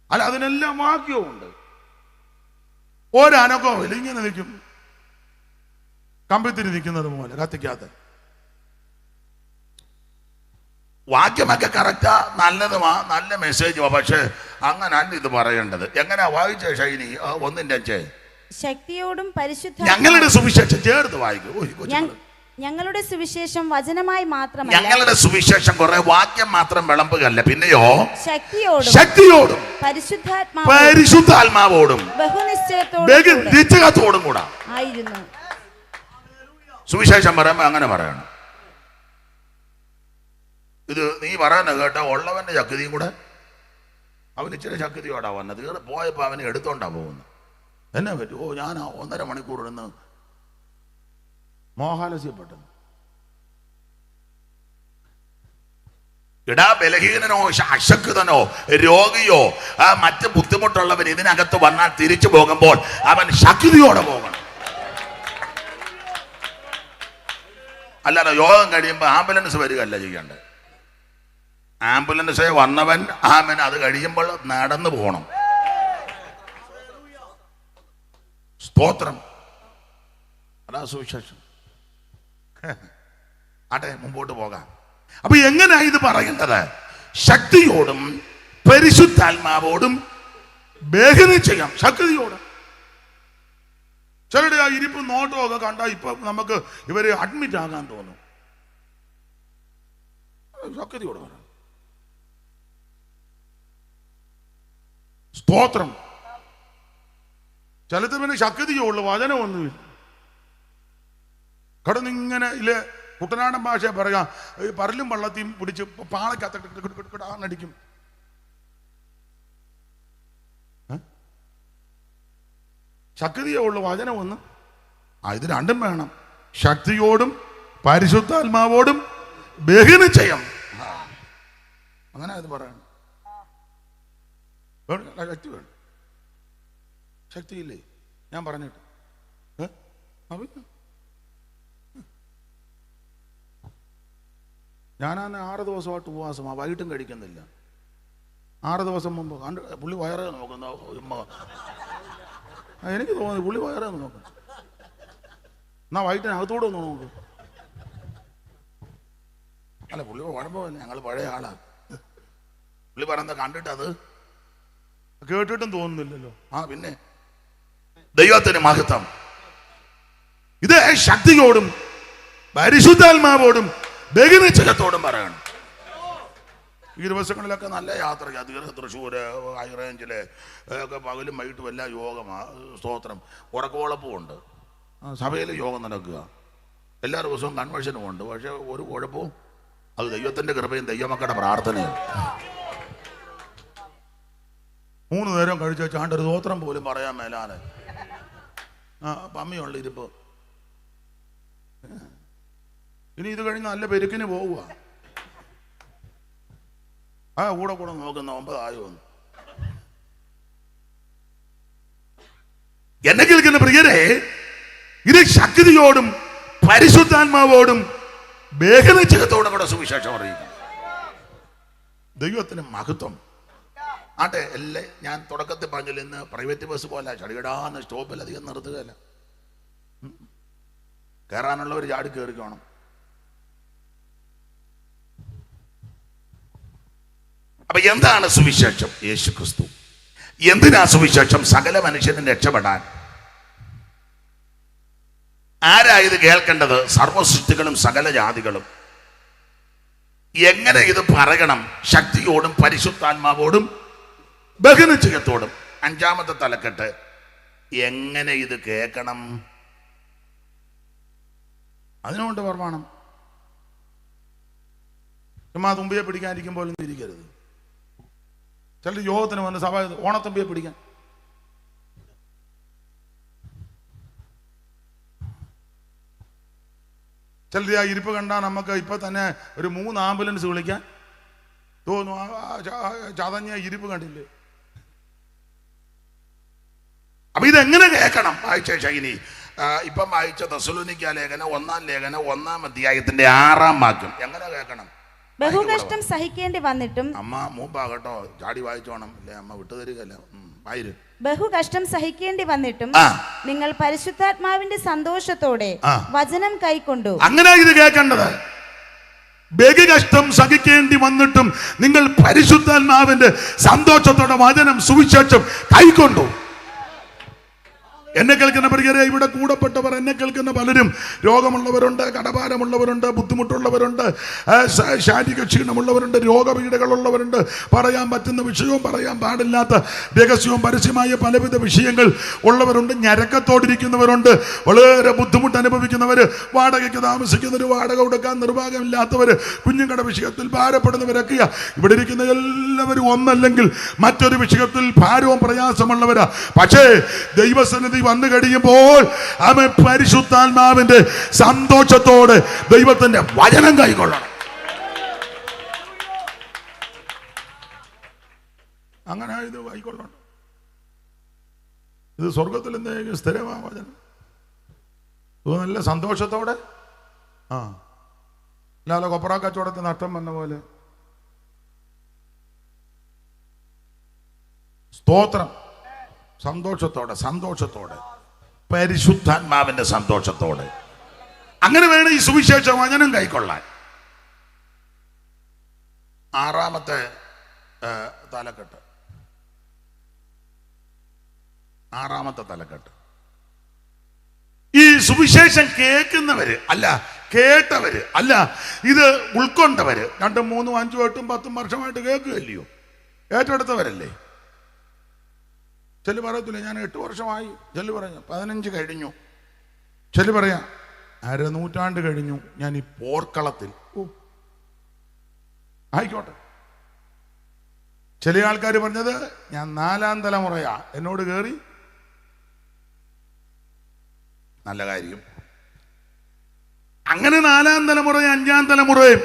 അല്ല, അതിനെല്ലാം വാക്യവും ഉണ്ട്. ഒരനക്കവുമില്ല. ഇങ്ങനെ നിൽക്കും, കമ്പിത്തിരി നിൽക്കുന്നത് പോലെ കത്തിക്കാത്ത. വാക്യമൊക്കെ കറക്റ്റാ, നല്ലതുമാ, നല്ല മെസ്സേജുമാ. പക്ഷെ അങ്ങനല്ല ഇത് പറയേണ്ടത്. എങ്ങനെയാ വായിച്ച ഷൈനി? 1-ന്റെ ശക്തിയോടും പരിശുദ്ധ. ഞങ്ങളുടെ സുവിശേഷം ചേർത്ത് വായിക്കും. ഞങ്ങളുടെ സുവിശേഷം വചനമായി മാത്രമല്ല. ഞങ്ങളുടെ സുവിശേഷം കുറെ വാക്യം മാത്രം വിളമ്പുകയല്ല, പിന്നെയോ ശക്തിയോടും പരിശുദ്ധാത്മാവോടും ബഹുനിശ്ചയത്തോടും കൂടാ ആയിരുന്നു. സുവിശേഷം പറയുമ്പോ അങ്ങനെ പറയണം. ഇത് നീ പറയാൻ കേട്ട ഉള്ളവന്റെ ശക്തിയും കൂടെ. അവന് ഇച്ചിരി ശക്തിയോടാ വന്നത്. പോയപ്പോ അവനെ എടുത്തോണ്ടാ പോകുന്നത്. എന്നെ പറ്റി? ഞാൻ 1.5 മണിക്കൂർ ഇരുന്ന് മോഹാലസ്യപ്പെട്ടു. ഇടാ ബലഹീനനോ അശക്തനോ രോഗിയോ മറ്റ് ബുദ്ധിമുട്ടുള്ളവൻ ഇതിനകത്ത് വന്നാൽ തിരിച്ചു പോകുമ്പോൾ അവൻ ശക്തിയോടെ പോകണം. അല്ലാതെ യോഗം കഴിയുമ്പോൾ ആംബുലൻസ് വരികയല്ല ചെയ്യേണ്ടത്. ആംബുലൻസ് വന്നവൻ ആമൻ അത് കഴിയുമ്പോൾ നടന്നു പോകണം. സ്തോത്രം. അതാ സുവിശേഷം. ആട്ടെ, മുമ്പോട്ട് പോകാം. അപ്പൊ എങ്ങനെയാ ഇത് പറയേണ്ടത്? ശക്തിയോടും പരിശുദ്ധാത്മാവോടും ബേഹനം ചെയ്യാം. ശക്തിയോട്. ചിലരുടെ ആ ഇരിപ്പ് നോട്ടം ഒക്കെ കണ്ടാൽ ഇപ്പൊ നമുക്ക് ഇവര് അഡ്മിറ്റ് ആകാൻ തോന്നും. ശക്തിയോട് പറ. സ്തോത്രം. ചിലത് പിന്നെ ശക്തിയുള്ള വചനമൊന്നുമില്ല. കടന്നിങ്ങനെ ഇല്ലേ, കുട്ടനാടൻ ഭാഷ പറയാ, പരലും വള്ളത്തെയും പിടിച്ച് പാളക്കത്തടിക്കും. ശക്തിയുള്ള വചനമൊന്നും ഇത് രണ്ടും വേണം. ശക്തിയോടും പരിശുദ്ധാത്മാവോടും ബഹനം ചെയ്യാം. അങ്ങനെ അത് പറയണം. ശക്തി വേണം. ശക്തിയില്ലേ? ഞാൻ പറഞ്ഞിട്ട് ഞാനാണ് 6 ദിവസമായിട്ട് ഉപവാസമാ, വൈകിട്ടും കഴിക്കുന്നില്ല. 6 ദിവസം മുമ്പ് പുള്ളി വയറേ നോക്കുന്ന എനിക്ക് തോന്നുന്നു പുള്ളി വയറേ നോക്കും. എന്നാ വൈകിട്ട് അകത്തോടെ ഒന്ന് നോക്കും. അല്ല, പുള്ളി കുഴപ്പമില്ല, ഞങ്ങൾ പഴയ ആളാ. പുള്ളി പറയുന്നത് കണ്ടിട്ട് അത് കേട്ടിട്ടും തോന്നുന്നില്ലല്ലോ. പിന്നെ ദൈവത്തിന് മഹത്വം. ഇത് ശക്തിയോടും പരിശുദ്ധാത്മാവോടും ബഹുനിശ്ചയത്തോടും പറയണം. ഈ ദിവസങ്ങളിലൊക്കെ നല്ല യാത്രയ്ക്ക് തൃശ്ശൂര്, ഹൈറേഞ്ചില് ഒക്കെ പകലും വൈകിട്ടും എല്ലാം യോഗമാ. സ്തോത്രം. ഉറക്കോളപ്പുണ്ട്. സഭയിൽ യോഗം നടക്കുക. എല്ലാ ദിവസവും കൺവെൻഷനും ഉണ്ട്. പക്ഷെ ഒരു കുഴപ്പവും, അത് ദൈവത്തിന്റെ കൃപയും ദൈവമക്കളുടെ പ്രാർത്ഥനയും. 3 നേരം കഴിച്ച ചാണ്ടൊരു സ്തോത്രം പോലും പറയാൻ മേലാതെ പമ്മിയുള്ള ഇരിപ്പ്. ഇനി ഇത് കഴിഞ്ഞ് നല്ല പെരുക്കിന് പോവുക. കൂടെ നോക്കുന്ന 9 ആയോ. എന്നെ കേൾക്കുന്ന പ്രിയരെ, ഇത് ശക്തിയോടും പരിശുദ്ധാത്മാവോടും ബഹുനിശ്ചയത്തോടും കൂടെ സുവിശേഷം അറിയിക്കും. ദൈവത്തിന് മഹത്വം. ആട്ടെ, അല്ലേ ഞാൻ തുടക്കത്തിൽ പറഞ്ഞില്ല, ഇന്ന് പ്രൈവറ്റ് ബസ് പോലെ ചടികിടാന്ന് സ്റ്റോപ്പിൽ അധികം നിർത്തുകയല്ല. കയറാനുള്ളവർ ചാടി കയറിക്കോണം. അപ്പൊ എന്താണ് സുവിശേഷം? യേശു ക്രിസ്തു. എന്തിനാ സുവിശേഷം? സകല മനുഷ്യനും രക്ഷപ്പെടാൻ. ആരാ ഇത് കേൾക്കേണ്ടത്? സർവസൃഷ്ടികളും സകല ജാതികളും. എങ്ങനെ ഇത് പറയണം? ശക്തിയോടും പരിശുദ്ധാത്മാവോടും ബഹുനിശ്ചയത്തോടും. 5ാമത്തെ തലക്കെട്ട്, എങ്ങനെ ഇത് കേൾക്കണം? അതിനുകൊണ്ട് പ്രമാണം. ചുമ്മാ തുമ്പിയെ പിടിക്കാനിരിക്കുമ്പോൾ ഇരിക്കരുത്. ചില യോഗത്തിന് വന്ന് സഭ ഓണത്തുമ്പിയെ പിടിക്കാൻ. ചിലർ ആ ഇരിപ്പ് കണ്ടാൽ നമുക്ക് ഇപ്പൊ തന്നെ ഒരു 3 ആംബുലൻസ് വിളിക്കാൻ തോന്നുന്നു. ചതഞ്ഞ ഇരിപ്പ് കണ്ടില്ലേ? അപ്പൊ ഇതെങ്ങനെ കേൾക്കണം? വായിച്ച ശൈലി ഇപ്പം വായിച്ച തെസ്സലോനിക്ക ലേഖനം 1-ാം ലേഖനം 1-ാം അധ്യായത്തിന്റെ 6-ാം വാക്യം എങ്ങനെ കേൾക്കണം? ബഹുകഷ്ടം സഹിക്കേണ്ടി വന്നിട്ടും. അമ്മ മൂപ്പാകട്ടോ, ചാടി വായിച്ചോണം, അല്ലേ അമ്മ വിട്ടുതരികയല്ല. വായിര്. ബഹുകഷ്ടം സഹിക്കേണ്ടി വന്നിട്ടും നിങ്ങൾ പരിശുദ്ധാത്മാവിന്റെ സന്തോഷത്തോടെ വചനം കൈക്കൊണ്ടു. അങ്ങനെ ഇത് കേൾക്കേണ്ടത്. ബഹുകഷ്ടം സഹിക്കേണ്ടി വന്നിട്ടും നിങ്ങൾ പരിശുദ്ധാത്മാവിന്റെ സന്തോഷത്തോടെ വചനം സുവിശേഷം കൈക്കൊണ്ടു. എന്നെ കേൾക്കുന്ന പ്രിയരെ, ഇവിടെ കൂടപ്പെട്ടവർ, എന്നെ കേൾക്കുന്ന പലരും രോഗമുള്ളവരുണ്ട്, കടഭാരമുള്ളവരുണ്ട്, ബുദ്ധിമുട്ടുള്ളവരുണ്ട്, ശാരീരിക ക്ഷീണമുള്ളവരുണ്ട്, രോഗപീഠകളുള്ളവരുണ്ട്, പറയാൻ പറ്റുന്ന വിഷയവും പറയാൻ പാടില്ലാത്ത രഹസ്യവും പരസ്യമായ പലവിധ വിഷയങ്ങൾ ഉള്ളവരുണ്ട്, ഞരക്കത്തോടിരിക്കുന്നവരുണ്ട്, വളരെ ബുദ്ധിമുട്ട് അനുഭവിക്കുന്നവർ, വാടകയ്ക്ക് താമസിക്കുന്നവർ, വാടക കൊടുക്കാൻ നിർവാഹമില്ലാത്തവർ, കുഞ്ഞുങ്ങളുടെ വിഷയത്തിൽ ഭാരപ്പെടുന്നവരൊക്കെയാ ഇവിടെ ഇരിക്കുന്ന എല്ലാവരും. ഒന്നല്ലെങ്കിൽ മറ്റൊരു വിഷയത്തിൽ ഭാരവും പ്രയാസമുള്ളവരാ. പക്ഷേ ദൈവസന്നിധി വന്നു കഴിയുമ്പോൾ അവൻ പരിശുദ്ധാത്മാവിന്റെ സന്തോഷത്തോടെ ദൈവത്തിന്റെ വചനം കൈക്കൊള്ളണം. അങ്ങനെ ഇത് കൈക്കൊള്ളണം. ഇത് സ്വർഗത്തിൽ എന്തെങ്കിലും സ്ഥിരമായ വചനം. ഇത് നല്ല സന്തോഷത്തോടെ. അല്ലാതെ കൊപ്ര കച്ചവടത്തിന് നഷ്ടം വന്ന പോലെ സ്തോത്രം. സന്തോഷത്തോടെ, സന്തോഷത്തോടെ, പരിശുദ്ധാത്മാവിന്റെ സന്തോഷത്തോടെ. അങ്ങനെ വേണം ഈ സുവിശേഷ വചനം കൈക്കൊള്ളാൻ. ആറാമത്തെ തലക്കെട്ട്, ആറാമത്തെ തലക്കെട്ട്, ഈ സുവിശേഷം കേൾക്കുന്നവര് അല്ല, കേട്ടവര് അല്ല, ഇത് ഉൾക്കൊണ്ടവര്. 2, 3, 5, 8, 10 വർഷമായിട്ട് കേൾക്കുകയല്ലയോ, ഏറ്റെടുത്തവരല്ലേ. ചെല്ലു പറയത്തില്ല ഞാൻ 8 വർഷമായി, ചെല്ലു പറഞ്ഞു 15 കഴിഞ്ഞു, ചെല്ലു പറയാ 1/2 നൂറ്റാണ്ട് കഴിഞ്ഞു ഞാൻ ഈ പോർക്കളത്തിൽ. ആയിക്കോട്ടെ. ചില ആൾക്കാർ പറഞ്ഞത് ഞാൻ 4ാം തലമുറയാ, എന്നോട് കയറി. നല്ല കാര്യം. അങ്ങനെ 4ാം തലമുറയും 5ാം തലമുറയും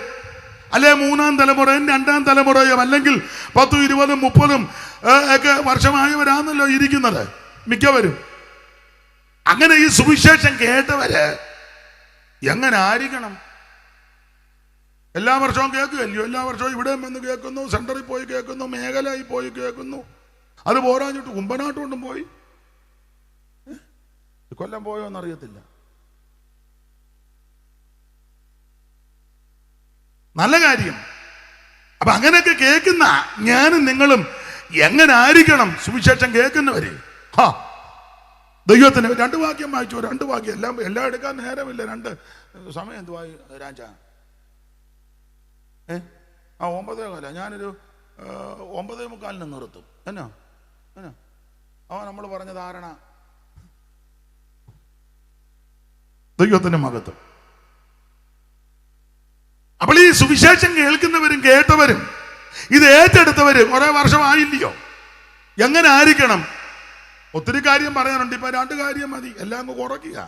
അല്ലെ 3ാം തലമുറയും 2ാം തലമുറയും അല്ലെങ്കിൽ 10, 20, 30 ഒക്കെ വർഷമായവരാണല്ലോ ഇരിക്കുന്നത് മിക്കവരും. അങ്ങനെ ഈ സുവിശേഷം കേട്ടവര് എങ്ങനെ ആയിരിക്കണം? എല്ലാ വർഷവും കേൾക്കുകയല്ലയോ, എല്ലാ വർഷവും ഇവിടെ വന്ന് കേൾക്കുന്നു, സെന്ററിൽ പോയി കേൾക്കുന്നു, മേഖലയിൽ പോയി കേൾക്കുന്നു. അത് പോരാഞ്ഞിട്ട് കുമ്പനാട്ടുകൊണ്ടും പോയി. കൊല്ലം പോയോ എന്നറിയത്തില്ല. നല്ല കാര്യം. അപ്പൊ അങ്ങനെയൊക്കെ കേൾക്കുന്ന ഞാനും നിങ്ങളും എങ്ങനെ ആയിരിക്കണം സുവിശേഷം കേൾക്കുന്നവര്? ദൈവത്തിന് 2 വാക്യം വായിച്ചു, 2 വാക്യം. എല്ലാം എടുക്കാൻ നേരമില്ല. 2 സമയം എന്തുവായി രാജ? 9:15. ഞാനൊരു 9:45 നിർത്തും. എന്നാ നമ്മൾ പറഞ്ഞ ധാരണ. ദൈവത്തിന് മഹത്വം. അപ്പോൾ ഈ സുവിശേഷം കേൾക്കുന്നവരും കേട്ടവരും ഇത് ഏറ്റെടുത്തവര് കുറെ വർഷമായില്ലയോ, എങ്ങനെ ആയിരിക്കണം? ഒത്തിരി കാര്യം പറയാനുണ്ട്. ഇപ്പൊ 2 കാര്യം മതി, എല്ലാം കുറയ്ക്കുക.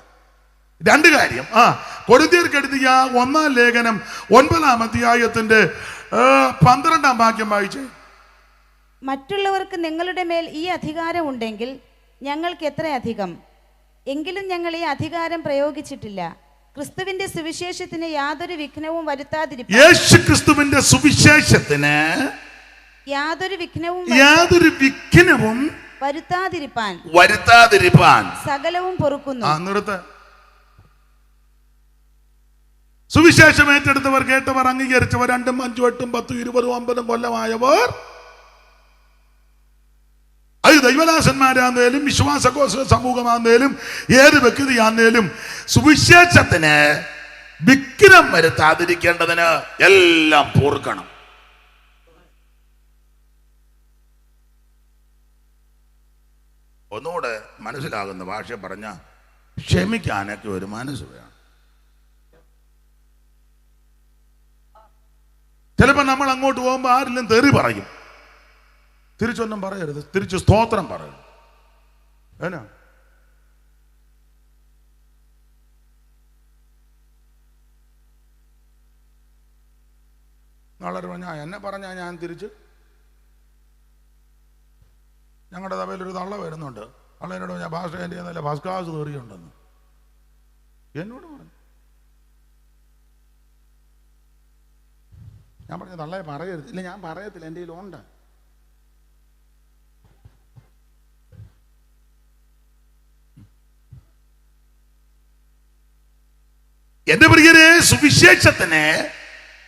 2 കാര്യം. കൊരിന്ത്യർക്കെഴുതിയ 1-ാം ലേഖനം 9-ാം അധ്യായത്തിന്റെ 12-ാം വാക്യം വായിച്ചേ. മറ്റുള്ളവർക്ക് നിങ്ങളുടെ മേൽ ഈ അധികാരം ഉണ്ടെങ്കിൽ ഞങ്ങൾക്ക് എത്ര അധികം. എങ്കിലും ഞങ്ങൾ ഈ അധികാരം പ്രയോഗിച്ചിട്ടില്ല. ക്രിസ്തുവിന്റെ സുവിശേഷത്തിന് യാതൊരു വിഘ്നവും വരുത്താതിരിപ്പാൻ, യേശു ക്രിസ്തുവിന്റെ സുവിശേഷത്തിന് യാതൊരു വിഘ്നവും വരുത്താതിരിപ്പാൻ സകലവും പൊറുക്കുന്നു. നിർത്ത്. സുവിശേഷം ഏറ്റെടുത്തവർ, കേട്ടവർ, അംഗീകരിച്ചവർ, 2, 5, 8, 10, 20, 50 കൊല്ലമായവർ, അത് ദൈവദാസന്മാരാന്നേലും വിശ്വാസ സമൂഹമാന്നേലും ഏത് വ്യക്തിയാന്നേലും സുവിശേഷത്തിന് വിഘ്നം വരുത്താതിരിക്കേണ്ടതിന് എല്ലാം പൊറുക്കണം. ഒന്നുകൂടെ മനസ്സിലാകുന്ന ഭാഷ പറഞ്ഞ ക്ഷമിക്കാനൊക്കെ ഒരു മനസ്സ് വേണം. ചിലപ്പോൾ നമ്മൾ അങ്ങോട്ട് പോകുമ്പോൾ ആരെങ്കിലും തെറി പറയും. തിരിച്ചൊന്നും പറയരുത്, തിരിച്ച് സ്തോത്രം പറയണം. എന്നാ നാളെ എന്നെ പറഞ്ഞാൽ ഞാൻ തിരിച്ച്, ഞങ്ങളുടെ സഭയിൽ ഒരു തള്ള വരുന്നുണ്ട്, തള്ളേനോട് ഞാൻ ഭാഷ എൻ്റെ നല്ല ഫസ്റ്റ് ക്ലാസ് തെറിയുണ്ടെന്ന് എന്നോട് പറഞ്ഞു. ഞാൻ പറഞ്ഞു തള്ളയെ പറയരുത്. ഇല്ല ഞാൻ പറയത്തില്ല, എൻ്റെ കയ്യിലുണ്ട്. എന്റെ പ്രിയരെ, സുവിശേഷത്തിന്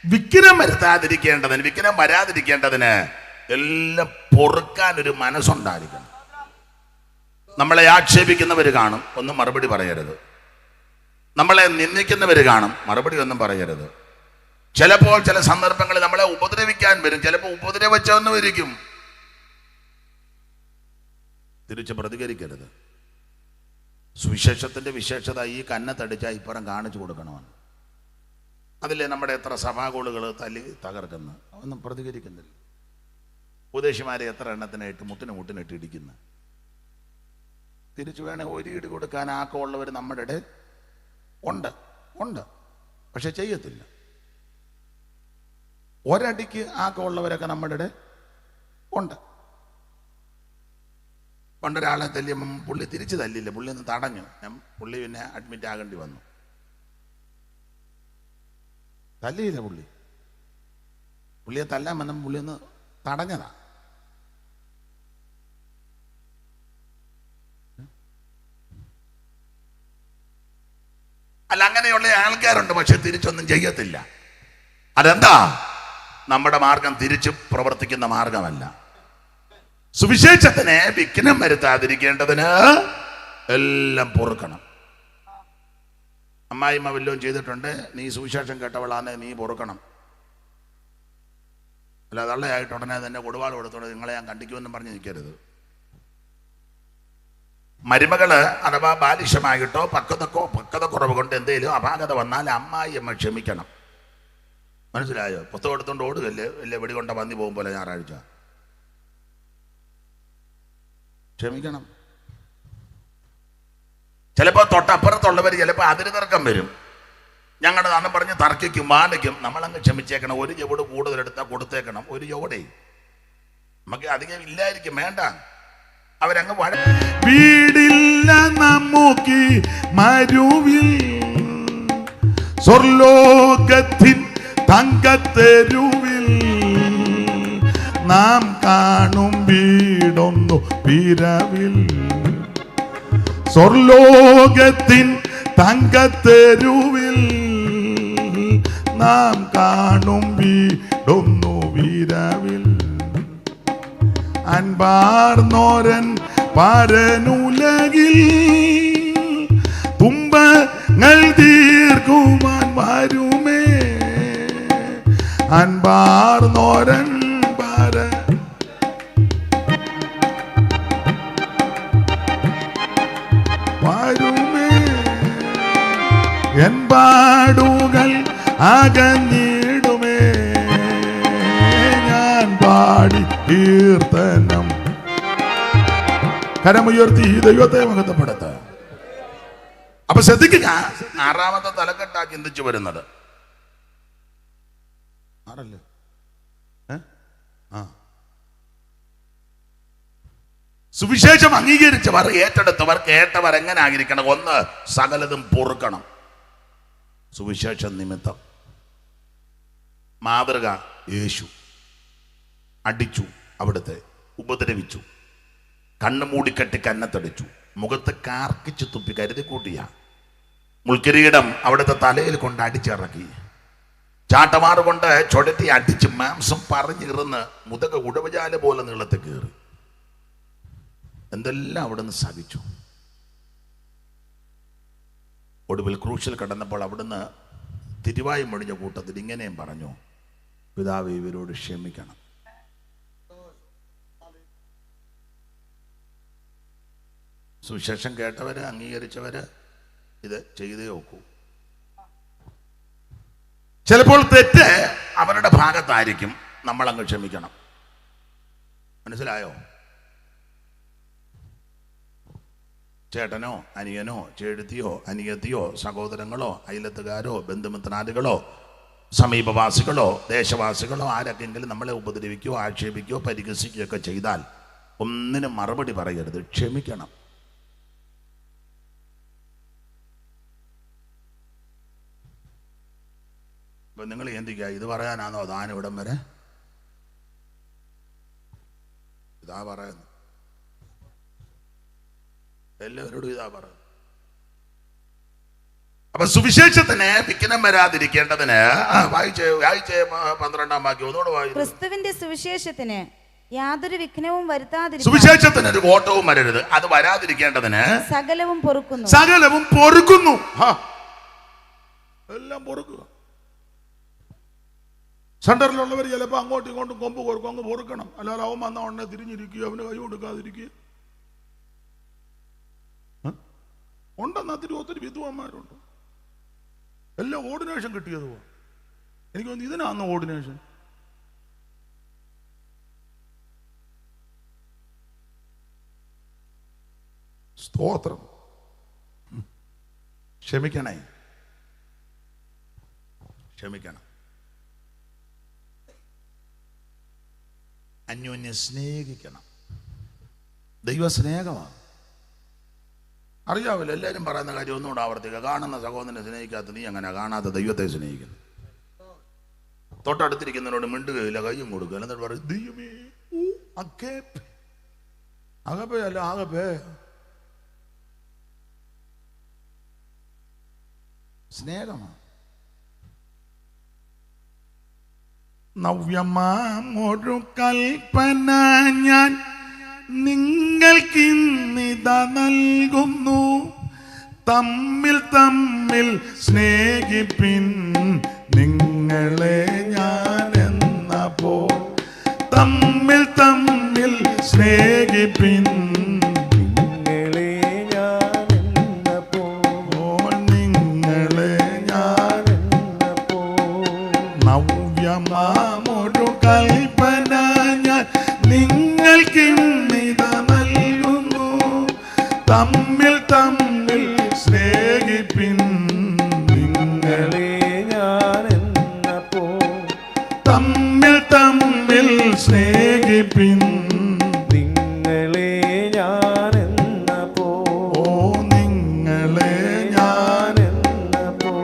വിഘ്നം വരുത്താതിരിക്കേണ്ടതിന്, വിഘ്നം വരാതിരിക്കേണ്ടതിന് എല്ലാം പൊറുക്കാൻ ഒരു മനസ്സുണ്ടായിരിക്കണം. നമ്മളെ ആക്ഷേപിക്കുന്നവർ കാണും, ഒന്നും മറുപടി പറയരുത്. നമ്മളെ നിന്ദിക്കുന്നവർ കാണും, മറുപടി ഒന്നും പറയരുത്. ചിലപ്പോൾ ചില സന്ദർഭങ്ങളിൽ നമ്മളെ ഉപദ്രവിക്കാൻ വരും, ചിലപ്പോൾ ഉപദ്രവിച്ചൊന്നും ഇരിക്കും, തിരിച്ച് പ്രതികരിക്കരുത്. സുവിശേഷത്തിന്റെ വിശേഷത ഈ കന്നത്തടിച്ചാൽ ഇപ്പുറം കാണിച്ചു കൊടുക്കണമെന്ന്. അതിലെ നമ്മുടെ എത്ര സഭാഗോളുകൾ തല്ലി തകർക്കുന്നു, ഒന്നും പ്രതികരിക്കുന്നില്ല. ഉപദേശിമാരെ എത്ര എണ്ണത്തിനായിട്ട് മുട്ടിനിട്ട് ഇടിക്കുന്നു. തിരിച്ചു വേണേ ഒരു ഇടി കൊടുക്കാൻ ആക്കമുള്ളവർ നമ്മുടെ ഇടയിൽ ഉണ്ട്, പക്ഷെ ചെയ്യത്തില്ല. ഒരടിക്ക് ആക്കമുള്ളവരൊക്കെ നമ്മുടെ ഇടയിൽ ഉണ്ട്. പണ്ടൊരാളെ തല്ലിയപ്പം പുള്ളി തിരിച്ച് തല്ലില്ല, പുള്ളി ഒന്ന് തടഞ്ഞു. പുള്ളി പിന്നെ അഡ്മിറ്റ് ആകേണ്ടി വന്നു. തല്ലിയില്ല പുള്ളിയെ തല്ലാൻ വന്നപ്പോൾ പുള്ളി ഒന്ന് തടഞ്ഞതാ. ആൾക്കാരുണ്ട്, പക്ഷെ തിരിച്ചൊന്നും ചെയ്യത്തില്ല. അതെന്താ? നമ്മുടെ മാർഗം തിരിച്ചു പ്രവർത്തിക്കുന്ന മാർഗമല്ല. സുവിശേഷത്തിന് വിഘ്നം വരുത്താതിരിക്കേണ്ടതിന് എല്ലാം പൊറുക്കണം. അമ്മായിമ്മ വല്ലതും ചെയ്തിട്ടുണ്ട്, നീ സുവിശേഷം കേട്ടവളാണ്, നീ പൊറുക്കണം. അല്ല, തള്ളയായിട്ട് ഉടനെ തന്നെ കൊടുവാൾ കൊടുത്തോണ്ട് നിങ്ങളെ ഞാൻ കണ്ടിക്കുമെന്നും പറഞ്ഞ് നിൽക്കരുത്. മരുമകള് അഥവാ ബാലിശമായിട്ടോ പക്വത കൊണ്ട് എന്തെങ്കിലും അപാകത വന്നാൽ അമ്മായിയമ്മ ക്ഷമിക്കണം. മനസ്സിലായോ? പുസ്തകം എടുത്തോണ്ട് ഓടുകല്ലേ, വലിയ വെടികൊണ്ട പന്നി പോകും പോലെ ഞായറാഴ്ച. ക്ഷമിക്കണം. ചിലപ്പോൾ തൊട്ടപ്പുറത്തുള്ളവർ ചിലപ്പോൾ അതിര് തർക്കം വരും, ഞങ്ങളുടെ നാണം പറഞ്ഞ് തർക്കിക്കും, മാനിക്കും. നമ്മളങ്ങ് ക്ഷമിച്ചേക്കണം. ഒരു ചുവട് കൂടുതലെടുത്താൽ കൊടുത്തേക്കണം. ഒരു ചുവടേ നമുക്ക് അധികം ഇല്ലായിരിക്കും, വേണ്ട. അവരങ്ങ് വീടില്ല നമുക്ക് മരുവിൽ സ്വർലോകത്തിൻ തങ്കത്തെരുവിൽ നാം കാണും വീടൊന്നു പിറവിൽ. സ്വർലോകത്തിൻ തങ്കത്തെരുവിൽ നാം കാണും വീടൊന്നു വിരവിൽ. അൻപാർന്നോരൻ പരനുലകിൽ തുമ്പങ്ങൾ തീർക്കുവാൻ വരുമേ. അൻപാർന്നോരൻ വരുമേ. എൻ പാടുകൾ അകന്നിടുമേ. ഞാൻ പാടി കീർത്തനം. കരമുയർത്തി ദൈവത്തെ മഹത്വപ്പെടുത്ത. അപ്പൊ ശ്രദ്ധിക്കുക, ആറാമത്തെ തലക്കെട്ടാ ചിന്തിച്ചു വരുന്നത്. ആറല്ലേ? സുവിശേഷം അംഗീകരിച്ചവർ, ഏറ്റെടുത്തവർ, കേട്ടവർ എങ്ങനെ ആയിരിക്കണം? ഒന്ന്, സകലതും പൊറുക്കണം. സുവിശേഷ നിമിത്തം. മാതൃക യേശു. അടിച്ചു, അവിടുത്തെ ഉപദ്രവിച്ചു, കണ്ണ് മൂടിക്കെട്ടി കന്നത്തടിച്ചു, മുഖത്ത് കാർക്കിച്ചു തുപ്പി കരുതി കൂട്ടിയ മുൾക്കിരീടം അവിടുത്തെ തലയിൽ കൊണ്ട് അടിച്ചിറക്കി, ചാട്ടമാറ് കൊണ്ട് ചുടറ്റി അടിച്ച് മാംസം പറഞ്ഞിറന്ന് മുതക ഉടവജാല പോലെ നീളത്ത് കയറി. എന്തെല്ലാം അവിടുന്ന് സഹിച്ചു. ഒടുവിൽ ക്രൂശിൽ കിടന്നപ്പോൾ അവിടുന്ന് തിരുവായി മൊഴിഞ്ഞ കൂട്ടത്തിൽ ഇങ്ങനെയും പറഞ്ഞു, പിതാവേ, ഇവരോട് ക്ഷമിക്കണം. സുവിശേഷം കേട്ടവര്, അംഗീകരിച്ചവര് ഇത് ചെയ്തേ ഒക്കൂ. ചിലപ്പോൾ തെറ്റ് അവരുടെ ഭാഗത്തായിരിക്കും, നമ്മൾ അങ്ങ് ക്ഷമിക്കണം. മനസ്സിലായോ? ചേട്ടനോ അനിയനോ ചേഴുത്തിയോ അനിയത്തിയോ സഹോദരങ്ങളോ അയലത്തുകാരോ ബന്ധുമിത്രാദികളോ സമീപവാസികളോ ദേശവാസികളോ ആരൊക്കെങ്കിലും നമ്മളെ ഉപദ്രവിക്കുകയോ ആക്ഷേപിക്കുകയോ പരിഹസിക്കുകയോ ഒക്കെ ചെയ്താൽ ഒന്നിനും മറുപടി പറയരുത്, ക്ഷമിക്കണം. ഇപ്പൊ നിങ്ങൾ ചിന്തിക്കുക, ഇത് പറയാനാണോ താൻ ഇവിടം വരെ? ഇതാ പറയുന്നു, എല്ലാവരോടും ഇതാ പറയുന്നു. അപ്പൊ സുവിശേഷത്തിന് വിഘ്നം വരാതിരിക്കേണ്ടതിന് വായിച്ചേ 12-ാം വാക്യം ഒന്നുകൂടെ വായിച്ചു. ക്രിസ്തുവിന്റെ സുവിശേഷത്തിന് യാതൊരു വിഘ്നവും വരുത്താതിരിക്കാൻ, സുവിശേഷത്തിന് ഒരു കോട്ടവും വരരുത്, അത് വരാതിരിക്കേണ്ടതിന് സകലവും പൊറുക്കുന്നു. സകലവും പൊറുക്കുന്നു. എല്ലാം പൊറുക്കുക. സെന്ററിലുള്ളവർ ചിലപ്പോൾ അങ്ങോട്ടും ഇങ്ങോട്ടും കൊമ്പ് കൊടുക്കും, അങ്ങ് പൊറുക്കണം. അല്ലാതെ അവൻ വന്ന ഉടനെ തിരിഞ്ഞിരിക്കുക, അവന് കൈ കൊടുക്കാതിരിക്കുക. ഉണ്ടെന്ന് ഒത്തിരി വിദ്വാന്മാരുണ്ട്. എല്ലാം ഓർഡിനേഷൻ കിട്ടിയത് പോ. എനിക്ക് തോന്നുന്നു ഇതിനാന്ന് ഓർഡിനേഷൻ. സ്തോത്രം. ക്ഷമിക്കണേ, ക്ഷമിക്കണം. അന്യോന്യം സ്നേഹിക്കണം. ദൈവസ്നേഹമാണ്. അറിയാവില്ല, എല്ലാവരും പറയുന്ന കാര്യം ഒന്നുകൂടെ ആവർത്തിക്കുക. കാണുന്ന സഹോദരനെ സ്നേഹിക്കാത്ത നീ അങ്ങനെ കാണാത്ത ദൈവത്തെ സ്നേഹിക്കുന്നു. തൊട്ടടുത്തിരിക്കുന്നതിനോട് മിണ്ടുകയില്ല, കയ്യും കൊടുക്കുക. എന്നിട്ട് പറയും, ദൈവമേ, അകപ്പേ അല്ല ആകപ്പേ. സ്നേഹമാണ്. നവ്യമാമൊരു കൽപ്പന ഞാൻ നിങ്ങൾക്കിന്നിത നൽകുന്നു, തമ്മിൽ തമ്മിൽ സ്നേഹിപ്പിൻ നിങ്ങളെ ഞാൻ എന്ന പോ, തമ്മിൽ തമ്മിൽ സ്നേഹിപ്പിൻ നിങ്ങളെ ഞാൻ എന്നപ്പോ, നിങ്ങളെ ഞാൻ എന്നപ്പോ. നവ്യമാമൊരു കൽപ്പന ഞാൻ നിങ്ങൾക്കിന്നിത നൽകുന്നു, തമ്മിൽ തമ്മിൽ സ്നേഹിപ്പിൻ നിങ്ങളെ നിങ്ങളെ ഞാൻ എന്നപ്പോ, തമ്മിൽ തമ്മിൽ സ്നേഹിപ്പിൻ നിങ്ങളെ ഞാൻ എന്നപ്പോ, നിങ്ങളെ ഞാൻ എന്നപ്പോ.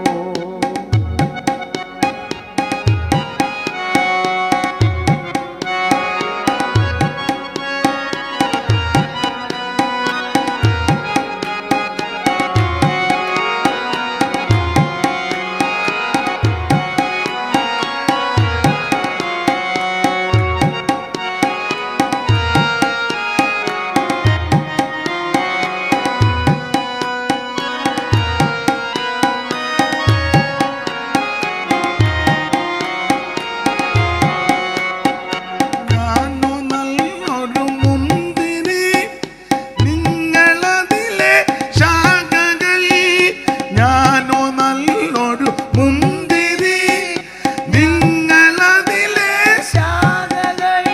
ഞാനോ നല്ലൊരു മുന്തിരി, നിങ്ങളതിലെ ശാഖകൾ. ഞാനോ നല്ലൊരു മുന്തിരി, നിങ്ങളതിലെ ശാഖകൾ.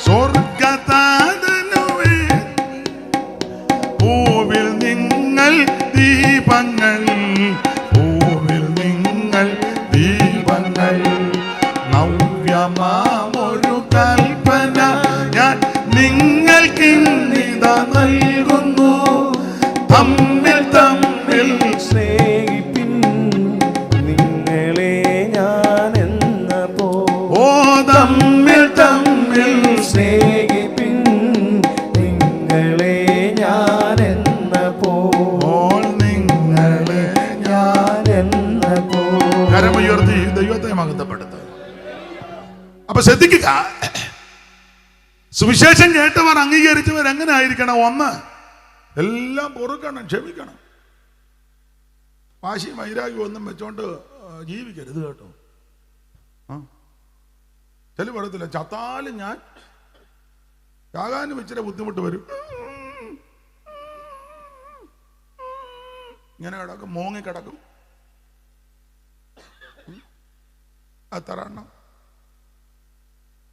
സ്വർഗതാതനുവേ പൂവിൽ നിങ്ങൾ ദീപങ്ങൾ, പൂവിൽ നിങ്ങൾ ദീപങ്ങൾ. നവ്യമാമൊരു കൽപ്പന ഞാൻ നിങ്ങൾക്കിന്നിത നൽകുന്നു, തമ്മിൽ തമ്മിൽ സ്നേഹിപ്പിൻ നിങ്ങളെ ഞാൻ എന്നപ്പോ, തമ്മിൽ തമ്മിൽ സ്നേഹിപ്പിൻ നിങ്ങളെ ഞാൻ എന്നപ്പോ, നിങ്ങളെ ഞാൻ. ഞാൻ എന്നപ്പോ. കരമുയർത്തി ദൈവത്തെ മഹത്വപ്പെടുത്തുക. അപ്പൊ ശ്രദ്ധിക്കുക, സുവിശേഷം കേട്ടവർ അംഗീകരിച്ചവർ എങ്ങനെ ആയിരിക്കണം? ഒന്ന്, എല്ലാം പൊറുക്കണം, ക്ഷമിക്കണം. വാശി വൈരാഗ്യം ഒന്നും വെച്ചോണ്ട് ജീവിക്കരുത് കേട്ടോ. ചില പടത്തില്ല, ചത്താലും ഞാൻ ചാകാനും ഇച്ചിരി ബുദ്ധിമുട്ട് വരും. ഇങ്ങനെ കിടക്കും, മോങ്ങി കിടക്കും. അത്ര എണ്ണം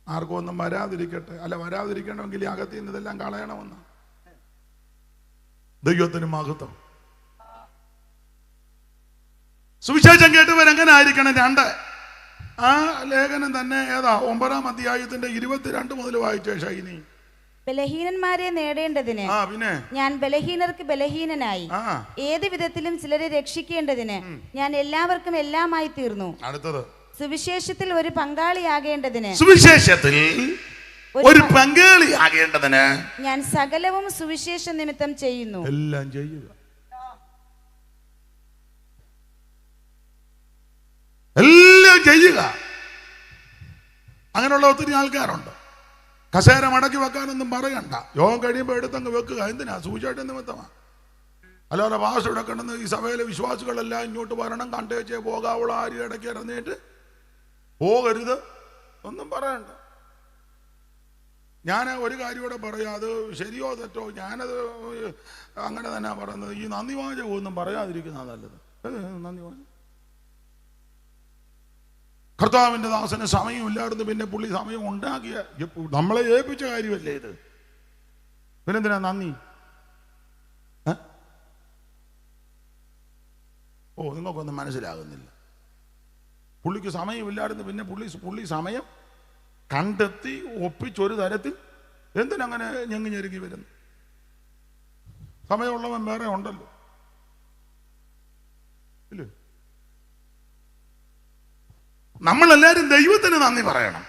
ആർക്കും ഒന്നും വരാതിരിക്കട്ടെ. അല്ല, വരാതിരിക്കണമെങ്കിൽ ഈ അകത്ത് നിന്ന് ഇതെല്ലാം കളയണമെന്ന്. ദൈവത്തിന് മഹത്വം. സുവിശേഷം കേട്ടവർ എങ്ങനെ ആയിരിക്കണം? 2 ആ ലേഖനം തന്നെ ഏതാ? 9-ാം അധ്യായത്തിന്റെ 22 മുതൽ വായിച്ച ഷൈനി. ബലഹീനന്മാരെ നേടേണ്ടതിന് പിന്നെ ഞാൻ ബലഹീനർക്ക് ബലഹീനനായി, ഏത് വിധത്തിലും ചിലരെ രക്ഷിക്കേണ്ടതിന് ഞാൻ എല്ലാവർക്കും എല്ലാമായി തീർന്നു. അടുത്തത്, സുവിശേഷത്തിൽ ഒരു പങ്കാളിയാകേണ്ടതിന്, സുവിശേഷത്തിൽ ഒരു പങ്കാളിയാകേണ്ടതിന് ഞാൻ സകലവും സുവിശേഷ നിമിത്തം ചെയ്യുന്നു. എല്ലാം ചെയ്യുക, എല്ലാം ചെയ്യുക. അങ്ങനെയുള്ള ഒത്തിരി ആൾക്കാരുണ്ട്. കസേര മടക്കി വെക്കാനൊന്നും പറയണ്ട, യോഗം കഴിയുമ്പോൾ എടുത്തങ്ങ് വെക്കുക. എന്തിനാ? സുവിശേഷ നിമിത്തമാണ്. അല്ലാതെ ഭാഷ എടുക്കണമെന്ന് ഈ സഭയിലെ വിശ്വാസികളെല്ലാം ഇങ്ങോട്ട് വരണം, കണ്ടേച്ചേ പോകാവുള്ള ആരും ഇടയ്ക്ക് ഇറങ്ങിയിട്ട് പോകരുത് ഒന്നും പറയണ്ട. ഞാൻ ഒരു കാര്യം കൂടെ പറയാം, അത് ശരിയോ തെറ്റോ, ഞാനത് അങ്ങനെ തന്നെ പറയുന്നത്. ഈ നന്ദി വാചകം ഒന്നും പറയാതിരിക്കുന്നതാണ് നല്ലത്. നന്ദി വാചകം. കർത്താവിൻ്റെ ദാസന് സമയമില്ലായിരുന്നു, പിന്നെ പുള്ളി സമയം ഉണ്ടാക്കിയ, നമ്മളെ ഏൽപ്പിച്ച കാര്യമല്ലേ ഇത്, പിന്നെന്തിനാ നന്ദി? നിങ്ങൾക്കൊന്നും മനസ്സിലാകുന്നില്ല. പുള്ളിക്ക് സമയമില്ലായിരുന്നു, പിന്നെ പുള്ളി സമയം കണ്ടെത്തി ഒപ്പിച്ചൊരു തരത്തിൽ എന്തിനങ്ങനെ ഞെങ്ങി ഞെരുങ്ങി വരുന്നു? സമയമുള്ളവൻ വേറെ ഉണ്ടല്ലോ, ഇല്ലേ? നമ്മളെല്ലാവരും ദൈവത്തിന് നന്ദി പറയണം.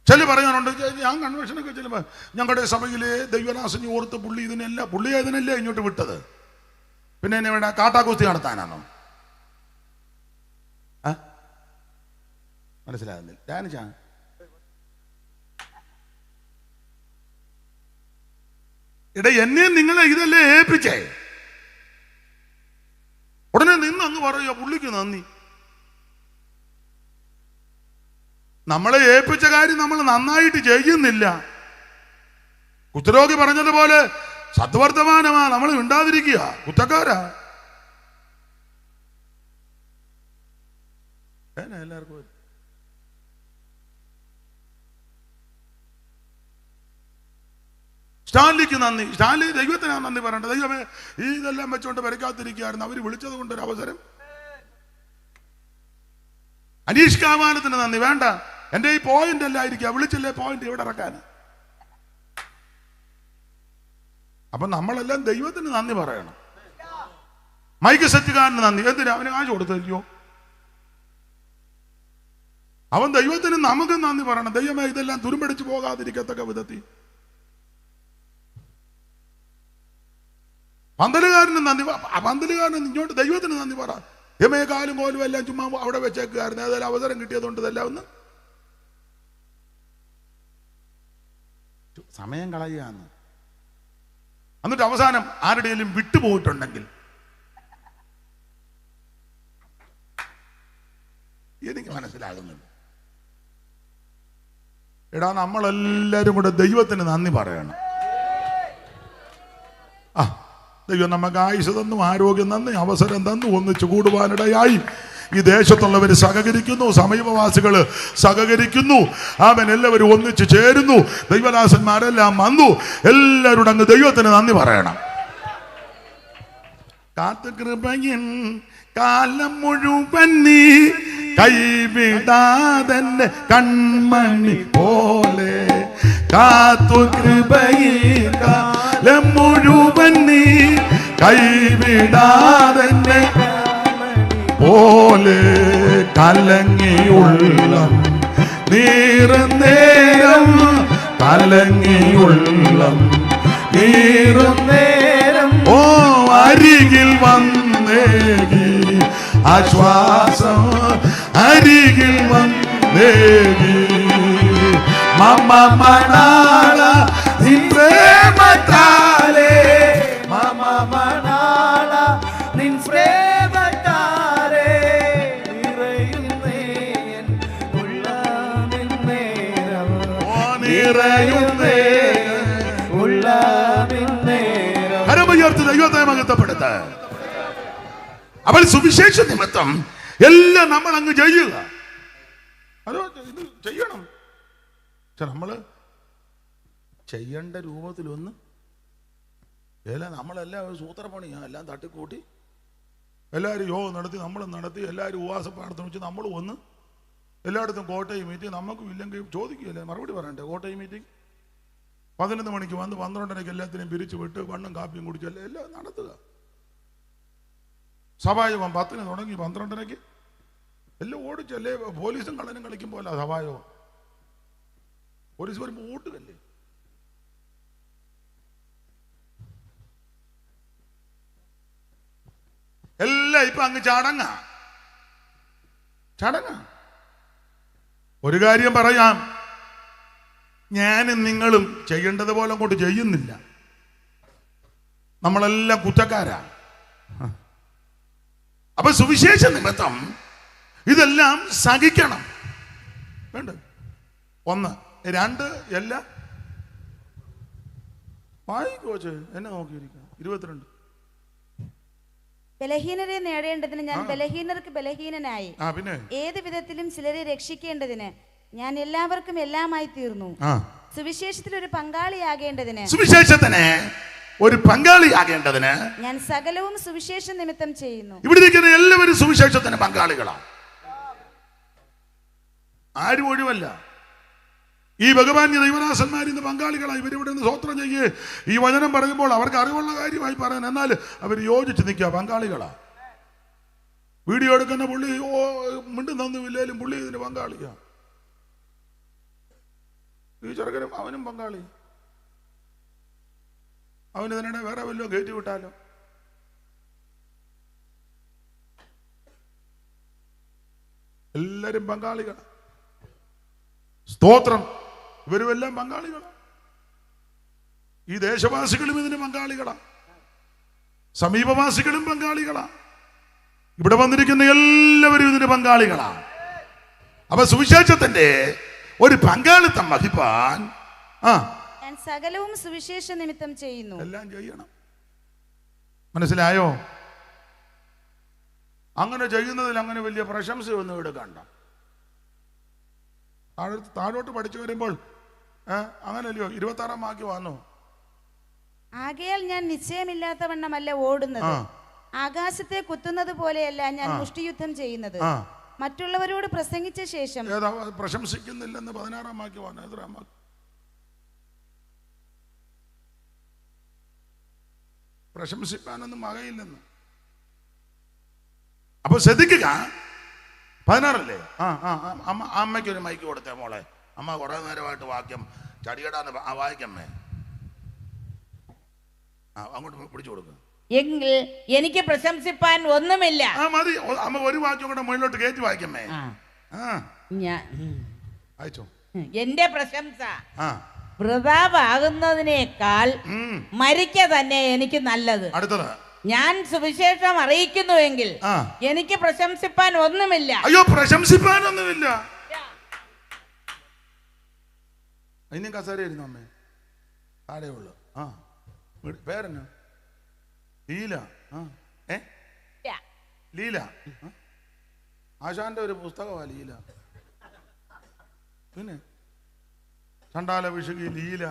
ചില പറയാനുണ്ട്, ഞാൻ കൺവെൻഷനൊക്കെ ചെല്ലുമ്പോൾ ഞങ്ങളുടെ സഭയിലെ ദൈവദാസനെ ഓർത്ത് പുള്ളി ഇതിനല്ല ഇങ്ങോട്ട് വിട്ടത്. പിന്നെ എന്നെ ഇവിടെ കാട്ടാക്കുസ്തി നടത്താനാണോ? മനസ്സിലാകുന്നില്ല. ധ്യാനിച്ചാ എന്നെ നിങ്ങളെ ഇതല്ലേ ഏൽപ്പിച്ചേ? ഉടനെ നിന്ന് അങ്ങ് പറയുക പുള്ളിക്ക് നന്ദി. നമ്മളെ ഏൽപ്പിച്ച കാര്യം നമ്മൾ നന്നായിട്ട് ചെയ്യുന്നില്ല. കുഷ്ഠരോഗി പറഞ്ഞതുപോലെ സദ്വർത്തമാനമാ, നമ്മൾ മിണ്ടാതിരിക്കുക, കുറ്റക്കാരാ. എല്ലാവർക്കും സ്റ്റാൻലിക്ക് നന്ദി. സ്റ്റാൻലി ദൈവത്തിനാണ് നന്ദി പറയേണ്ടത്. ദൈവമേ, ഈ ഇതെല്ലാം വെച്ചുകൊണ്ട് വരയ്ക്കാതിരിക്കുകയായിരുന്നു, അവർ വിളിച്ചത് കൊണ്ടൊരു അവസരം. അനീഷ് കാമാനത്തിന് നന്ദി വേണ്ട, എൻ്റെ ഈ പോയിന്റ് അല്ലായിരിക്കുക, വിളിച്ചില്ലേ പോയിന്റ് ഇവിടെ ഇറക്കാൻ. അപ്പൊ നമ്മളെല്ലാം ദൈവത്തിന് നന്ദി പറയണം. മൈക്ക് സെറ്റുകാരന് നന്ദി. എന്തിനാ? അവന് കാശ് കൊടുത്തിരിക്കോ? അവൻ ദൈവത്തിന് നമുക്ക് നന്ദി പറയണം. ദൈവമേ, ഇതെല്ലാം തുരുമ്പടിച്ചു പോകാതിരിക്കത്തക്ക വിധത്തിൽ. പന്തലുകാരന് നന്ദി. പന്തലുകാരന് ഇങ്ങോട്ട് ദൈവത്തിന് നന്ദി പറ. ദൈവമേ, കാലും കോലും എല്ലാം ചുമ്മാ അവിടെ വെച്ചേക്കായിരുന്നു, ഏതായാലും അവസരം കിട്ടിയതുകൊണ്ട് ഇതെല്ലാം ഒന്ന് സമയം കളയുകയാണ്. എന്നിട്ട് അവസാനം ആരുടെയും വിട്ടുപോയിട്ടുണ്ടെങ്കിൽ എനിക്ക് മനസ്സിലാകുന്നില്ല. എടാ, നമ്മളെല്ലാരും കൂടെ ദൈവത്തിന് നന്ദി പറയണം. ദൈവം നമുക്ക് ആയുസ് തന്നു, ആരോഗ്യം തന്നു, അവസരം തന്നു, ഒന്നിച്ചു കൂടുവാനിടയായി. ഈ ദേശത്തുള്ളവർ സഹകരിക്കുന്നു, സമീപവാസികൾ സഹകരിക്കുന്നു. അവൻ എല്ലാവരും ഒന്നിച്ചു ചേരുന്നു. ദൈവദാസന്മാരെല്ലാം വന്നു. എല്ലാവരോടും അങ്ങ് ദൈവത്തിന് നന്ദി പറയണം. കാത്തുകൃപയൻ കാലം മുഴുവൻ നീ കൈവിടാതെന്റെ കൺമണി പോലെ. കാത്തുകൃപയൻ കാലം മുഴുവൻ നീ കൈവിടാതെന്റെ പോലെ. കലങ്ങിയുള്ളം നീറുന്നേരം, കലങ്ങിയുള്ളം നീറുന്നേരം, ഓ അരികിൽ വന്നേകി ആശ്വാസം, അരികിൽ വന്നേകി. മമ മണാള നിൻ പ്രേമത്താലേ, മമ മണാള നിൻ പ്രേമത്താലേ, നിറയുന്നേ എൻ ഉള്ളമിന്നേരം, നിറയുന്നേ ഉള്ളമിന്നേരം. കരമുയർത്തി ദൈവത്തെ മഹത്വപ്പെടുത്ത. അവൾ സുവിശേഷ നിമിത്തം എല്ലാം നമ്മൾ അങ്ങ് ചെയ്യുക. അതോ ഇത് ചെയ്യണം. നമ്മള് ചെയ്യേണ്ട രൂപത്തിലൊന്ന് നമ്മളെല്ലാം സൂത്രപ്പണിയാ, എല്ലാം തട്ടിക്കൂട്ടി എല്ലാവരും യോഗം നടത്തി, നമ്മളും നടത്തി, എല്ലാവരും ഉപവാസ പ്രാർത്ഥന വെച്ച് നമ്മൾ വന്ന് എല്ലായിടത്തും കോട്ടയം മീറ്റിംഗ്. നമുക്കും ഇല്ലെങ്കിൽ ചോദിക്കുകയല്ലേ, മറുപടി പറയണ്ടേ? കോട്ടയം മീറ്റിംഗ് 11 മണിക്ക് വന്ന് 12:30 എല്ലാത്തിനെയും പിരിച്ചു വിട്ട് വണ്ണും കാപ്പിയും കുടിച്ചല്ലേ എല്ലാം നടത്തുക. സഭായോഗം 10 തുടങ്ങി 12:30 എല്ലാം ഓടിച്ചല്ലേ. പോലീസും കള്ളനും കളിക്കുമ്പോൾ സഭായോഗം. പോലീസ് വരുമ്പോൾ ഓട്ടുകല്ലേ. എല്ലാം ഇപ്പൊ അങ്ങ് ചടങ്ങ. ഒരു കാര്യം പറയാം, ഞാനും നിങ്ങളും ചെയ്യേണ്ടത് പോലെ അങ്ങോട്ട് ചെയ്യുന്നില്ല. നമ്മളെല്ലാം കുറ്റക്കാരാ. അപ്പൊ സുവിശേഷ നിമിത്തം ഇതെല്ലാം സഹിക്കണം. വേണ്ട 1 2 എല്ലാം വായിക്കോച്ച്. എന്നെ നോക്കിയിരിക്കാം. 22 ബലഹീനരെ നേടേണ്ടതിന് ഞാൻ ബലഹീനർക്ക് ബലഹീനനായി, പിന്നെ ഏത് വിധത്തിലും ചിലരെ രക്ഷിക്കേണ്ടതിന് ഞാൻ എല്ലാവർക്കും എല്ലാമായി തീർന്നു. സുവിശേഷത്തിൽ ഒരു പങ്കാളിയാകേണ്ടതിന്, സുവിശേഷത്തിന് ഒരു പങ്കാളിയാകേണ്ടതിന് ഞാൻ സകലവും സുവിശേഷ നിമിത്തം ചെയ്യുന്നു. ഇവിടെ ഇരിക്കുന്ന എല്ലാവരും സുവിശേഷത്തിന് പങ്കാളികളാണ്. ആരും ഒഴിവല്ല. ഈ ഭഗവാന്യ ദൈവദാസന്മാർ ഇന്ന് പങ്കാളികളാണ്. ഇവരിവിടെ നിന്ന് സ്വോത്രം ചെയ്യേ ഈ വചനം പറയുമ്പോൾ അവർക്ക് അറിവുള്ള കാര്യമായി പറയാൻ, എന്നാൽ അവർ യോജിച്ച് നിൽക്കുക, പങ്കാളികളാ. വീഡിയോ എടുക്കുന്ന പുള്ളി മിണ്ടുന്നൊന്നുമില്ലേലും പുള്ളി ഇതിന് പങ്കാളിയാ. ഈ ചെറുക്കനും അവനും പങ്കാളി. അവന് തന്നെ വേറെ വല്ലതും കയറ്റി വിട്ടാലോ. എല്ലാരും പങ്കാളികളാണ്. സ്തോത്രം. ഇവരുമെല്ലാം പങ്കാളികളാണ്. ഈ ദേശവാസികളും ഇതിന് പങ്കാളികളാണ്. സമീപവാസികളും പങ്കാളികളാണ്. ഇവിടെ വന്നിരിക്കുന്ന എല്ലാവരും ഇതിന് പങ്കാളികളാണ്. അപ്പൊ സുവിശേഷത്തിന്റെ ഒരു പങ്കാളിത്തം വഹിപ്പാൻ ഞാൻ സകലവും സുവിശേഷ നിമിത്തം ചെയ്യുന്നു. എല്ലാം ചെയ്യണം. മനസ്സിലായോ? അങ്ങനെ ചെയ്യുന്നതിൽ അങ്ങനെ വലിയ പ്രശംസയൊന്നും എടുക്കണ്ട. താഴോട്ട് പഠിച്ചു വരുമ്പോൾ അങ്ങനല്ലയോ? 26-ാം വാക്യം വന്നു. ആകയാൽ ഞാൻ നിശ്ചയമില്ലാത്തവണ്ണമല്ല ഓടുന്നത്, ആകാശത്തെ കുത്തുന്നത് പോലെയല്ല ഞാൻ മുഷ്ടിയുദ്ധം ചെയ്യുന്നത്. മറ്റുള്ളവരോട് പ്രസംഗിച്ച ശേഷം പ്രശംസിക്കുന്നില്ലെന്ന് 16-ാം വാക്യം വന്നു. എത്രാം വാക്യം? പ്രശംസിപ്പാനൊന്നും വകയില്ലെന്ന്. അപ്പൊ ശ്രദ്ധിക്കുക. 16 അമ്മയ്ക്ക് ഒരു മൈക്ക് കൊടുത്തേ മോളെ. അമ്മ കുറെ നേരമായിട്ട് വാക്യം ചടികടാന്ന് വായിക്കമ്മേ. അങ്ങോട്ട് പിടിച്ചു കൊടുക്കുക. എങ്കിൽ എനിക്ക് പ്രശംസിപ്പാൻ ഒന്നുമില്ല. മതി. അമ്മ ഒരു വാക്യം കൂടെ മുകളിലോട്ട് കയറ്റി വായിക്കമ്മേ. അയച്ചോ. എന്റെ പ്രശംസ വൃഥാവാകുന്നതിനേക്കാൾ മരിക്ക തന്നെ എനിക്ക് നല്ലത്. അടുത്തത്, ഞാൻ സുവിശേഷം അറിയിക്കുന്നുവെങ്കിൽ എനിക്ക് പ്രശംസിപ്പാൻ ഒന്നുമില്ല. അയ്യോ, പ്രശംസിപ്പാനൊന്നുമില്ല. ഇനിയും കസേര ഇരുന്നു അമ്മേ. ആടെ ഉള്ളു. പേരെന്നാ? ലീല. ലീല ആശാന്റെ ഒരു പുസ്തകമാ ലീല. പിന്നെ ചണ്ടാല വിഷുകി ലീല.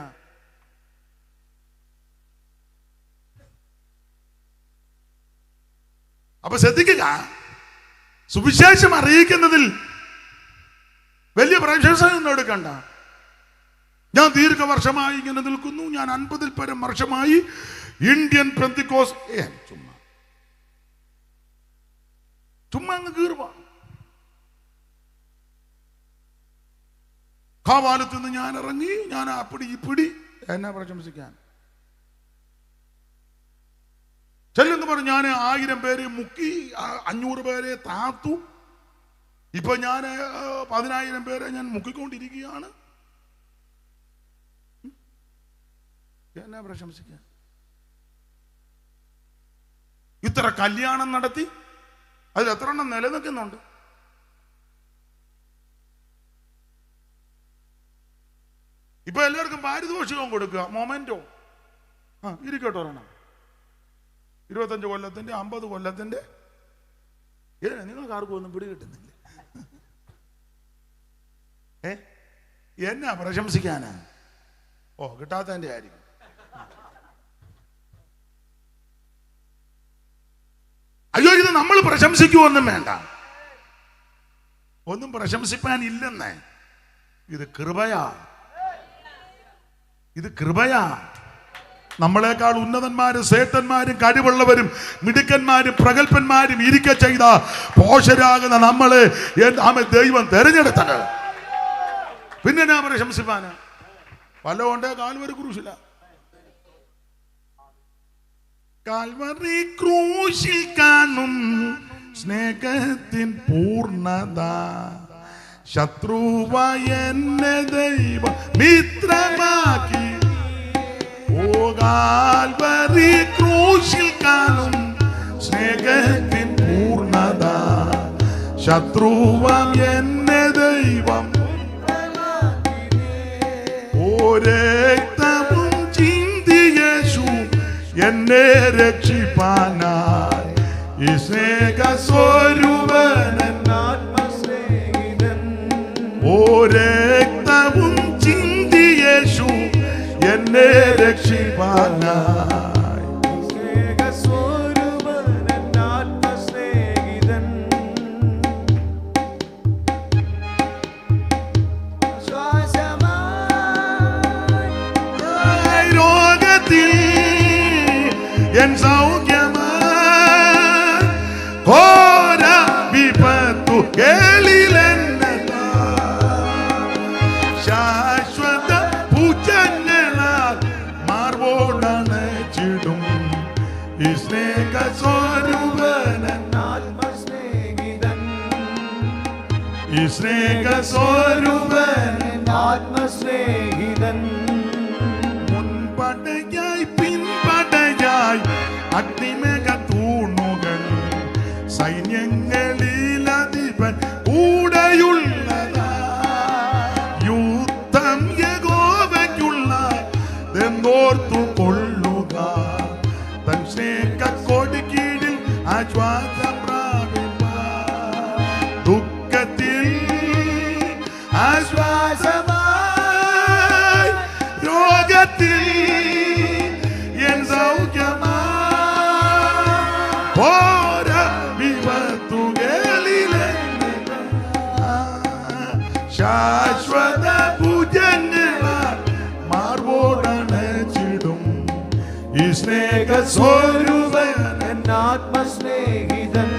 അപ്പൊ ശ്രദ്ധിക്കുക. സുവിശേഷം അറിയിക്കുന്നതിൽ വലിയ പ്രശംസയൊന്നും എടുക്കണ്ട. ഞാൻ ദീർഘവർഷമായി ഇങ്ങനെ നിൽക്കുന്നു. ഞാൻ 50-ൽ പരം വർഷമായി ഇന്ത്യൻ പെന്തിക്കോസ്. ചുമ്മാ അങ്ങ് കീറുക. കാവാലത്ത് നിന്ന് ഞാൻ ഇറങ്ങി. ഞാൻ അപ്പിടി ഇപ്പിടി എന്നെ പ്രശംസിക്കാൻ ചെല്ലെന്ന് പറഞ്ഞു. ഞാൻ 1000 പേരെ മുക്കി, 500 പേരെ താത്തു. ഇപ്പൊ ഞാൻ 10,000 പേരെ ഞാൻ മുക്കിക്കൊണ്ടിരിക്കുകയാണ്. എന്നെ പ്രശംസിക്കാൻ. ഇത്ര കല്യാണം നടത്തി, അതിൽ എത്ര എണ്ണം നിലനിൽക്കുന്നുണ്ട്? ഇപ്പൊ എല്ലാവർക്കും പാരിതോഷികം കൊടുക്കുക. മൊമെന്റോ ഇരിക്കട്ടെ. ഒരെണ്ണം 25 കൊല്ലത്തിന്റെ 50 കൊല്ലത്തിന്റെ. നിങ്ങൾക്ക് ആർക്കും ഒന്നും പിടികിട്ടുന്നില്ല. എന്നാ പ്രശംസിക്കാനാ? കിട്ടാത്തതിന്റെ ആയിരിക്കും. അയ്യോ, ഇത് നമ്മൾ പ്രശംസിക്കുവൊന്നും വേണ്ട. ഒന്നും പ്രശംസിപ്പാൻ ഇല്ലെന്നേ. ഇത് കൃപയാ. ഇത് കൃപയാ. നമ്മളെക്കാൾ ഉന്നതന്മാരും ശ്രേഷ്ഠന്മാരും കഴിവുള്ളവരും മിടുക്കന്മാരും പ്രഗത്ഭന്മാരും ഇരിക്ക ചെയ്ത പോഷരാകുന്ന നമ്മളെ ദൈവം തെരഞ്ഞെടുത്തത്. പിന്നെ ഞാൻ പ്രശംസിപ്പാന് വല്ലതുകൊണ്ടേ? കാൽവരി ക്രൂശില. കാൽവരി ക്രൂശിൽ കാണും സ്നേഹത്തിൻ പൂർണ്ണത. ശത്രുവായ എന്നെ ദൈവം മിത്രമാക്കി. കാൽവരി ക്രൂശിൽ കാണും സ്നേഹത്തിൻ പൂർണ്ണത. ശത്രുവാം എന്നെ ദൈവം രക്തവും ചിന്തി യേശു എന്നെ രക്ഷിപ്പാനായി. ഈ സ്നേഹസ്വരൂപനൻ ആത്മസ്നേഹിതൻ. രക്തവും ചിന്തി യേശു എന്നെ രക്ഷിപ്പാനായി. സ്നേഹസ്വരൂപനൻ ആത്മസ്നേഹിതൻ. രോഗത്തിൽ എൻ സൗഖ്യമായി. ഘോര വിപത്തു കേളിലെന്നതാ. ശാശ്വത പൂജങ്ങളാൽ മാർവോടണച്ചിടും ഈ സ്നേഹസ്വരൂപനൻ ആത്മസ്നേഹിതൻ. ഈ സ്നേഹസ്വരൂപൻ ആത്മസ്നേഹിതൻ മുൻപടയായി പിൻപടയായി അഗ്നിമേഘ തൂണുകൾ സൈന്യങ്ങളിൽ അധിപൻ കൂടെയുള്ളതാ യുദ്ധം യഹോവയ്ക്കുള്ള എന്തോർത്തു കൊള്ളുക തൻ സ്നേഹ കൊടിക്കീഴിൽ ആശ്വാസം പ്രാപിപ്പാൻ ദുഃഖത്തിൽ ആശ്വാസമായി രോഗത്തിൽ എൻ സൗഖ്യമായി ഓര വിപത്തുകളിലെ ശാശ്വത ഭുജങ്ങളാൽ മാർവോടണച്ചിടും ഈ സ്നേഹസ്വരൂപൻ ആത്മസ്നേഹിതൻ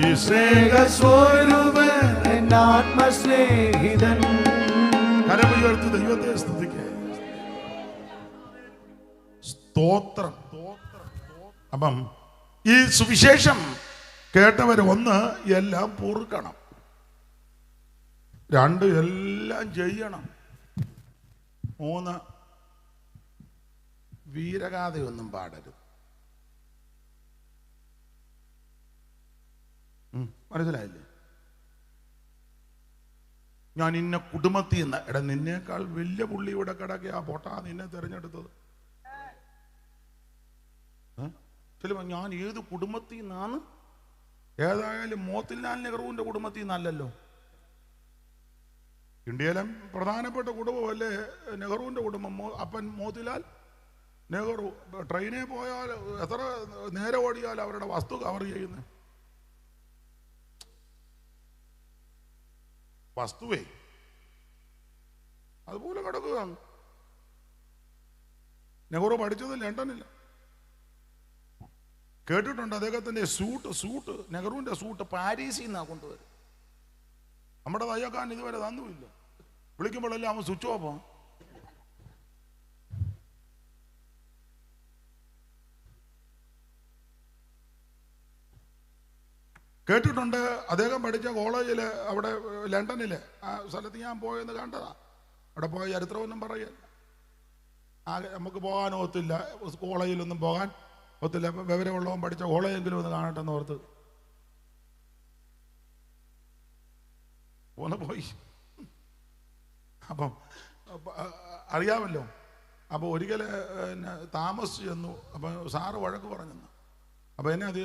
ഈ സ്നേഹസ്വരൂപൻ ആത്മസ്നേഹിതൻ കരമുയർത്തി ദൈവത്തെ സ്തുതിക്കുക. സ്തോത്രം. അപ്പം ഈ സുവിശേഷം കേട്ടവർ ഒന്ന് എല്ലാം പൊറുക്കണം, രണ്ട് എല്ലാം ചെയ്യണം, മൂന്ന് വീരഗാഥയൊന്നും പാടരുത്. മനസ്സിലായില്ലേ? ഞാൻ ഇന്ന കുടുംബത്തിൽ നിന്ന് എടാ നിന്നേക്കാൾ വലിയ പുള്ളി ഇവിടെ കിടക്കുക ആ പൊട്ടാ നിന്നെ തിരഞ്ഞെടുത്തത്. ചിലപ്പോ ഞാൻ ഏത് കുടുംബത്തിൽ നിന്നാണ്, ഏതായാലും മോത്തിലാൽ നെഹ്റുവിന്റെ കുടുംബത്തിൽ നിന്നല്ലല്ലോ. ഇന്ത്യയിലെ പ്രധാനപ്പെട്ട കുടുംബമല്ലേ നെഹ്റുവിന്റെ കുടുംബം. അപ്പൻ മോത്തിലാൽ നെഹ്റു ട്രെയിനിൽ പോയാൽ എത്ര നേരെ ഓടിയാൽ അവരുടെ വസ്തു കവർ ചെയ്യുന്നത്. വസ്തുവേ അതുപോലെ കിടക്കുകയാണ്. നെഹ്റു പഠിച്ചത് ലണ്ടനില്ല. കേട്ടിട്ടുണ്ട് അദ്ദേഹത്തിന്റെ സൂട്ട് നെഹ്റുവിന്റെ സൂട്ട് പാരീസിൽ നിന്നാണ് കൊണ്ടുവരും. നമ്മുടെ തയ്യക്കാൻ ഇതുവരെ തന്നുമില്ല. വിളിക്കുമ്പോഴെല്ലാം അവൻ സ്വിച്ച് ഓഫ്. കേട്ടിട്ടുണ്ട് അദ്ദേഹം പഠിച്ച കോളേജിൽ അവിടെ ലണ്ടനിലെ ആ സ്ഥലത്ത് ഞാൻ പോയെന്ന് കണ്ടതാ. അവിടെ പോയ ചരിത്രമൊന്നും പറയല്ല. ആകെ നമുക്ക് പോകാനൊത്തില്ല, കോളേജിലൊന്നും പോകാൻ ഒത്തില്ല. വിവരമുള്ളവൻ പഠിച്ച കോളേജെങ്കിലും ഒന്ന് കാണട്ടെ എന്ന് ഓർത്ത് ഒന്ന് പോയി. അപ്പം അറിയാമല്ലോ. അപ്പോൾ ഒരിക്കൽ താമസിച്ച് ചെന്നു. അപ്പം സാറ് വഴക്ക് പറഞ്ഞെന്നു. അപ്പം എന്നെ അത്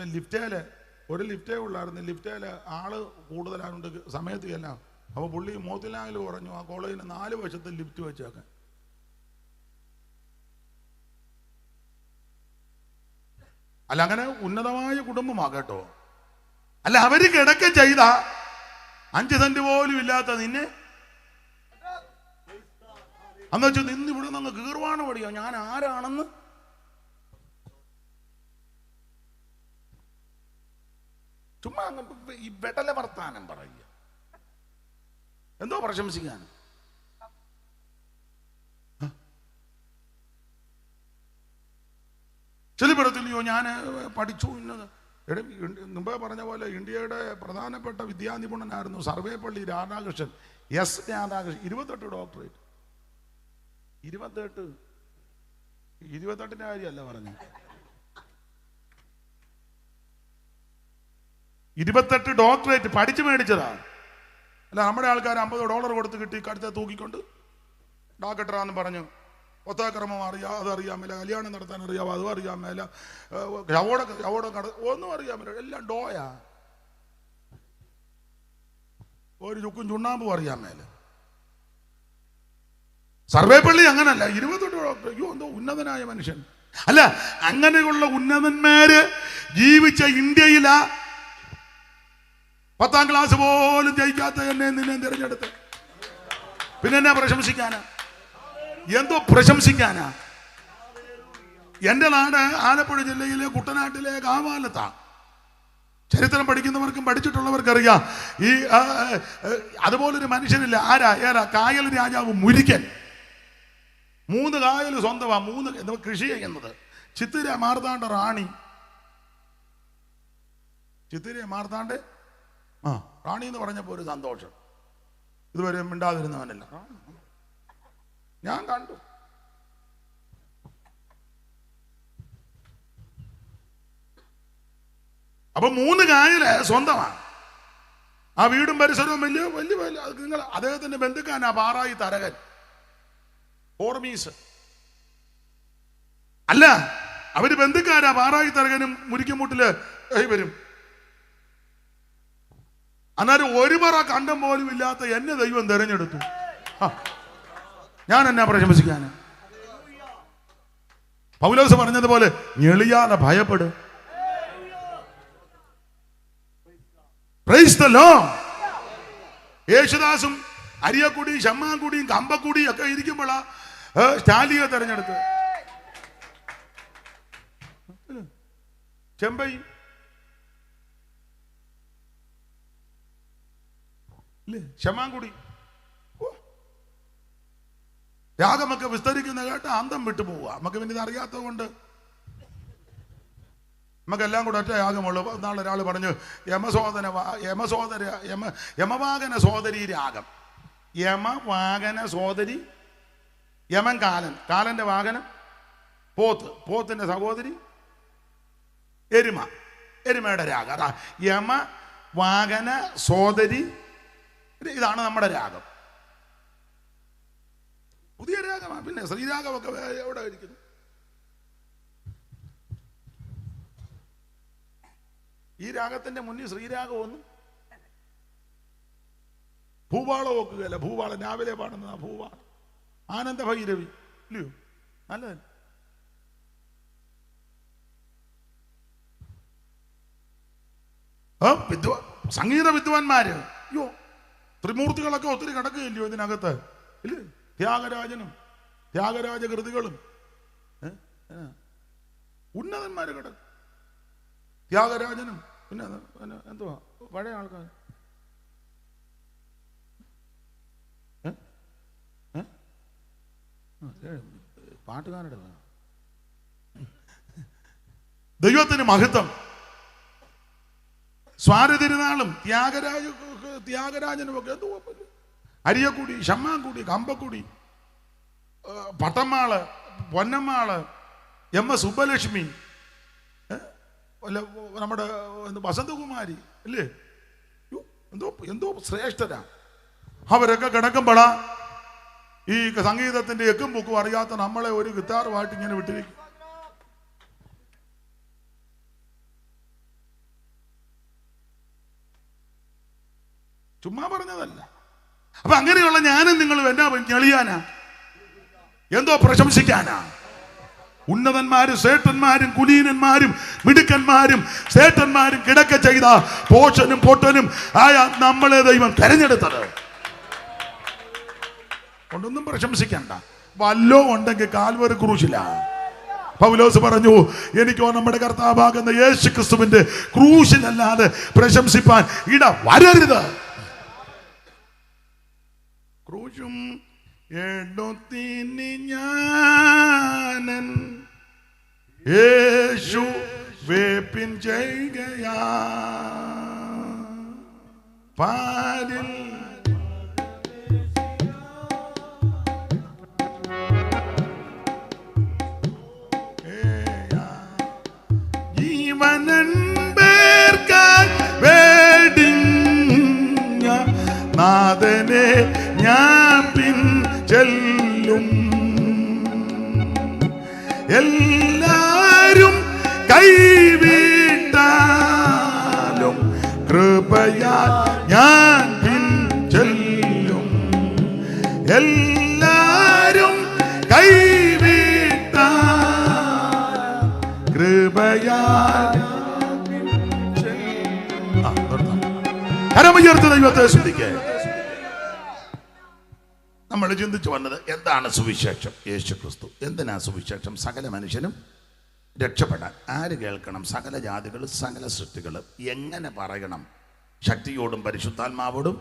ഒരു ലിഫ്റ്റേ ഉള്ളായിരുന്നു. ലിഫ്റ്റേൽ ആള് കൂടുതലായതുകൊണ്ട് സമയത്ത് എല്ലാം. അപ്പോൾ പുള്ളി മോത്തിലാങ്ങിൽ പറഞ്ഞു ആ കോളേജിന് 4 വശത്ത് ലിഫ്റ്റ് വെച്ചേക്കാൻ. അല്ല അങ്ങനെ ഉന്നതമായ കുടുംബമാണ് കേട്ടോ. അല്ല അവര് കിടക്ക ചെയ്ത 5 സെന്റ് പോലും ഇല്ലാത്ത നിന്നെ അന്ന് വെച്ചാൽ നിന്ന് ഇവിടെ നിന്ന് കീർവാണ് പഠിയോ ഞാൻ ആരാണെന്ന്. ചുമ്മാ ഈ വെടല വർത്താനം പറയുക. എന്തോ പ്രശംസിക്കാൻ. ചെളിപ്പെടത്തില്ലയോ ഞാൻ പഠിച്ചു ഇന്നത്. മുമ്പേ പറഞ്ഞ പോലെ ഇന്ത്യയുടെ പ്രധാനപ്പെട്ട വിദ്യാനിപുണനായിരുന്നു സർവേപ്പള്ളി രാധാകൃഷ്ണൻ. എസ് രാധാകൃഷ്ണൻ. 28 ഡോക്ടറേറ്റ്. 28ന്റെ കാര്യമല്ല പറഞ്ഞു. 28 ഡോക്ടറേറ്റ് പഠിച്ചു മേടിച്ചതാണ്. അല്ല നമ്മുടെ ആൾക്കാർ $50 കൊടുത്ത് കിട്ടി കടുത്ത തൂക്കിക്കൊണ്ട് ഡോക്ടറാന്ന് പറഞ്ഞു. ഒത്താക്രമം അറിയാം, അതറിയാൻ മേല. കല്യാണം നടത്താൻ അറിയാം, അതും അറിയാൻ മേല. ഒന്നും അറിയാൻ മേല. എല്ലാം ഡോയാ. ഒരു ചുക്കും ചുണ്ണാമ്പും അറിയാൻ മേല. സർവേപ്പള്ളി അങ്ങനല്ല. 28 ഡോക്ടർ. അയ്യോ എന്തോ ഉന്നതനായ മനുഷ്യൻ. അല്ല അങ്ങനെയുള്ള ഉന്നതന്മാര് ജീവിച്ച ഇന്ത്യയിലാ 10ാം ക്ലാസ് പോലും ജയിക്കാത്ത എന്നെ നിന്നെ തിരഞ്ഞെടുത്ത്. പിന്നെ എന്നാ പ്രശംസിക്കാനാ? എന്തോ പ്രശംസിക്കാനാ? എന്റെ നാട് ആലപ്പുഴ ജില്ലയിലെ കുട്ടനാട്ടിലെ കാവാലത്താ. ചരിത്രം പഠിക്കുന്നവർക്കും പഠിച്ചിട്ടുള്ളവർക്കറിയാം. ഈ അതുപോലൊരു മനുഷ്യനില്ല. ഏതാ കായൽ രാജാവ് മുരിക്കൻ. 3 കായൽ സ്വന്തമാ. 3 കൃഷി ചെയ്യുന്നത്. ചിത്തിര മാർത്താണ്ഡ റാണി. ചിത്തിര മാർത്താണ്ഡ ആ റാണി എന്ന് പറഞ്ഞപ്പോൾ ഒരു സന്തോഷം. ഇതുവരെ മിണ്ടാതിരുന്നവനല്ല. ഞാൻ കണ്ടു. അപ്പൊ 3 കായല് സ്വന്തമാണ്. ആ വീടും പരിസരവും വലിയ വലിയ വലിയ നിങ്ങൾ അദ്ദേഹത്തിന്റെ ബന്ധുക്കാനാ പാറായി തരകൻ ഓർമീസ് അല്ല, അവര് ബന്ധുക്കാരാ. പാറായി തരകനും മുരിക്കുമുട്ടില് വരും. അന്നേരം ഒരു പറ കണ്ടം പോലും ഇല്ലാത്ത എന്നെ ദൈവം തെരഞ്ഞെടുത്തു. ഞാൻ എന്നാ പ്രശംസിക്കാന്? പൗലോസ് പറഞ്ഞതുപോലെ ഞെളിയാതെ ഭയപ്പെട്. Praise the lord. യേശുദാസും അരിയക്കുടിയും ശമ്മാൻകുടിയും കമ്പക്കുടിയും ഒക്കെ ഇരിക്കുമ്പോഴാ സ്റ്റാലിയെ തെരഞ്ഞെടുത്ത്. ചെമ്പൈ ശമാൻകുടി രാഗമൊക്കെ വിസ്തരിക്കുന്ന കേട്ട് അന്തം വിട്ടു പോവുക. നമുക്ക് പിന്നെ ഇത് അറിയാത്തത് കൊണ്ട് നമുക്കെല്ലാം കൂടെ ഒറ്റ യാഗമുള്ളൂ. നാളെ ഒരാൾ പറഞ്ഞു യമവാകന സോദരി രാഗം. യമവാകന സോദരി, യമൻ കാലൻ, കാലന്റെ വാഹനം പോത്ത്, പോത്തിന്റെ സഹോദരി എരുമ, എരുമയുടെ രാഗം. അതാ യമ വാകന സോദരി. ഇതാണ് നമ്മുടെ രാഗം. പുതിയ രാഗമാണ്. പിന്നെ ശ്രീരാഗമൊക്കെ എവിടെ ഇരിക്കുന്നു? ഈ രാഗത്തിന്റെ മുന്നിൽ ശ്രീരാഗം ഒന്നും. ഭൂപാളം വെക്കുകയല്ല. ഭൂപാളം രാവിലെ പാടുന്നതാ ഭൂപാളം. ആനന്ദ ഭൈരവി ഇല്ലയോ? നല്ലതല്ല. സംഗീത വിദ്വാൻമാര് അയ്യോ ത്രിമൂർത്തികളൊക്കെ ഒത്തിരി കിടക്കുകയില്ലയോ ഇതിനകത്ത്? ഇല്ല, ത്യാഗരാജനും ത്യാഗരാജ കൃതികളും ഉന്നതന്മാര് കിടക്കും. ത്യാഗരാജനും പിന്നെ എന്തുവാ പഴയ ആൾക്കാർ പാട്ടുകാരുടെ ദൈവത്തിന് മഹത്വം. സ്വാതി തിരുനാളും ത്യാഗരാജനും ഒക്കെ എന്ത് കുഴപ്പമില്ല. അരിയക്കുടി, ശമ്മാൻകുടി, കമ്പക്കുടി, പട്ടമ്മാള്, പൊന്നമ്മാള്, എം.എസ്. സുബ്ബലക്ഷ്മി, നമ്മുടെ വസന്തകുമാരി അല്ലേ, എന്തോ എന്തോ ശ്രേഷ്ഠരാ. അവരൊക്കെ കിടക്കുമ്പോഴാ ഈ സംഗീതത്തിന്റെ എക്കും പൊക്കും അറിയാത്ത നമ്മളെ ഒരു ഗിത്താറുമായിട്ട് ഇങ്ങനെ വിട്ടിരിക്കും. ചുമ്മാ പറഞ്ഞതല്ല. അപ്പൊ അങ്ങനെയുള്ള ഞാനും നിങ്ങളും എന്നാ ഞെളിയാനാ? എന്തോ പ്രശംസിക്കാനാ? ഉന്നതന്മാരും ശ്രേഷ്ഠന്മാരും കുലീനന്മാരും മിടുക്കന്മാരും ശ്രേഷ്ഠന്മാരും കിടക്ക ചെയ്ത പോഷനും പൊട്ടനും ആയ നമ്മളെ ദൈവം തെരഞ്ഞെടുത്തത് കൊണ്ടൊന്നും പ്രശംസിക്കണ്ട. വല്ലോ ഉണ്ടെങ്കിൽ കാൽവരി ക്രൂശിലാ. പൗലോസ് പറഞ്ഞു, എനിക്കോ നമ്മുടെ കർത്താവാകുന്ന യേശു ക്രിസ്തുവിന്റെ ക്രൂശിലല്ലാതെ പ്രശംസിപ്പാൻ ഇട വരരുത്. ക്രൂശും എടുത്തിന് ഞാനൻ യേശു വേപ്പിൻ ചെയ്യുകയാ പാലിൽ ജീവനൻപേർക്കായി വേടിഞ്ഞ നാഥനെ ഞാൻ പിൻ ചെല്ലും. എല്ലാരും കൈവിട്ടാലും കൃപയാൽ ഞാൻ പിൻ ചെല്ലും. എല്ലാരും കൈവിട്ടാൽ കൃപയാൽ കരമുയർത്തി ദൈവത്തെ സ്തുതിക്കേ. നമ്മൾ ചിന്തിച്ചു വന്നത് എന്താണ് സുവിശേഷം? യേശു ക്രിസ്തു. എന്തിനാ സുവിശേഷം? സകല മനുഷ്യനും രക്ഷപ്പെടാൻ. ആര് കേൾക്കണം? സകല ജാതികളും സകല സൃഷ്ടികളും. എങ്ങനെ പറയണം? ശക്തിയോടും പരിശുദ്ധാത്മാവോടും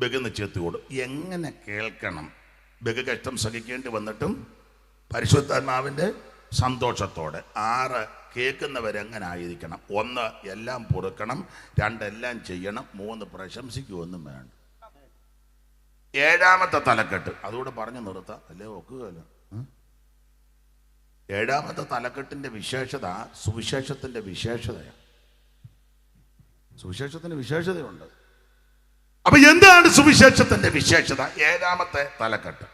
ബഹുനിശ്ചയത്തോടും. എങ്ങനെ കേൾക്കണം? ബഹുകഷ്ടം സഹിക്കേണ്ടി വന്നിട്ടും പരിശുദ്ധാത്മാവിൻ്റെ സന്തോഷത്തോടെ. 6 കേൾക്കുന്നവരെങ്ങനെ ആയിരിക്കണം? 1, എല്ലാം പൊറുക്കണം. 2, എല്ലാം ചെയ്യണം. 3, പ്രശംസിക്കുമൊന്നും വേണ്ട. 7ാമത്തെ തലക്കെട്ട് അതുകൂടെ പറഞ്ഞു നിർത്താം, അല്ലേ ഒക്കുകയല്ലോ. 7ാമത്തെ തലക്കെട്ടിന്റെ വിശേഷത സുവിശേഷത്തിന്റെ വിശേഷതയാണ്. സുവിശേഷത്തിന് വിശേഷതയുണ്ട്. അപ്പൊ എന്താണ് സുവിശേഷത്തിന്റെ വിശേഷത? 7ാമത്തെ തലക്കെട്ട്.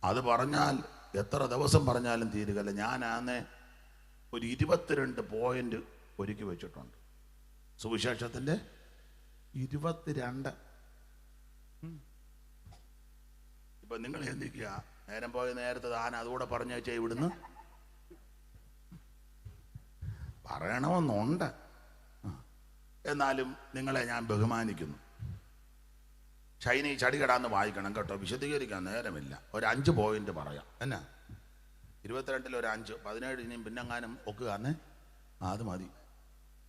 അത് പറഞ്ഞാൽ എത്ര ദിവസം പറഞ്ഞാലും തീരുകയില്ല. ഞാനാന്ന് ഒരു 22 പോയിന്റ് ഒരുക്കി വെച്ചിട്ടുണ്ട്. സുവിശേഷത്തിന്റെ 22. ഇപ്പൊ നിങ്ങൾ ചിന്തിക്കുക, നേരം പോയ നേരത്തെ താൻ അതുകൂടെ പറഞ്ഞു വെച്ചാൽ ഇവിടുന്ന് പറയണമെന്നുണ്ട്. എന്നാലും നിങ്ങളെ ഞാൻ ബഹുമാനിക്കുന്നു. ഷൈനി ചടികടാന്ന് വായിക്കണം കേട്ടോ, വിശദീകരിക്കാൻ നേരമില്ല. ഒരു 5 പോയിന്റ് പറയാം. എന്നാ 22 ഒരു 5, 17 ഇനിയും പിന്നെങ്ങാനും ഒക്കുകയാന്നേ അത് മതി.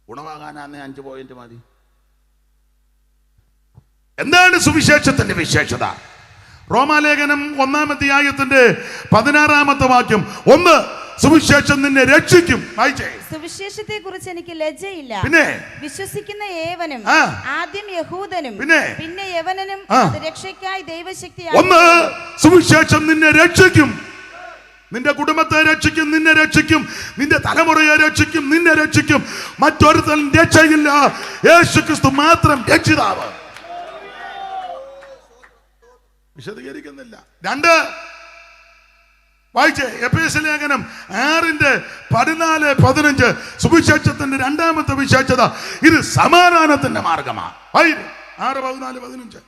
ഗുണമാകാനാന്നേ 5 പോയിന്റ് മതി. എന്താണ് സുവിശേഷത്തിന്റെ വിശേഷത? റോമാലേഖനം 1-ാം അധ്യായത്തിന്റെ 16-ാമത്തെ വാക്യം. 1, സുവിശേഷം നിന്നെ രക്ഷിക്കും. വായിച്ചേ. സുവിശേഷത്തെ കുറിച്ച് എനിക്ക് ലജ്ജയില്ല. പിന്നെ വിശ്വസിക്കുന്ന ഏവനും, ആദ്യം യഹൂദനും പിന്നെ യവനനും അത് രക്ഷയ്ക്കായി ദൈവശക്തി. 1, സുവിശേഷം നിന്നെ രക്ഷിക്കും. നിന്റെ കുടുംബത്തെ രക്ഷിക്കും, നിന്നെ രക്ഷിക്കും, നിന്റെ തലമുറയെ രക്ഷിക്കും, നിന്നെ രക്ഷിക്കും. മറ്റൊരുത്തൻ രക്ഷയില്ല. യേശുക്രിസ്തു മാത്രം രക്ഷിതാവ്. വിശദീകരിക്കുന്നില്ല. 2, വായിച്ചേ. എഫേസ്യ ലേഖനം 6:14-15 സുവിശേഷത്തിന്റെ 2ാമത്തെ വിശേഷത ഇത് സമാധാനത്തിന്റെ മാർഗമാണ്. 6:14-15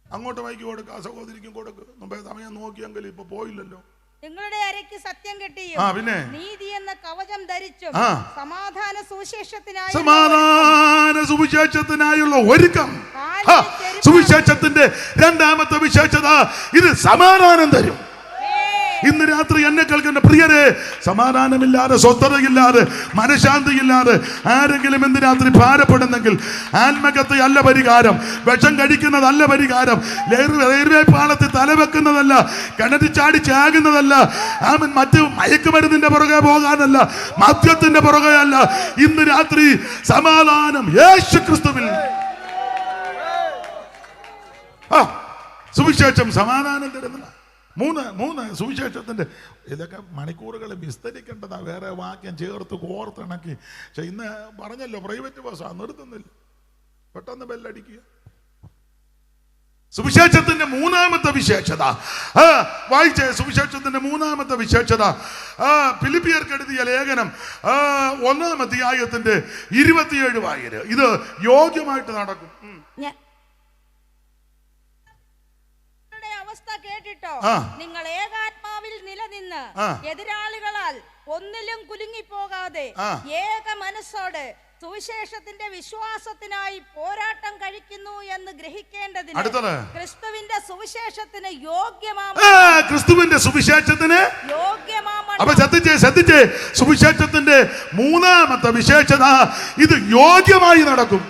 അങ്ങോട്ട് വായിക്ക് കൊടുക്കുക, സഹോദരിക്കും കൊടുക്കുക. മുമ്പേ സമയം നോക്കിയെങ്കിൽ ഇപ്പൊ പോയില്ലല്ലോ. നിങ്ങളുടെ അരയ്ക്ക് സത്യം കെട്ടിയും പിന്നെ നീതി എന്ന കവചം ധരിച്ചും സമാധാന സുവിശേഷത്തിനായുള്ള ഒരുക്കം. സുവിശേഷത്തിന്റെ 2ാമത്തെ വിശേഷത ഇത് സമാധാനം തരും. ഇന്ന് രാത്രി എന്നെ കേൾക്കുന്ന പ്രിയരെ, സമാധാനമില്ലാതെ, സ്വസ്ഥതയില്ലാതെ, മനഃശാന്തിയില്ലാതെ ആരെങ്കിലും ഇന്ന് രാത്രി ഭാരപ്പെടുന്നെങ്കിൽ ആത്മഹത്യ അല്ല പരിഹാരം, വിഷം കഴിക്കുന്നതല്ല പരിഹാരം, റെയിൽവേ പാളത്തിൽ തലവെക്കുന്നതല്ല, കിണറ്റി ചാടി ചാകുന്നതല്ല, മറ്റ് മയക്കുമരുന്നിന്റെ പുറകെ പോകാനല്ല, മദ്യത്തിന്റെ പുറകെ അല്ല. ഇന്ന് രാത്രി സമാധാനം യേശുക്രിസ്തുവിൽ. സുവിശേഷം സമാധാനം തരുന്നതാണ്. 3 സുവിശേഷത്തിന്റെ ഇതൊക്കെ മണിക്കൂറുകൾ വിസ്തരിക്കേണ്ടതാ, വേറെ വാക്യം ചേർത്ത് കോർത്തിണക്കി. പക്ഷെ ഇന്ന് പറഞ്ഞല്ലോ പ്രൈവറ്റ് ബസ്സാ, നിർത്തുന്നില്ല, പെട്ടെന്ന് ബെല്ലടിക്കുക. സുവിശേഷത്തിന്റെ 3ാമത്തെ വിശേഷത വായിച്ചേ. സുവിശേഷത്തിന്റെ 3ാമത്തെ വിശേഷത ഫിലിപ്പിയർക്ക് എഴുതിയ ലേഖനം 1-ാം അധ്യായത്തിന്റെ 27 വായന. ഇത് യോഗ്യമായിട്ട് നടക്കും. അവസ്ഥ കേട്ടിട്ടോ നിങ്ങൾ ഏകാത്മാവിൽ നിലനിന്ന് എതിരാളികളാൽ ഒന്നിലും കുലുങ്ങിപ്പോകാതെ ഏക മനസ്സോടെ സുവിശേഷത്തിന്റെ വിശ്വാസത്തിനായി പോരാട്ടം കഴിക്കുന്നു എന്ന് ഗ്രഹിക്കേണ്ടതിന് ക്രിസ്തുവിന്റെ സുവിശേഷത്തിന് ക്രിസ്തുവിന്റെ സുവിശേഷത്തിന് അപ്പൊ ശ്രദ്ധിച്ചേ. സുവിശേഷത്തിന്റെ 3ാമത്തെ വിശേഷത ഇത് യോഗ്യമായി നടക്കും.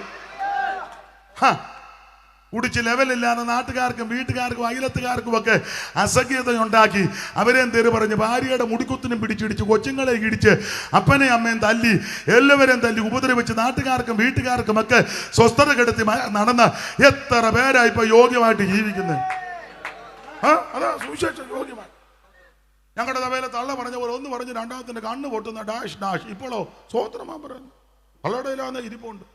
കുടിച്ച് ലെവലില്ലാതെ നാട്ടുകാർക്കും വീട്ടുകാർക്കും അയലത്തുകാർക്കും ഒക്കെ അസഖ്യതയുണ്ടാക്കി അവരെയും തെറി പറഞ്ഞ് ഭാര്യയുടെ മുടിക്കുത്തിനും പിടിച്ചിടിച്ച് കൊച്ചുങ്ങളെ ഇടിച്ച് അപ്പനെയും അമ്മയും തല്ലി എല്ലാവരെയും തല്ലി ഉപദ്രവിച്ച് നാട്ടുകാർക്കും വീട്ടുകാർക്കും ഒക്കെ സ്വസ്ഥത കെടുത്തി നടന്ന എത്ര പേരാ ഇപ്പൊ യോഗ്യമായിട്ട് ജീവിക്കുന്നത്? അതാ സുവിശേഷം യോഗ്യമായി. ഞങ്ങളുടെ സഭയിലെ തള്ള പറഞ്ഞ പോലെ ഒന്ന് പറഞ്ഞ് 2ാമത്തിന്റെ കണ്ണ് പൊട്ടുന്ന ഡാഷ് ഡാഷ്. ഇപ്പോഴോ സ്വോത്രമാ പറയുന്നു, തള്ളയുടെ ഇല്ലാന്ന് ഇരിപ്പുണ്ട്,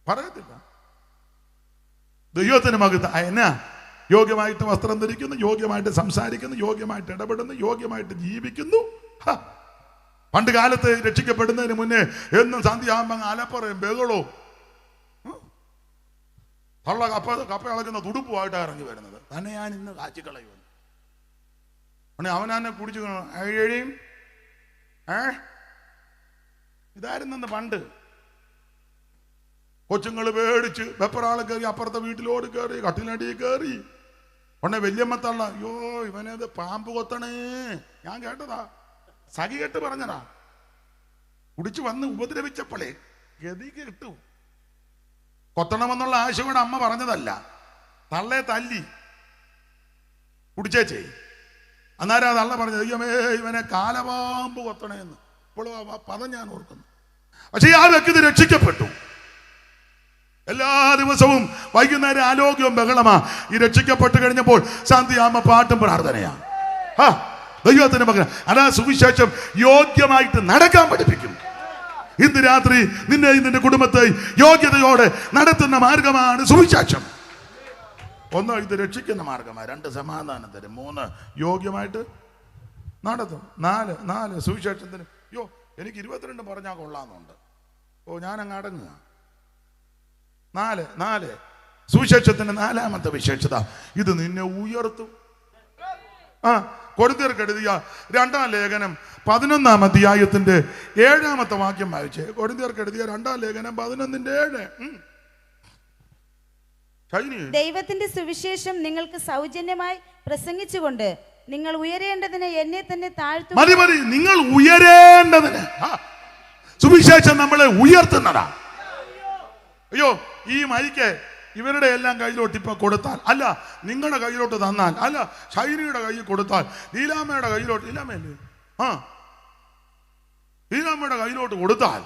പറയത്തില്ല. ദൈവത്തിന് മകത്ത് എന്നാ യോഗ്യമായിട്ട് വസ്ത്രം ധരിക്കുന്നു, യോഗ്യമായിട്ട് സംസാരിക്കുന്നു, യോഗ്യമായിട്ട് ഇടപെടുന്നു, യോഗ്യമായിട്ട് ജീവിക്കുന്നു. പണ്ട് കാലത്ത് രക്ഷിക്കപ്പെടുന്നതിന് മുന്നേ എന്നും സന്ധ്യയാകുമ്പോ അലപ്പറയും ബഹളോ തള്ള കപ്പ ഇളകുന്ന തുടുപ്പുമായിട്ടാണ് ഇറങ്ങി വരുന്നത്. തന്നെ ഞാൻ ഇന്ന് കാച്ചിക്കളയുന്നു. അവനെ കുടിച്ചു കഴിയും. ഇതായിരുന്നു പണ്ട്. കൊച്ചുങ്ങൾ പേടിച്ച് വെപ്പറാള് കയറി അപ്പുറത്തെ വീട്ടിലോട് കയറി കട്ടിലടി കയറി. ഉടനെ വല്യമ്മത്തള്ള, അയ്യോ ഇവനത് പാമ്പ് കൊത്തണേ. ഞാൻ കേട്ടതാ, സഖി കേട്ട് പറഞ്ഞതാ. കുടിച്ചു വന്ന് ഉപദ്രവിച്ചപ്പോളേ ഗതി കിട്ടു. കൊത്തണമെന്നുള്ള ആശയോടെ അമ്മ പറഞ്ഞതല്ല, തള്ളെ തല്ലി കുടിച്ചേച്ചേ. അന്നേരം അത് അള്ള പറഞ്ഞു, ദൈവമേ ഇവനെ കാലപാമ്പ് കൊത്തണേന്ന്. ഇപ്പോഴും ആ പദം ഞാൻ ഓർക്കുന്നു. പക്ഷേ ആ വ്യക്തി രക്ഷിക്കപ്പെട്ടു. എല്ലാ ദിവസവും വൈകുന്നേരം ആലോക്യവും ബഹളമാ. ഈ രക്ഷിക്കപ്പെട്ട് കഴിഞ്ഞപ്പോൾ ശാന്തിയാമ്മ പാട്ടും പ്രാർത്ഥനയാ. ദൈവത്തിന്റെ മകൻ. അതാ സുവിശേഷം യോഗ്യമായിട്ട് നടക്കാൻ പഠിപ്പിക്കും. ഇന്ന് രാത്രി നിന്നെയും നിന്റെ കുടുംബത്തെ യോഗ്യതയോടെ നടത്തുന്ന മാർഗമാണ് സുവിശേഷം. 1 ഇത് രക്ഷിക്കുന്ന മാർഗമാണ്, 2 സമാധാനം തരും, 3 യോഗ്യമായിട്ട് നടത്തും, 4 സുവിശേഷത്തിന്. എനിക്ക് 22 പറഞ്ഞാൽ കൊള്ളാമെന്നുണ്ട്. ഞാൻ അങ്ങ് അടങ്ങുക. 4 സുവിശേഷത്തിന്റെ 4ാമത്തെ വിശേഷത, ഇത് നിന്നെ ഉയർത്തും. കൊരിന്ത്യർക്ക് എഴുതിയ 2-ാം ലേഖനം 11-ാം അധ്യായത്തിന്റെ 7-ാമത്തെ വാക്യം വായിച്ചേ. കൊരിന്ത്യർക്ക് എഴുതിയ 2-ാം ലേഖനം 11:7. ദൈവത്തിന്റെ സുവിശേഷം നിങ്ങൾക്ക് സൗജന്യമായി പ്രസംഗിച്ചുകൊണ്ട് നിങ്ങൾ ഉയരേണ്ടതിന് എന്നെ തന്നെ താഴ്ത്തും. മതി, നിങ്ങൾ ഉയരേണ്ടതിന്. സുവിശേഷം നമ്മളെ ഉയർത്തുന്നതാ. അയ്യോ, ഈ മൈക്ക് ഇവരുടെ എല്ലാം കയ്യിലോട്ട് ഇപ്പൊ കൊടുത്താൽ, അല്ല നിങ്ങളുടെ കയ്യിലോട്ട് തന്നാൽ, അല്ല ഷൈനിയുടെ കയ്യിൽ കൊടുത്താൽ, ലീലാമ്മയുടെ കയ്യിലോട്ട്, ലീലാമ്മയുടെ കയ്യിലോട്ട് കൊടുത്താൽ,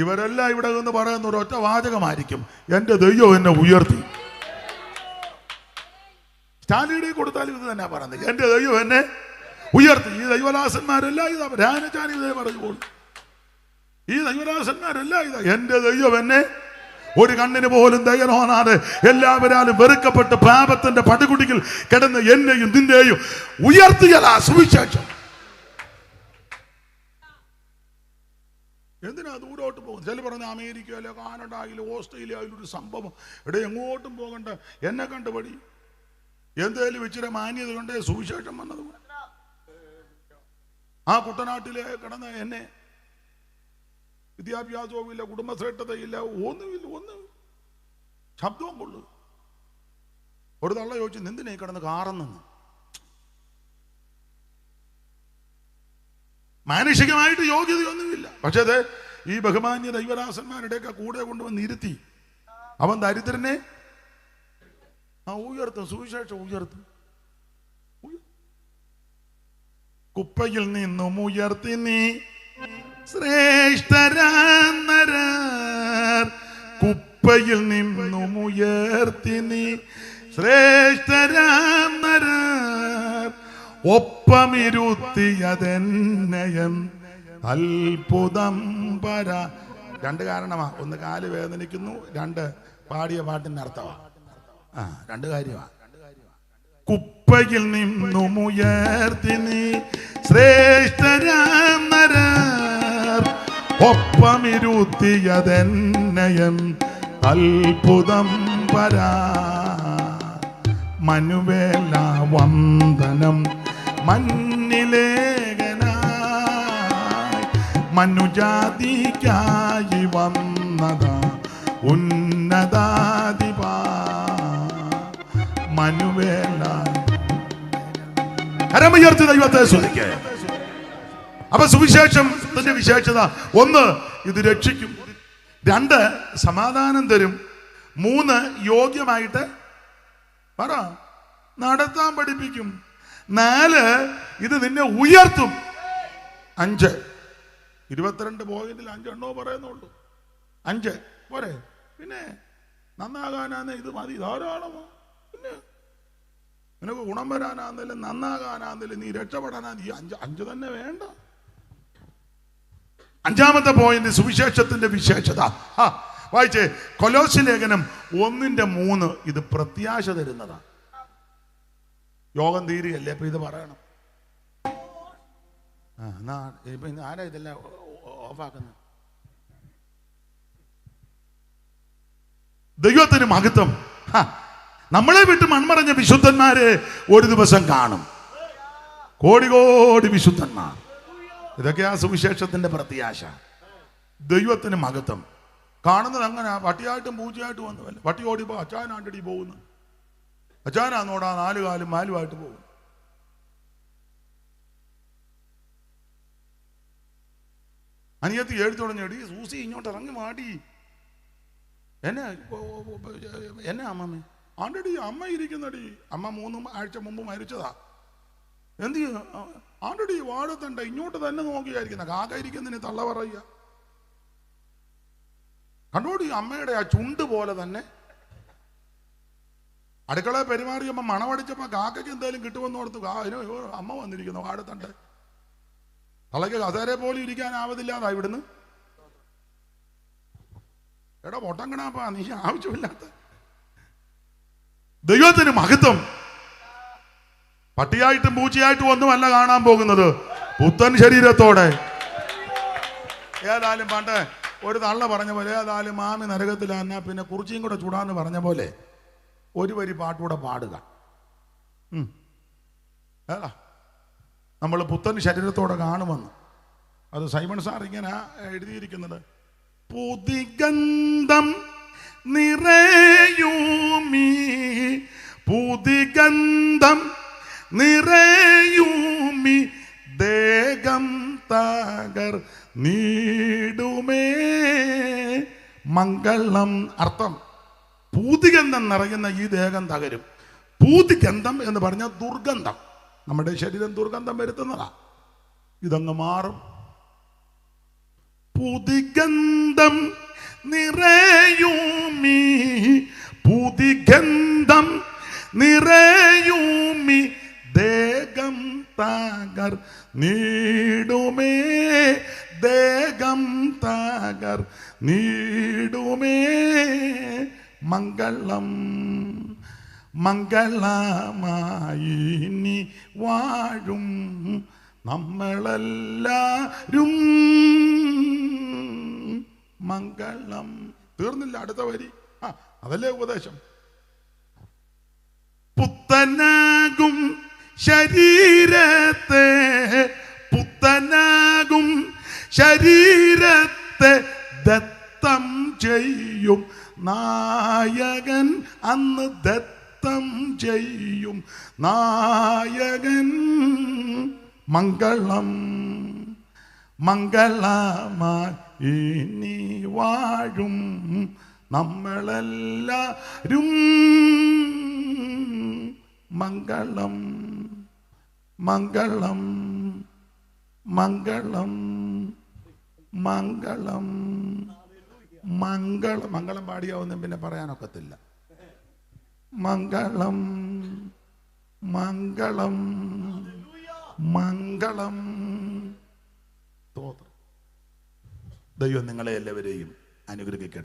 ഇവരെല്ലാം ഇവിടെ നിന്ന് പറയുന്ന ഒരു ഒറ്റ വാചകമായിരിക്കും, എൻ്റെ ദൈവം എന്നെ ഉയർത്തി. സ്റ്റാലിയുടെ കൊടുത്താലും ഇത് തന്നെ പറയുന്നത്, എൻ്റെ ദൈവം എന്നെ ഉയർത്തി. ഈ ദൈവദാസന്മാരെല്ലാം ഇതാ, രാജാനി ഇതേ പറഞ്ഞുകൊള്ളു. ഈ ദൈവദാസന്മാരെല്ലാം ഇതാ, എൻ്റെ ദൈവം എന്നെ ഒരു കണ്ണിന് പോലും ദയ തോന്നാതെ എല്ലാവരാലും വെറുക്കപ്പെട്ട് പാപത്തിന്റെ പടുകുടിയിൽ കിടന്ന് എന്നെയും നിന്റെയും ഉയർത്തിയതാ സുവിശേഷം. എന്തിനാ ദൂരോട്ട് പോകും? ചില പറഞ്ഞ അമേരിക്കയിലോ കാനഡയിലോ ഓസ്ട്രേലിയയിലോ ഒരു സംഭവം, ഇവിടെ എങ്ങോട്ടും പോകണ്ട, എന്നെ കണ്ടുപടി. എന്തേലും ഇച്ചിരി മാന്യത കൊണ്ട് സുവിശേഷം വന്നത്. ആ കുട്ടനാട്ടിലെ കിടന്ന് എന്നെ വിദ്യാഭ്യാസവും ഇല്ല, കുടുംബശ്രേഷ്ഠതയില്ല, ഒന്നും ശബ്ദവും കൊള്ളു. ഒരു തള്ള ചോദിച്ചു, എന്തിനാ കിടന്ന് കാറെന്ന്. മാനുഷികമായിട്ട് യോഗ്യതയൊന്നുമില്ല. പക്ഷേ അതെ ഈ ബഹുമാന്യ ദൈവദാസന്മാരുടെയൊക്കെ കൂടെ കൊണ്ടുവന്ന് ഇരുത്തി അവൻ ദരിദ്രനെ ഉയർത്തും. സുവിശേഷം ഉയർത്തും. കുപ്പയിൽ നിന്നും ഉയർത്തി നീ ശ്രേഷ്ഠരാന്നരർ, കുപ്പയിൽ നിന്നും ഉയർത്തി നീ ശ്രേഷ്ഠരാന്നരർ, ഒപ്പമിരുത്തിയതെന്നയം അത്ഭുതം പര. 2 കാരണമാ. 1 കാല് വേദനിക്കുന്നു, 2 പാടിയ പാട്ടിന്റെ അർത്ഥമാ. 2 കാര്യമാണ്. കുപ്പയിൽ നിന്നും ഉയർത്തി നീ ശ്രേഷ്ഠരാന്നരർ, ഒപ്പമിരുത്തിയതെന്നയം അത്ഭുതം പരാ. മനുവേല വന്ദനം മന്നിലേഖനായി, മനുജാതിക്കായി വന്നതാ ഉന്നതാധിപാ. മനുവേല കരമുയർത്തി ദൈവത്തെ സ്തുതിക്കുക. അപ്പൊ സുവിശേഷത്തിന്റെ വിശേഷത 1 ഇത് രക്ഷിക്കും, 2 സമാധാനം തരും, 3 യോഗ്യമായിട്ട് പറ നടത്താൻ പഠിപ്പിക്കും, 4 ഇത് നിന്നെ ഉയർത്തും, 5 22 പോയിന്റിൽ 5 എണ്ണോ പറയുന്നുള്ളൂ. 5 പോരെ? പിന്നെ നന്നാകാനാന്ന് ഇത് മതി, ധാരാളമോ. പിന്നെ നിനക്ക് ഗുണം വരാനാന്നേലും നന്നാകാനാന്നേലും നീ രക്ഷപ്പെടാനാ നീ 5 തന്നെ വേണ്ട. 5ാമത്തെ പോയിന്റ് സുവിശേഷത്തിന്റെ വിശേഷത വായിച്ചേ. കൊലോസ്യ ലേഖനം 1:3 ഇത് പ്രത്യാശ തരുന്നതാ. യോഗം തീരുകയല്ലേ, അപ്പൊ ഇത് പറയണം. ഇപ്പൊ ആരാ ഇതെല്ലാം ഓഫാക്കുന്നത്? ദൈവത്തിന് മഹത്വം. നമ്മളെ വിട്ട് മൺമറഞ്ഞ വിശുദ്ധന്മാരെ ഒരു ദിവസം കാണും, കോടി വിശുദ്ധന്മാർ. ഇതൊക്കെയാ സുവിശേഷത്തിന്റെ പ്രത്യാശ. ദൈവത്തിന് മഹത്വം. കാണുന്നത് അങ്ങനെ പട്ടിയായിട്ടും പൂച്ചയായിട്ടും വന്നുമല്ല. പട്ടി ഓടിപ്പോ അച്ചാനാണ്ടടി പോകുന്നു, അച്ചാനാന്നോടാ 4 കാലും 4 പോകും. അനിയത്തി എഴുത്തുടഞ്ഞടി സൂസി ഇങ്ങോട്ട് ഇറങ്ങി മാടി. എന്നെ അമ്മമ്മേ ആണ്ടടി അമ്മ ഇരിക്കുന്നടി. അമ്മ 3 ആഴ്ച മുമ്പ് മരിച്ചതാ. എന്ത് ആണ്ടടി വാഴത്തണ്ട ഇങ്ങോട്ട് തന്നെ നോക്കിയായിരിക്കുന്ന കാക്ക ഇരിക്കുന്നതിന് തള്ള പറയുക. കണ്ടോടി അമ്മയുടെ ആ ചുണ്ട് പോലെ തന്നെ അടുക്കള പെരുമാറിയമ്മ മണമടിച്ചപ്പോ കാക്കയ്ക്ക് എന്തായാലും കിട്ടുമെന്ന് ഓർത്തു. അമ്മ വന്നിരിക്കുന്നു വാഴത്തണ്ട്. തള്ളയ്ക്ക് കസേര പോലും ഇരിക്കാനാവതില്ലാതാ ഇവിടുന്ന്. എടാ പൊട്ടങ്കണാപ്പാ, നീ ആവശ്യമില്ലാത്ത. ദൈവത്തിന് മഹത്വം. പട്ടിയായിട്ടും പൂച്ചയായിട്ടും ഒന്നുമല്ല കാണാൻ പോകുന്നത്, പുത്തൻ ശരീരത്തോടെ. ഏതായാലും പണ്ട് ഒരു തള്ള പറഞ്ഞ പോലെ, ഏതായാലും മാമി നരകത്തിലാന്നാ പിന്നെ കുറിച്ചിയും കൂടെ ചൂടാന്ന് പറഞ്ഞ പോലെ ഒരു വരി പാട്ടുകൂടെ പാടുക. ഏതാ നമ്മൾ പുത്തൻ ശരീരത്തോടെ കാണുമെന്ന്. അത് സൈമൺ സാർ ഇങ്ങനെ എഴുതിയിരിക്കുന്നത്. പുതിഗന്ധം നിറയൂമീ, പുതിഗന്ധം നിറയൂമി ദേഹം തകർ നീടുമേ മംഗളം. അർത്ഥം, പൂതിഗന്ധം നിറയുന്ന ഈ ദേഹം തകരും. പൂതിഗന്ധം എന്ന് പറഞ്ഞാൽ ദുർഗന്ധം. നമ്മുടെ ശരീരം ദുർഗന്ധം വരുത്തുന്നതാ. ഇതങ്ങ് മാറും. പൂതിഗന്ധം നിറയൂമി, പൂതിഗന്ധം നിറയൂമി ദേഹം തകർ നീടുമേ, ദേഹം തകർ നീടുമേ മംഗളം. മംഗളമായി നീ വാഴും നമ്മളെല്ലാരും മംഗളം. തീർന്നില്ല, അടുത്ത വരി. അതല്ലേ ഉപദേശം. പുത്തനാകും ശരീരത്തെ, പുത്തനാകും ശരീരത്തെ ദത്തം ചെയ്യും നായകൻ. അന്ന് ദത്തം ചെയ്യും നായകൻ. മംഗളം. മംഗളമായി നീ വാഴും നമ്മളെല്ലാരും മംഗളം. മംഗളം. മംഗളം. മംഗളം. മംഗളം. മംഗളം പാടിയാവുന്ന പിന്നെ പറയാനൊക്കത്തില്ല. മംഗളം. മംഗളം. മംഗളം. ദൈവം നിങ്ങളെ എല്ലാവരെയും അനുഗ്രഹിക്കട്ടെ.